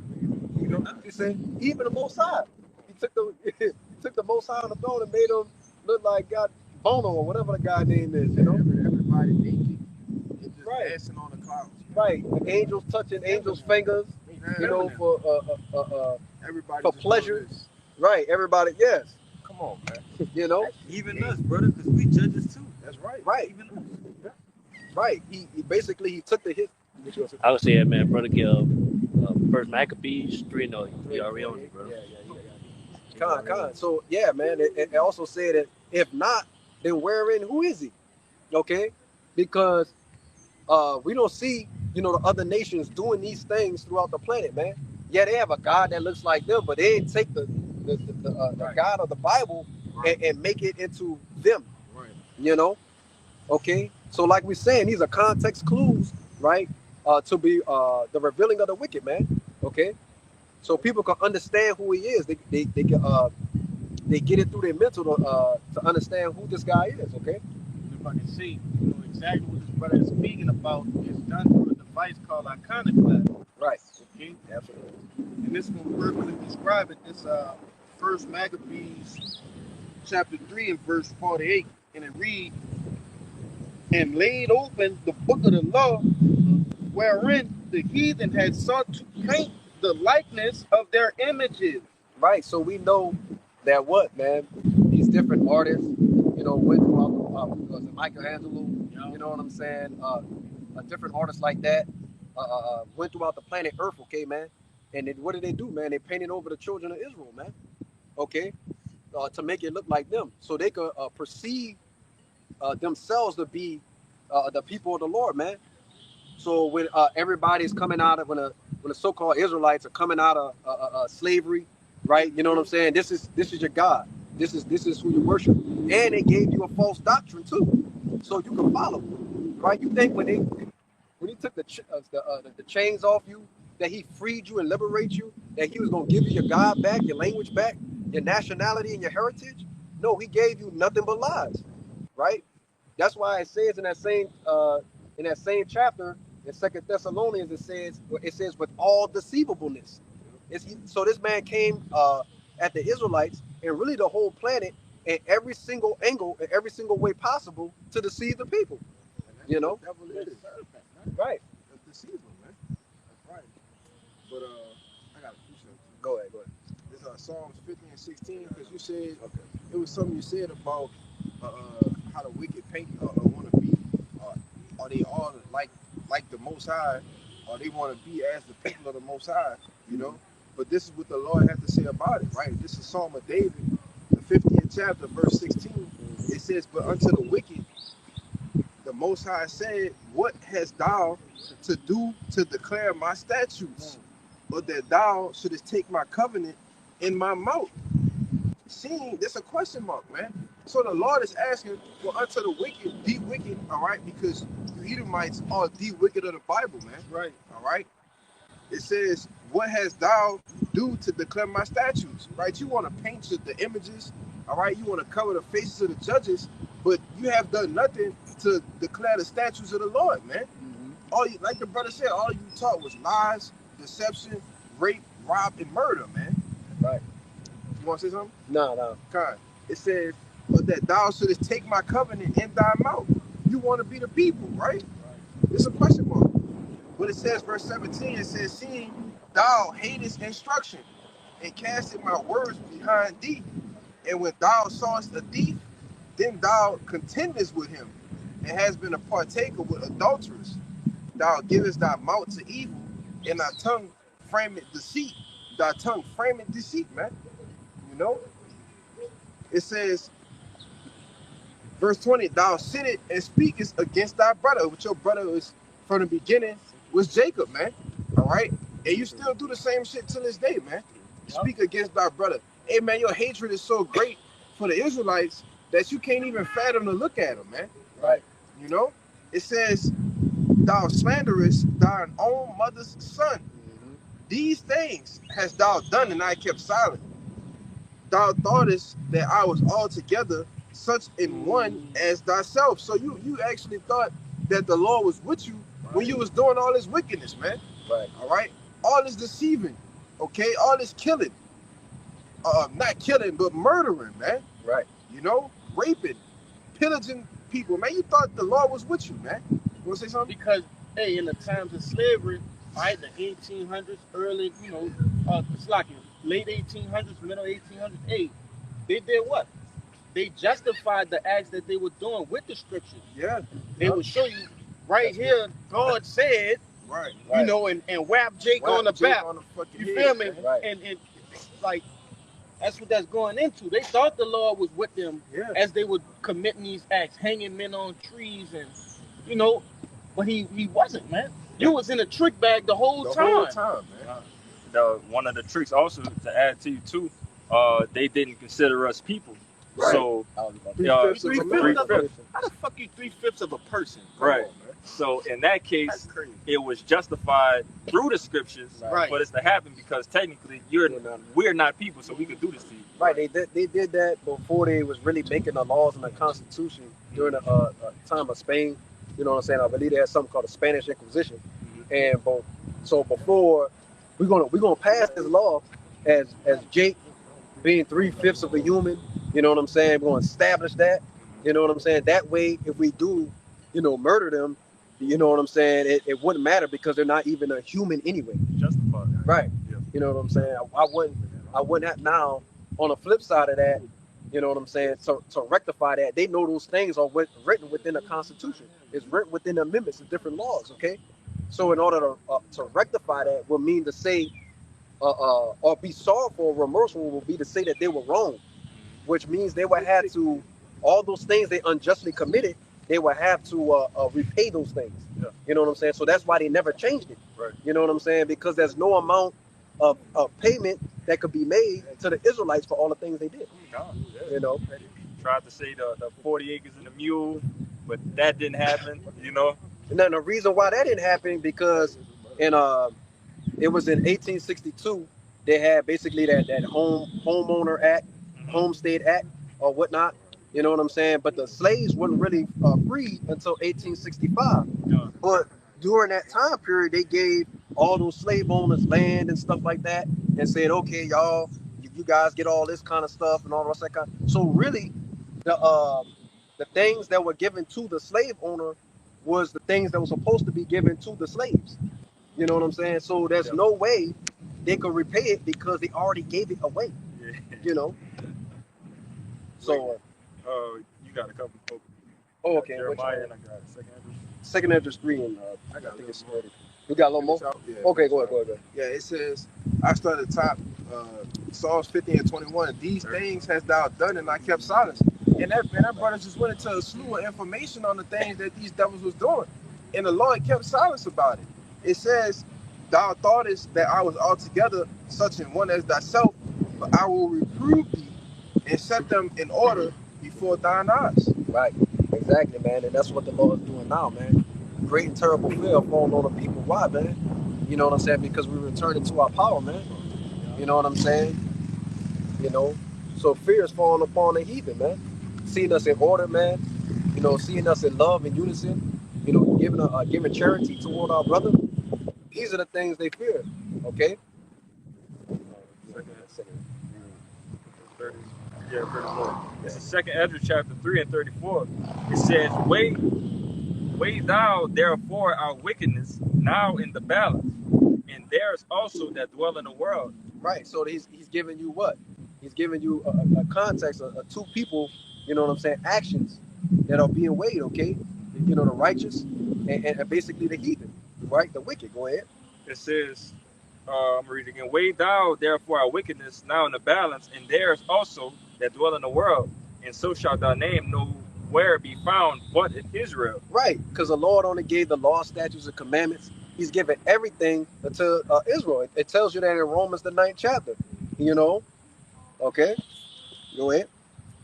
You know, he said, even the Most High. He took the Most High on the throne and made him look like God Bono or whatever the guy name is. You know, everybody naked, and just right, dancing on the clouds. Right, the angels touching angels' fingers. You know, everybody for pleasure. Right, everybody. Yes. Come on, man. You know, Even us, brother, because we judges too. That's right. Right. Even us. Right. He basically took the hit. I would say, man, brother, give First Maccabees 3. You already on it, bro. Yeah. Con. So yeah, man. It also said that if not, then wherein who is he? Okay, because we don't see the other nations doing these things throughout the planet, man. Yeah, they have a God that looks like them, but they didn't take the God of the Bible and make it into them. Right. You know. Okay, so like we're saying, these are context clues, right? To be the revealing of the wicked, man. Okay, so people can understand who he is. They get it through their mental to understand who this guy is. Okay. If I can see, exactly what this brother is speaking about is done through a device called iconoclast. Right. Okay. Absolutely. And this will perfectly describe it. This First Maccabees chapter 3 and verse 48, and it reads, "And laid open the book of the law, wherein the heathen had sought to paint the likeness of their images." Right. So we know that what, man, these different artists, went throughout was it Michelangelo? You know what I'm saying? Different artists like that went throughout the planet Earth. Okay, man. And what did they do, man? They painted over the children of Israel, man. Okay, to make it look like them, so they could perceive themselves to be the people of the Lord, man. So when everybody's coming out of when the so-called Israelites are coming out of slavery, right? You know what I'm saying? This is your God. This is who you worship, and they gave you a false doctrine too, so you can follow, right? You think when he took the chains off you, that he freed you and liberated you, that he was gonna give you your God back, your language back, your nationality and your heritage? No, he gave you nothing but lies, right? That's why it says in that same chapter in Second Thessalonians, it says with all deceivableness. So this man came at the Israelites and really the whole planet in every single angle, in every single way possible to deceive the people. You know, right? That's deceivable, man. That's right. But I got a few something. Go ahead. This Psalms 50 and 16, because you said it was something you said about how the wicked paint want to be. Are they all like the Most High, or they want to be as the people of the Most High? You know. But this is what the Lord has to say about it, right? This is Psalm of David, the 50th chapter, verse 16, it says, "But unto the wicked, the Most High said, What hast thou to do to declare my statutes, or that thou shouldest take my covenant in my mouth?" Seeing, there's a question mark, man. So the Lord is asking, well, unto the wicked, the wicked, all right, because you Edomites are the wicked of the Bible, man. Right. All right. It says, "What hast thou do to declare my statutes?" Right? You want to paint the images, all right? You want to cover the faces of the judges, but you have done nothing to declare the statutes of the Lord, man. All you, like the brother said, all you taught was lies, deception, rape, rob, and murder, man. Right. You want to say something? No. God. It says, "But that thou shouldest take my covenant in thy mouth." You want to be the people, right? It's a question mark. But it says, verse 17, it says, "Seeing thou hatest instruction, and casted my words behind thee, and when thou sawest a thief, then thou contendest with him, and hast been a partaker with adulterers. Thou givest thy mouth to evil, and thy tongue frameth deceit." Thy tongue frameth deceit, man. You know? It says, verse 20, "Thou sittest and speakest against thy brother," which your brother was from the beginning was Jacob, man. All right? And you still do the same shit to this day, man. Speak against thy brother. Hey, man, your hatred is so great for the Israelites that you can't even fathom to look at them, man. Right. You know? It says, "Thou slanderest thine own mother's son. These things hast thou done, and I kept silent. Thou thoughtest that I was altogether such in one as thyself." So you actually thought that the Lord was with you when you was doing all this wickedness, man. Right. All right? All this deceiving, okay? All this killing. Not killing, but murdering, man. Right. You know? Raping, pillaging people, man. You thought the Lord was with you, man. You want to say something? Because, hey, in the times of slavery, right, the 1800s, early, it's like late 1800s, middle 1800s, hey, they did what? They justified the acts that they were doing with the scriptures. Yeah. They would show you right here, God said, Right. you know, and whap Jake on the back. You feel me? Man. Right. And like, that's what that's going into. They thought the Lord was with them Yeah. as they were committing these acts, hanging men on trees, and you know, but he wasn't, man. You was in a trick bag the whole The time. whole time, man. One of the tricks also to add to you too, they didn't consider us people. Right. So Three-fifths of a Three-fifths man. of how the fuck you 3/5 of a person? Come right. on, man. So in that That's case, crazy. it was justified through the scriptures Right. for this to happen because technically we're not people, so we could do this to you. Right. They did that before they was really making the laws and the Constitution during the time of Spain. You know what I'm saying? I believe they had something called the Spanish Inquisition. And so before we're gonna pass this law as Jake being 3/5 of a human. You know what I'm saying? We're gonna establish that. You know what I'm saying? That way, if we do, murder them, you know what I'm saying? It wouldn't matter because they're not even a human anyway. Justified. Right. Yeah. You know what I'm saying? I wouldn't have now. On the flip side of that, you know what I'm saying? To rectify that, they know those things are written within the Constitution. It's written within the amendments and different laws. Okay. So in order to rectify that, would mean to say, or be sorrowful or remorseful, will be to say that they were wrong, which means they would have to, all those things they unjustly committed, they would have to repay those things. Yeah. You know what I'm saying? So that's why they never changed it. Right. You know what I'm saying? Because there's no amount of payment that could be made to the Israelites for all the things they did. You know? Tried to say the 40 acres and a mule, but that didn't happen, you know? And then the reason why that didn't happen, because it was in 1862, they had basically that homeowner act, homestead act, or whatnot. You know what I'm saying? But the slaves weren't really free until 1865. Yeah. But during that time period, they gave all those slave owners land and stuff like that, and said, "Okay, y'all, you guys get all this kind of stuff and all that kind." So really, the things that were given to the slave owner was the things that were supposed to be given to the slaves. You know what I'm saying? So there's no way they could repay it because they already gave it away. Yeah. You know. So. You got a couple. Oh, okay. Jeremiah, and I got Second Esdras 3, and I got think it's a little more. we got a little more. Yeah. Okay, go ahead. Yeah, it says, I start at the top, Psalms 50 and 21. These things hast thou done, and I kept silence. And that brother just went into a slew of information on the things that these devils was doing. And the Lord kept silence about it. It says, thou thoughtest that I was altogether such an one as thyself, but I will reprove thee and set them in order before thine eyes. Right. Exactly, man. And that's what the Lord is doing now, man. Great and terrible fear falling on the people. Why, man? You know what I'm saying? Because we returning to our power, man. You know what I'm saying? You know? So fear is falling upon the heathen, man. Seeing us in order, man. You know, seeing us in love and unison. You know, giving charity toward our brother. These are the things they fear. Okay? Yeah, 34. It's the second Ezra chapter 3 and 34. It says, weigh thou therefore our wickedness now in the balance, and there's also that dwell in the world. Right. So he's giving you what? He's giving you a context of two people, you know what I'm saying, actions that are being weighed, okay? You know, the righteous and basically the heathen, right? The wicked. Go ahead. It says, I'm reading again, weigh thou therefore our wickedness now in the balance, and there's also that dwell in the world, and so shall thy name nowhere be found but in Israel. Right, because the Lord only gave the law, statutes, and commandments. He's given everything to Israel. It tells you that in Romans, the 9th chapter, you know? Okay, go ahead.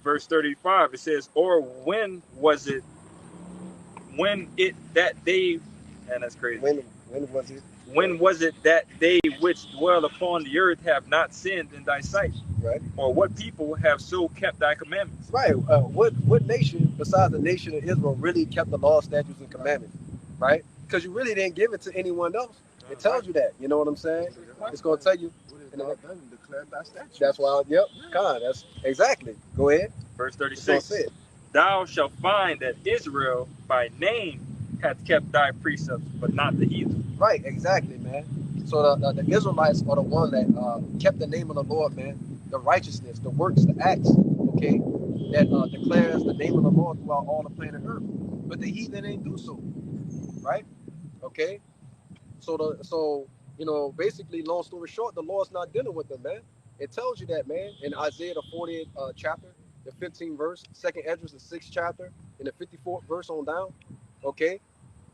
Verse 35, it says, or when it that they, and that's crazy. When was it? When was it that they which dwell upon the earth have not sinned in thy sight? Right. Or what people have so kept thy commandments? Right. What nation besides the nation of Israel really kept the law, statutes, and commandments? Right? Because you really didn't give it to anyone else. It tells you that. You know what I'm saying? It's going to tell you. That's why. Yep. Con. That's exactly. Go ahead. Verse 36. Thou shalt find that Israel by name hath kept thy precepts, but not the heathen. Right. Exactly, man. So the Israelites are the one that kept the name of the Lord, man. The righteousness, the works, the acts, okay, that declares the name of the Lord throughout all the planet Earth. But the heathen ain't do so, right? Okay. So you know, basically, long story short, the Lord's not dealing with them, man. It tells you that, man, in Isaiah the 40th chapter, the 15th verse, second Ezra the 6th chapter, in the 54th verse on down. Okay,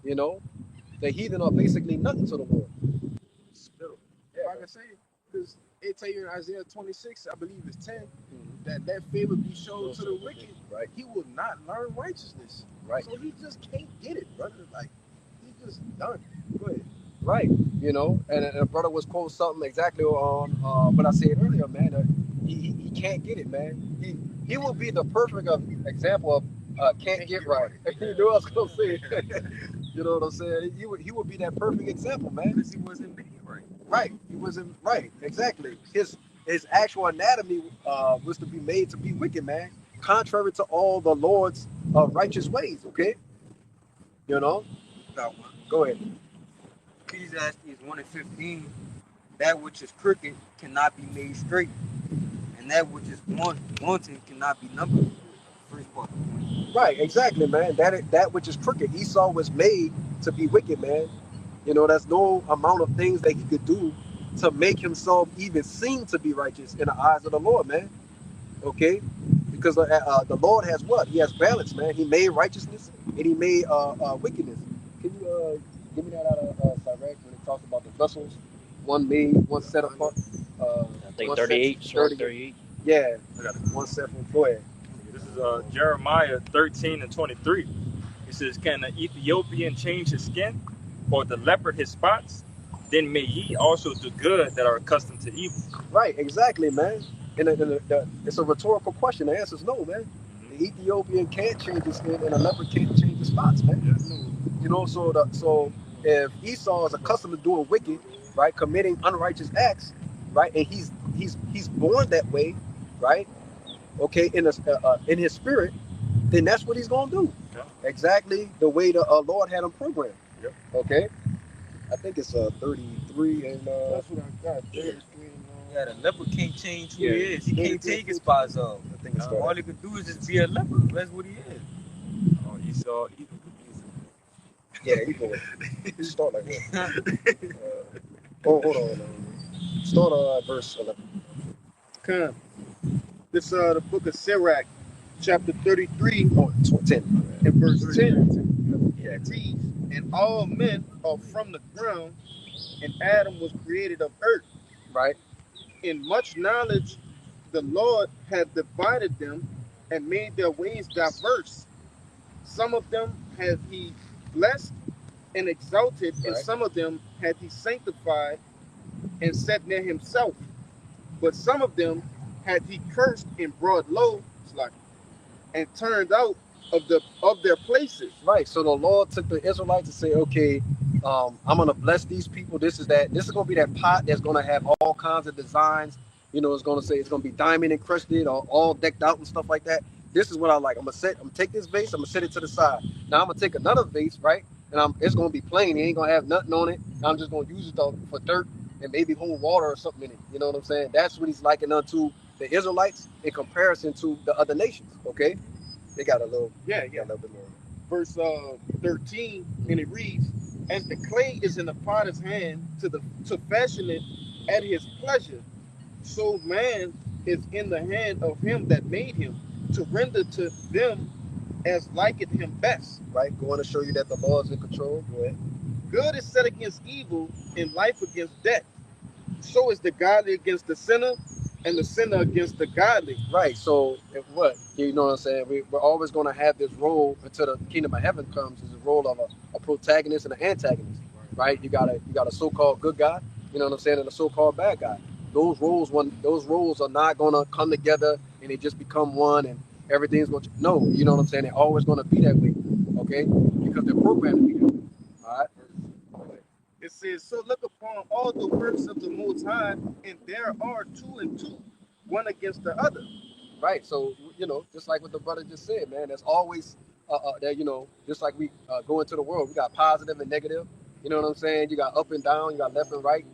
you know, the heathen are basically nothing to the Lord. Yeah, I can say, because it tell you in Isaiah 26, I believe it's 10, that favor be shown to the wicked. Right. He will not learn righteousness. Right. So he just can't get it, brother. Like, he's just done. Go ahead. Right, you know, and a brother was quoting something exactly on what I said earlier, man. He can't get it, man. He will be the perfect example of can't get right. You know what I was gonna say? You know what I'm saying? He would be that perfect example, man. Because he wasn't made right. Right, he wasn't right. Exactly. His actual anatomy was to be made to be wicked, man, contrary to all the Lord's righteous ways. Okay, you know. Got one. Go ahead. Ecclesiastes 1 and 15, that which is crooked cannot be made straight, and that which is wanting cannot be numbered. First part. Right, exactly, man. That which is crooked. Esau was made to be wicked, man. You know, there's no amount of things that he could do to make himself even seem to be righteous in the eyes of the Lord, man. Okay? Because the Lord has what? He has balance, man. He made righteousness and he made wickedness. Can you give me that out of Sirach when it talks about the vessels? One made, one set apart. I think 38. 38. Yeah, one set from. Go ahead. This is Jeremiah 13 and 23. It says, can the Ethiopian change his skin, or the leopard his spots? Then may ye also do good that are accustomed to evil. Right, exactly, man. And it's a rhetorical question. The answer is no, man. The Ethiopian can't change his skin, and a leopard can't change his spots, man. Yes. You know, so if Esau is accustomed to doing wicked, right, committing unrighteous acts, right, and he's born that way, right, okay, in his spirit, then that's what he's gonna do. Okay. Exactly the way the Lord had him programmed. Yep. Okay. I think it's 33 and That's what I got. Yeah, the leopard can't change who Yeah. he is. He can't take his spots off. I think it's All he can do is just be a leopard. That's what he is. Oh, Esau. yeah, he can start like that. Hold on. Start verse 11. Come. This the book of Sirach, chapter 33, 10. and verse 10. Yeah, it reads, and all men are from the ground, and Adam was created of earth. Right. In much knowledge, the Lord hath divided them and made their ways diverse. Some of them hath he blessed and exalted, and Right. some of them hath he sanctified and set near himself. But some of them hath he cursed and brought low, and turned out of their places. Right. So the Lord took the Israelites to say, okay, I'm gonna bless these people. This is that. This is gonna be that pot that's gonna have all kinds of designs. You know, it's gonna say it's gonna be diamond encrusted or all decked out and stuff like that. This is what I like. I'm gonna take this vase. I'm gonna set it to the side. Now I'm gonna take another vase, right? And it's gonna be plain. It ain't gonna have nothing on it. I'm just gonna use it for dirt and maybe hold water or something in it. You know what I'm saying? That's what he's liking unto the Israelites in comparison to the other nations. Okay, they got a little, Yeah. got a little bit more. Verse 13, and it reads, as the clay is in the potter's hand to fashion it at his pleasure, so man is in the hand of him that made him, to render to them as liketh him best. Right, going to show you that the Lord's in control. Go ahead. Good is set against evil, and life against death. So is the godly against the sinner, and the sinner against the godly. Right. So what? You know what I'm saying? We're always going to have this role until the kingdom of heaven comes. Is the role of a protagonist and an antagonist. Right. You got a so-called good guy. You know what I'm saying? And a so-called bad guy. Those roles are not going to come together and they just become one and everything's going to. No. You know what I'm saying? They're always going to be that way. Okay. Because they're programmed to be that way. All right. It says, so look upon all the works of the Most High, and there are two and two, one against the other. Right. So, you know, just like what the brother just said, man, there's always that, you know, just like we go into the world, we got positive and negative. You know what I'm saying? You got up and down, you got left and right.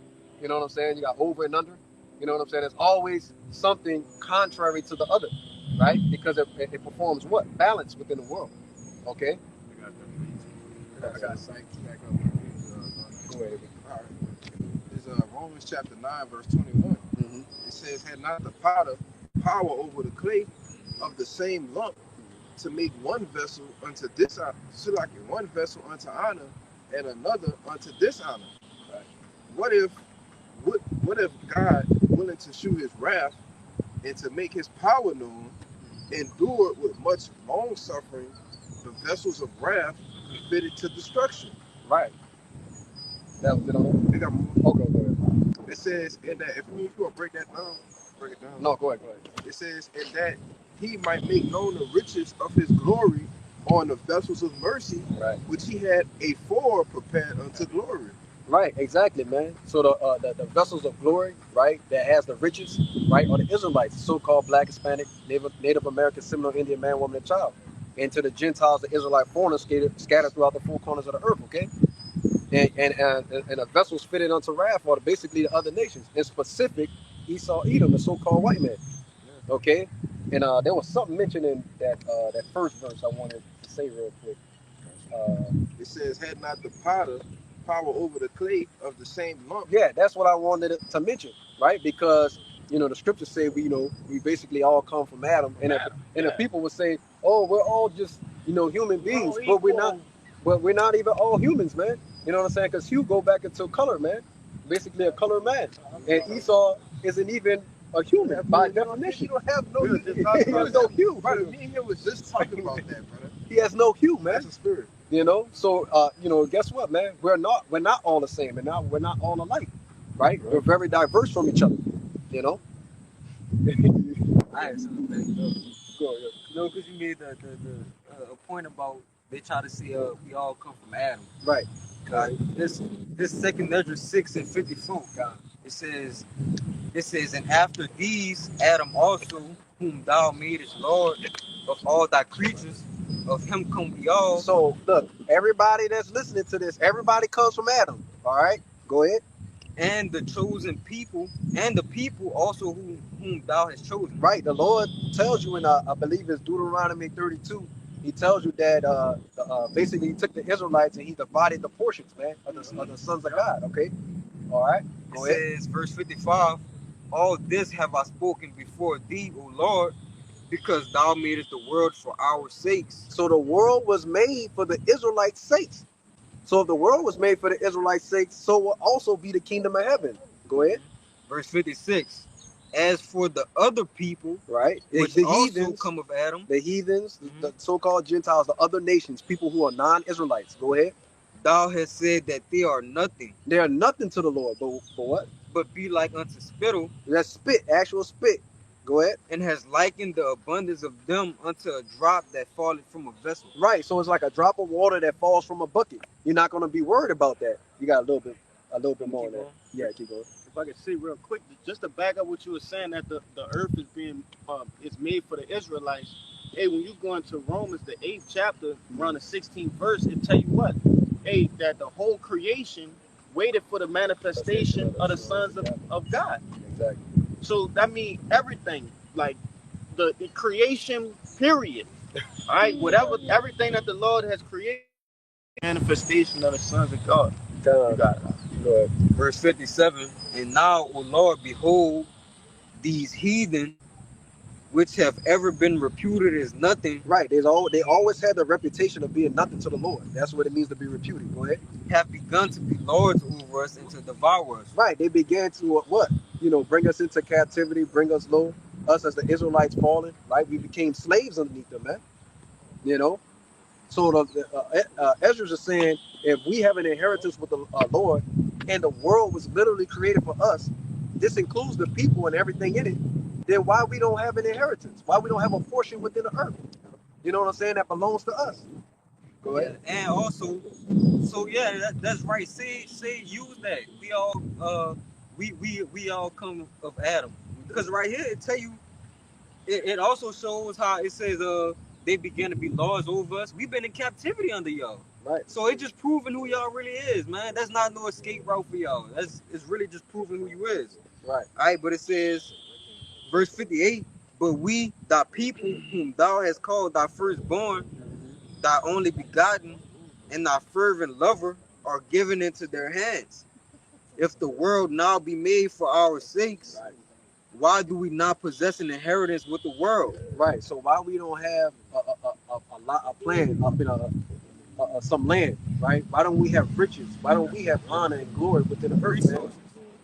You know what I'm saying? You got over and under. You know what I'm saying? There's always something contrary to the other, right? Because it performs what? Balance within the world. Okay? I got psyched back up. Go ahead. All right. It's Romans chapter 9, verse 21. Mm-hmm. It says, had not the potter power over the clay of the same lump to make one vessel unto dishonor, so like one vessel unto honor and another unto dishonor. Right. What if God, willing to shew his wrath and to make his power known, endured with much long suffering the vessels of wrath fitted to destruction? Right. That was it on that? They got more. Okay, go ahead. It says, in that, if you want to break that down, break it down. No, go ahead. It says, in that he might make known the riches of his glory on the vessels of mercy, Right. which he had afore prepared unto glory. Right, exactly, man. So the vessels of glory, right, that has the riches, right, are the Israelites, so-called Black, Hispanic, Native American, Seminole, Indian, man, woman, and child. And to the Gentiles, the Israelite foreigners scattered throughout the four corners of the earth, okay? And the vessels fitted unto wrath are basically the other nations. In specific, Esau, Edom, the so-called white man, okay? And there was something mentioned in that first verse I wanted to say real quick. It says, had not the potter power over the clay of the same lump. Yeah, that's what I wanted to mention, right? Because you know the scriptures say we basically all come from Adam, and the people would say, oh, we're all just human beings, but we're not even all humans, man. You know what I'm saying? Because Hugh go back into color, man, basically a colored man, and Esau isn't even a human by definition. You don't have no. He has no hue. Brother, me and him was just talking about that, brother. He has no hue, man. That's a spirit. So guess what, man? We're not all the same, and we're not all alike, right? We're very diverse from each other, I have something. Because you made the a point about they try to say we all come from Adam. right? This second Ezra 6:54, it says, and after these Adam also, whom thou madest Lord of all thy creatures, of him come we all. So look, everybody that's listening to this, everybody comes from Adam. All right, go ahead. And the chosen people, and the people also whom thou hast chosen. Right, the Lord tells you in I believe it's Deuteronomy 32. He tells you that basically he took the Israelites and he divided the portions, man, of the sons of God. Okay, all right, It says, verse 55, All this have I spoken before thee, O Lord, because thou madest the world for our sakes. So the world was made for the Israelites' sakes. So if the world was made for the Israelites' sakes, so will also be the kingdom of heaven. Go ahead. Verse 56. As for the other people, Right? which The also heathens, come of Adam, the heathens, the so-called Gentiles, the other nations, people who are non-Israelites. Go ahead. thou hast said that they are nothing, They are nothing to the Lord, but what? but be like unto spittle, That's spit, actual spit. Go ahead. and has likened the abundance of them unto a drop that falleth from a vessel. Right. So it's like a drop of water that falls from a bucket. You're not going to be worried about that. You got a little bit more on that. Yeah, keep going. If I could say real quick, just to back up what you were saying, that the earth is being is made for the Israelites. Hey, when you go into Romans, the 8th chapter, around the 16th verse, it tell you what? Hey, that the whole creation waited for the manifestation of the sons of God. Exactly. So that means everything, like the creation, period. All right, whatever, everything that the Lord has created, manifestation of the sons of God. You got it. Go ahead. Verse 57. And now, O Lord, behold, these heathen, which have ever been reputed as nothing, Right. They always had the reputation of being nothing to the Lord. That's what it means to be reputed. Go ahead. have begun to be lords over us and to devour us. Right. They began to what? Bring us into captivity, bring us low. Us as the Israelites fallen, right? We became slaves underneath them, man. So Ezra's is saying, if we have an inheritance with the Lord, and the world was literally created for us, this includes the people and everything in it, then why we don't have an inheritance? Why we don't have a portion within the earth? You know what I'm saying? That belongs to us. Go ahead. And also, so yeah, that's right. Say use that. We all we all come of Adam. Because right here it tell you, it also shows how it says they began to be lords over us. We've been in captivity under y'all. Right. So it's just proving who y'all really is, man. That's not no escape route for y'all. It's really just proving who you is. Right. All right, but it says, verse 58, but we, thy people, whom thou hast called thy firstborn, thy only begotten, and thy fervent lover, are given into their hands. If the world now be made for our sakes, Right. why do we not possess an inheritance with the world? Right. So why we don't have a plan up in some land, right? Why don't we have riches? Why don't we have honor and glory within the earth, man?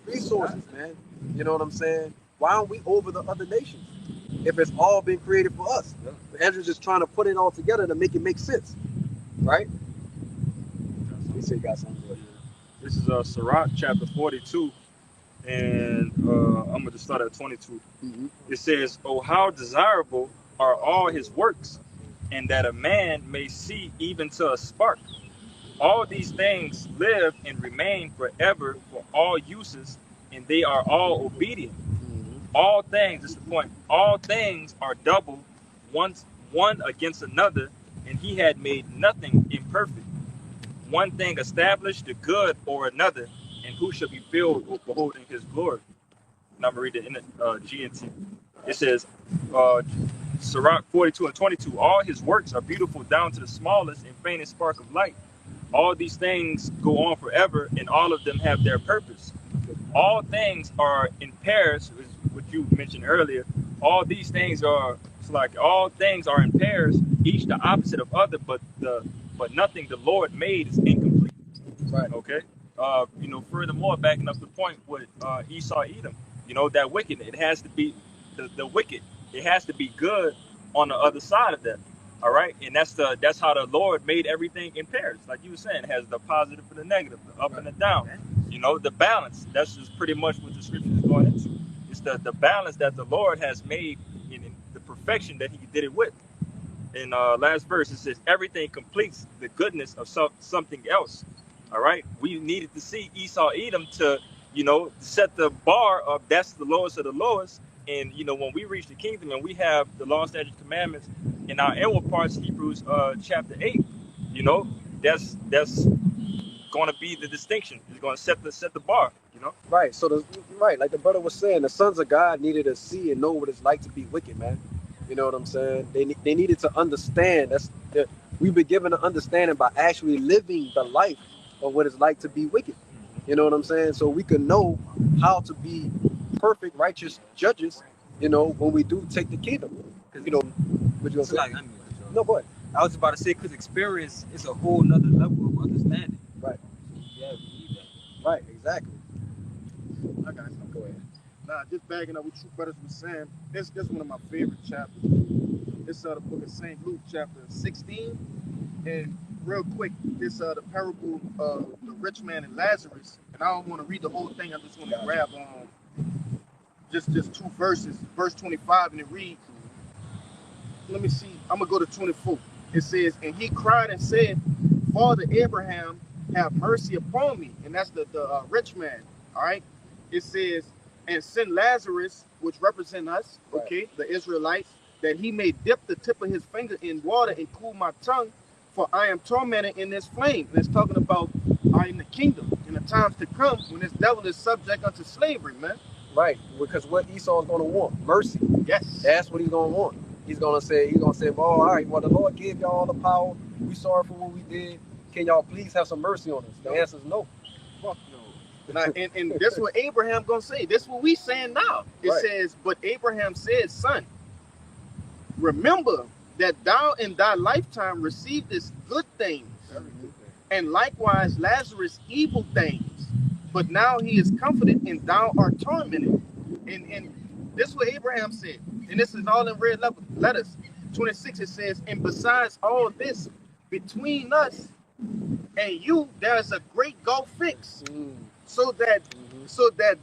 Resources, man. You know what I'm saying? Why aren't we over the other nations if it's all been created for us? Andrew's just trying to put it all together to make it make sense, right? He said, "Got something good." This is Sirach chapter 42, and I'm going to just start at 22. Mm-hmm. It says, "Oh, how desirable are all his works, and that a man may see even to a spark. All these things live and remain forever for all uses, and they are all obedient. All things," this is the point, "all things are double, one against another, and he had made nothing imperfect. One thing established the good or another, and who shall be filled with beholding his glory?" And I'm going to read it in the GNT. It says, Sirach 42 and 22, "All his works are beautiful down to the smallest and faintest spark of light. All these things go on forever, and all of them have their purpose. All things are in pairs," is what you mentioned earlier. All these things are, it's like all things are in pairs, each the opposite of other, but nothing the Lord made is incomplete. Right. Okay. Furthermore, backing up the point with Esau Edom, that wicked, it has to be the wicked. It has to be good on the other side of that. All right, and that's how the Lord made everything in pairs, like you were saying. It has the positive and the negative, the up and the down. The balance. That's just pretty much what the scripture is going into. It's the balance that the Lord has made in the perfection that He did it with. In last verse, it says everything completes the goodness of something else. All right, we needed to see Esau Edom to set the bar of that's the lowest of the lowest. And when we reach the kingdom and we have the law, statutes, commandments in our inward parts, Hebrews chapter 8, that's going to be the distinction. It's going to set the bar. Right. So like the brother was saying, the sons of God needed to see and know what it's like to be wicked, man. You know what I'm saying? They needed to understand. We've been given an understanding by actually living the life of what it's like to be wicked. You know what I'm saying? So we can know how to be, perfect, righteous judges, you know, when we do take the kingdom. You know, what you gonna It's say? like, I mean, No, go ahead. I was about to say, because experience is a whole nother level of understanding. Right. Yeah, we need that. Right, exactly. I got you. Go ahead. Nah, just bagging up what you brothers were saying. This one of my favorite chapters. It's the book of St. Luke, chapter 16. And real quick, this the parable of the rich man and Lazarus. And I don't want to read the whole thing. I just want to grab just 2 verses. Verse 25, and it reads, let me see, I'm gonna go to 24. It says, and he cried and said, Father Abraham, have mercy upon me. And that's the rich man. All right. It says, and send Lazarus, which represent us, okay, the Israelites, that he may dip the tip of his finger in water and cool my tongue, for I am tormented in this flame. And it's talking about in the kingdom, in the times to come, when this devil is subject unto slavery, man. Right, because what Esau is going to want, mercy. Yes. That's what he's going to want. He's going to say, well, all right, well, the Lord gave y'all all the power. We sorry for what we did. Can y'all please have some mercy on us? The answer is no. Fuck no. And this is what Abraham gonna say. This is what we saying now. It says, but Abraham said, son, remember that thou in thy lifetime receivest good things, and likewise Lazarus evil things. But now he is comforted, and thou art tormented. And this is what Abraham said. And this is all in red letters. 26, it says, and besides all this, between us and you, there is a great gulf fixed. So that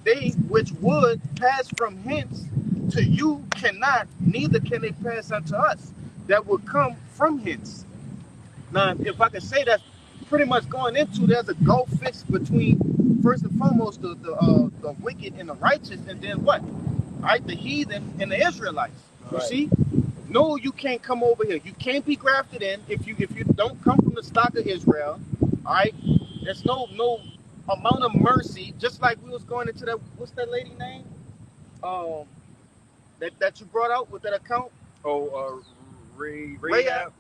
they which would pass from hence to you cannot, neither can they pass unto us that will come from hence. Now, if I can say, that's pretty much going into, there's a gulf fixed between, first and foremost, the wicked and the righteous, and then what? Right, the heathen and the Israelites. You see? No, you can't come over here. You can't be grafted in if you don't come from the stock of Israel. All right, there's no amount of mercy. Just like we was going into that, what's that lady name? That you brought out with that account. Rahab.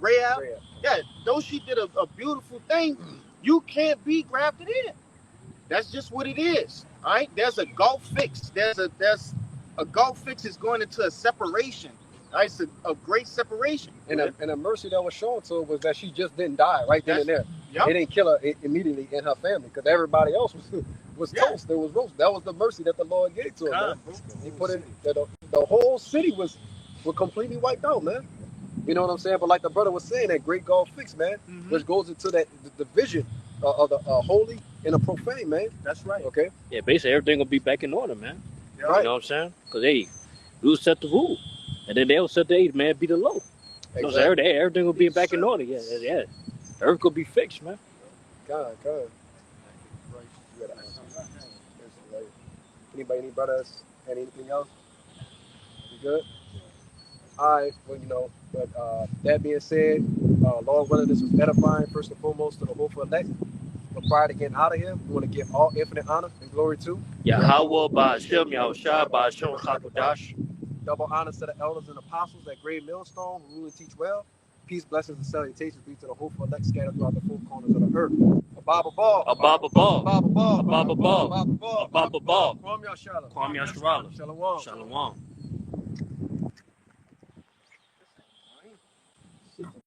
Yeah, though she did a beautiful thing, you can't be grafted in. That's just what it is. All right, there's a gulf fix. There's a gulf fix is going into a separation. Right? It's a great separation. And a mercy that was shown to her was that she just didn't die right then and there. Yep. It didn't kill her immediately in her family, because everybody else was toast. There was roast. That was the mercy that the Lord gave to her. Man. He put in the whole city was completely wiped out, man. You know what I'm saying? But like the brother was saying, that great gulf fix, man, which goes into that the vision of the holy and the profane, man. That's right. Okay. Yeah, basically everything will be back in order, man. Yeah. Right. You know what I'm saying? Because we will set the rule, and then they'll set the 8, man, be the low. Exactly. You know, so everything will be back in order. Yeah. Everything will be fixed, man. God. Anybody, any brothers, anything else? You good? All right, well, you know, but that being said, Lord willing, this was edifying, first and foremost, to the hopeful elect. But prior to getting out of here, we want to give all infinite honor and glory to Yahweh Ba'ashem Yahushua Ba'ashem Chakodash. Double honors to the elders and apostles at Great Millstone, who rule and teach well. Peace, blessings, and salutations be to the hopeful elect scattered throughout the four corners of the earth. Ababa Ball. Ababa Ball. Ababa Ball. Ababa Ball. Ababa Ball. Ababa Ball. Kwam Yashala. Kwam Yashala. Shalom. Shalom.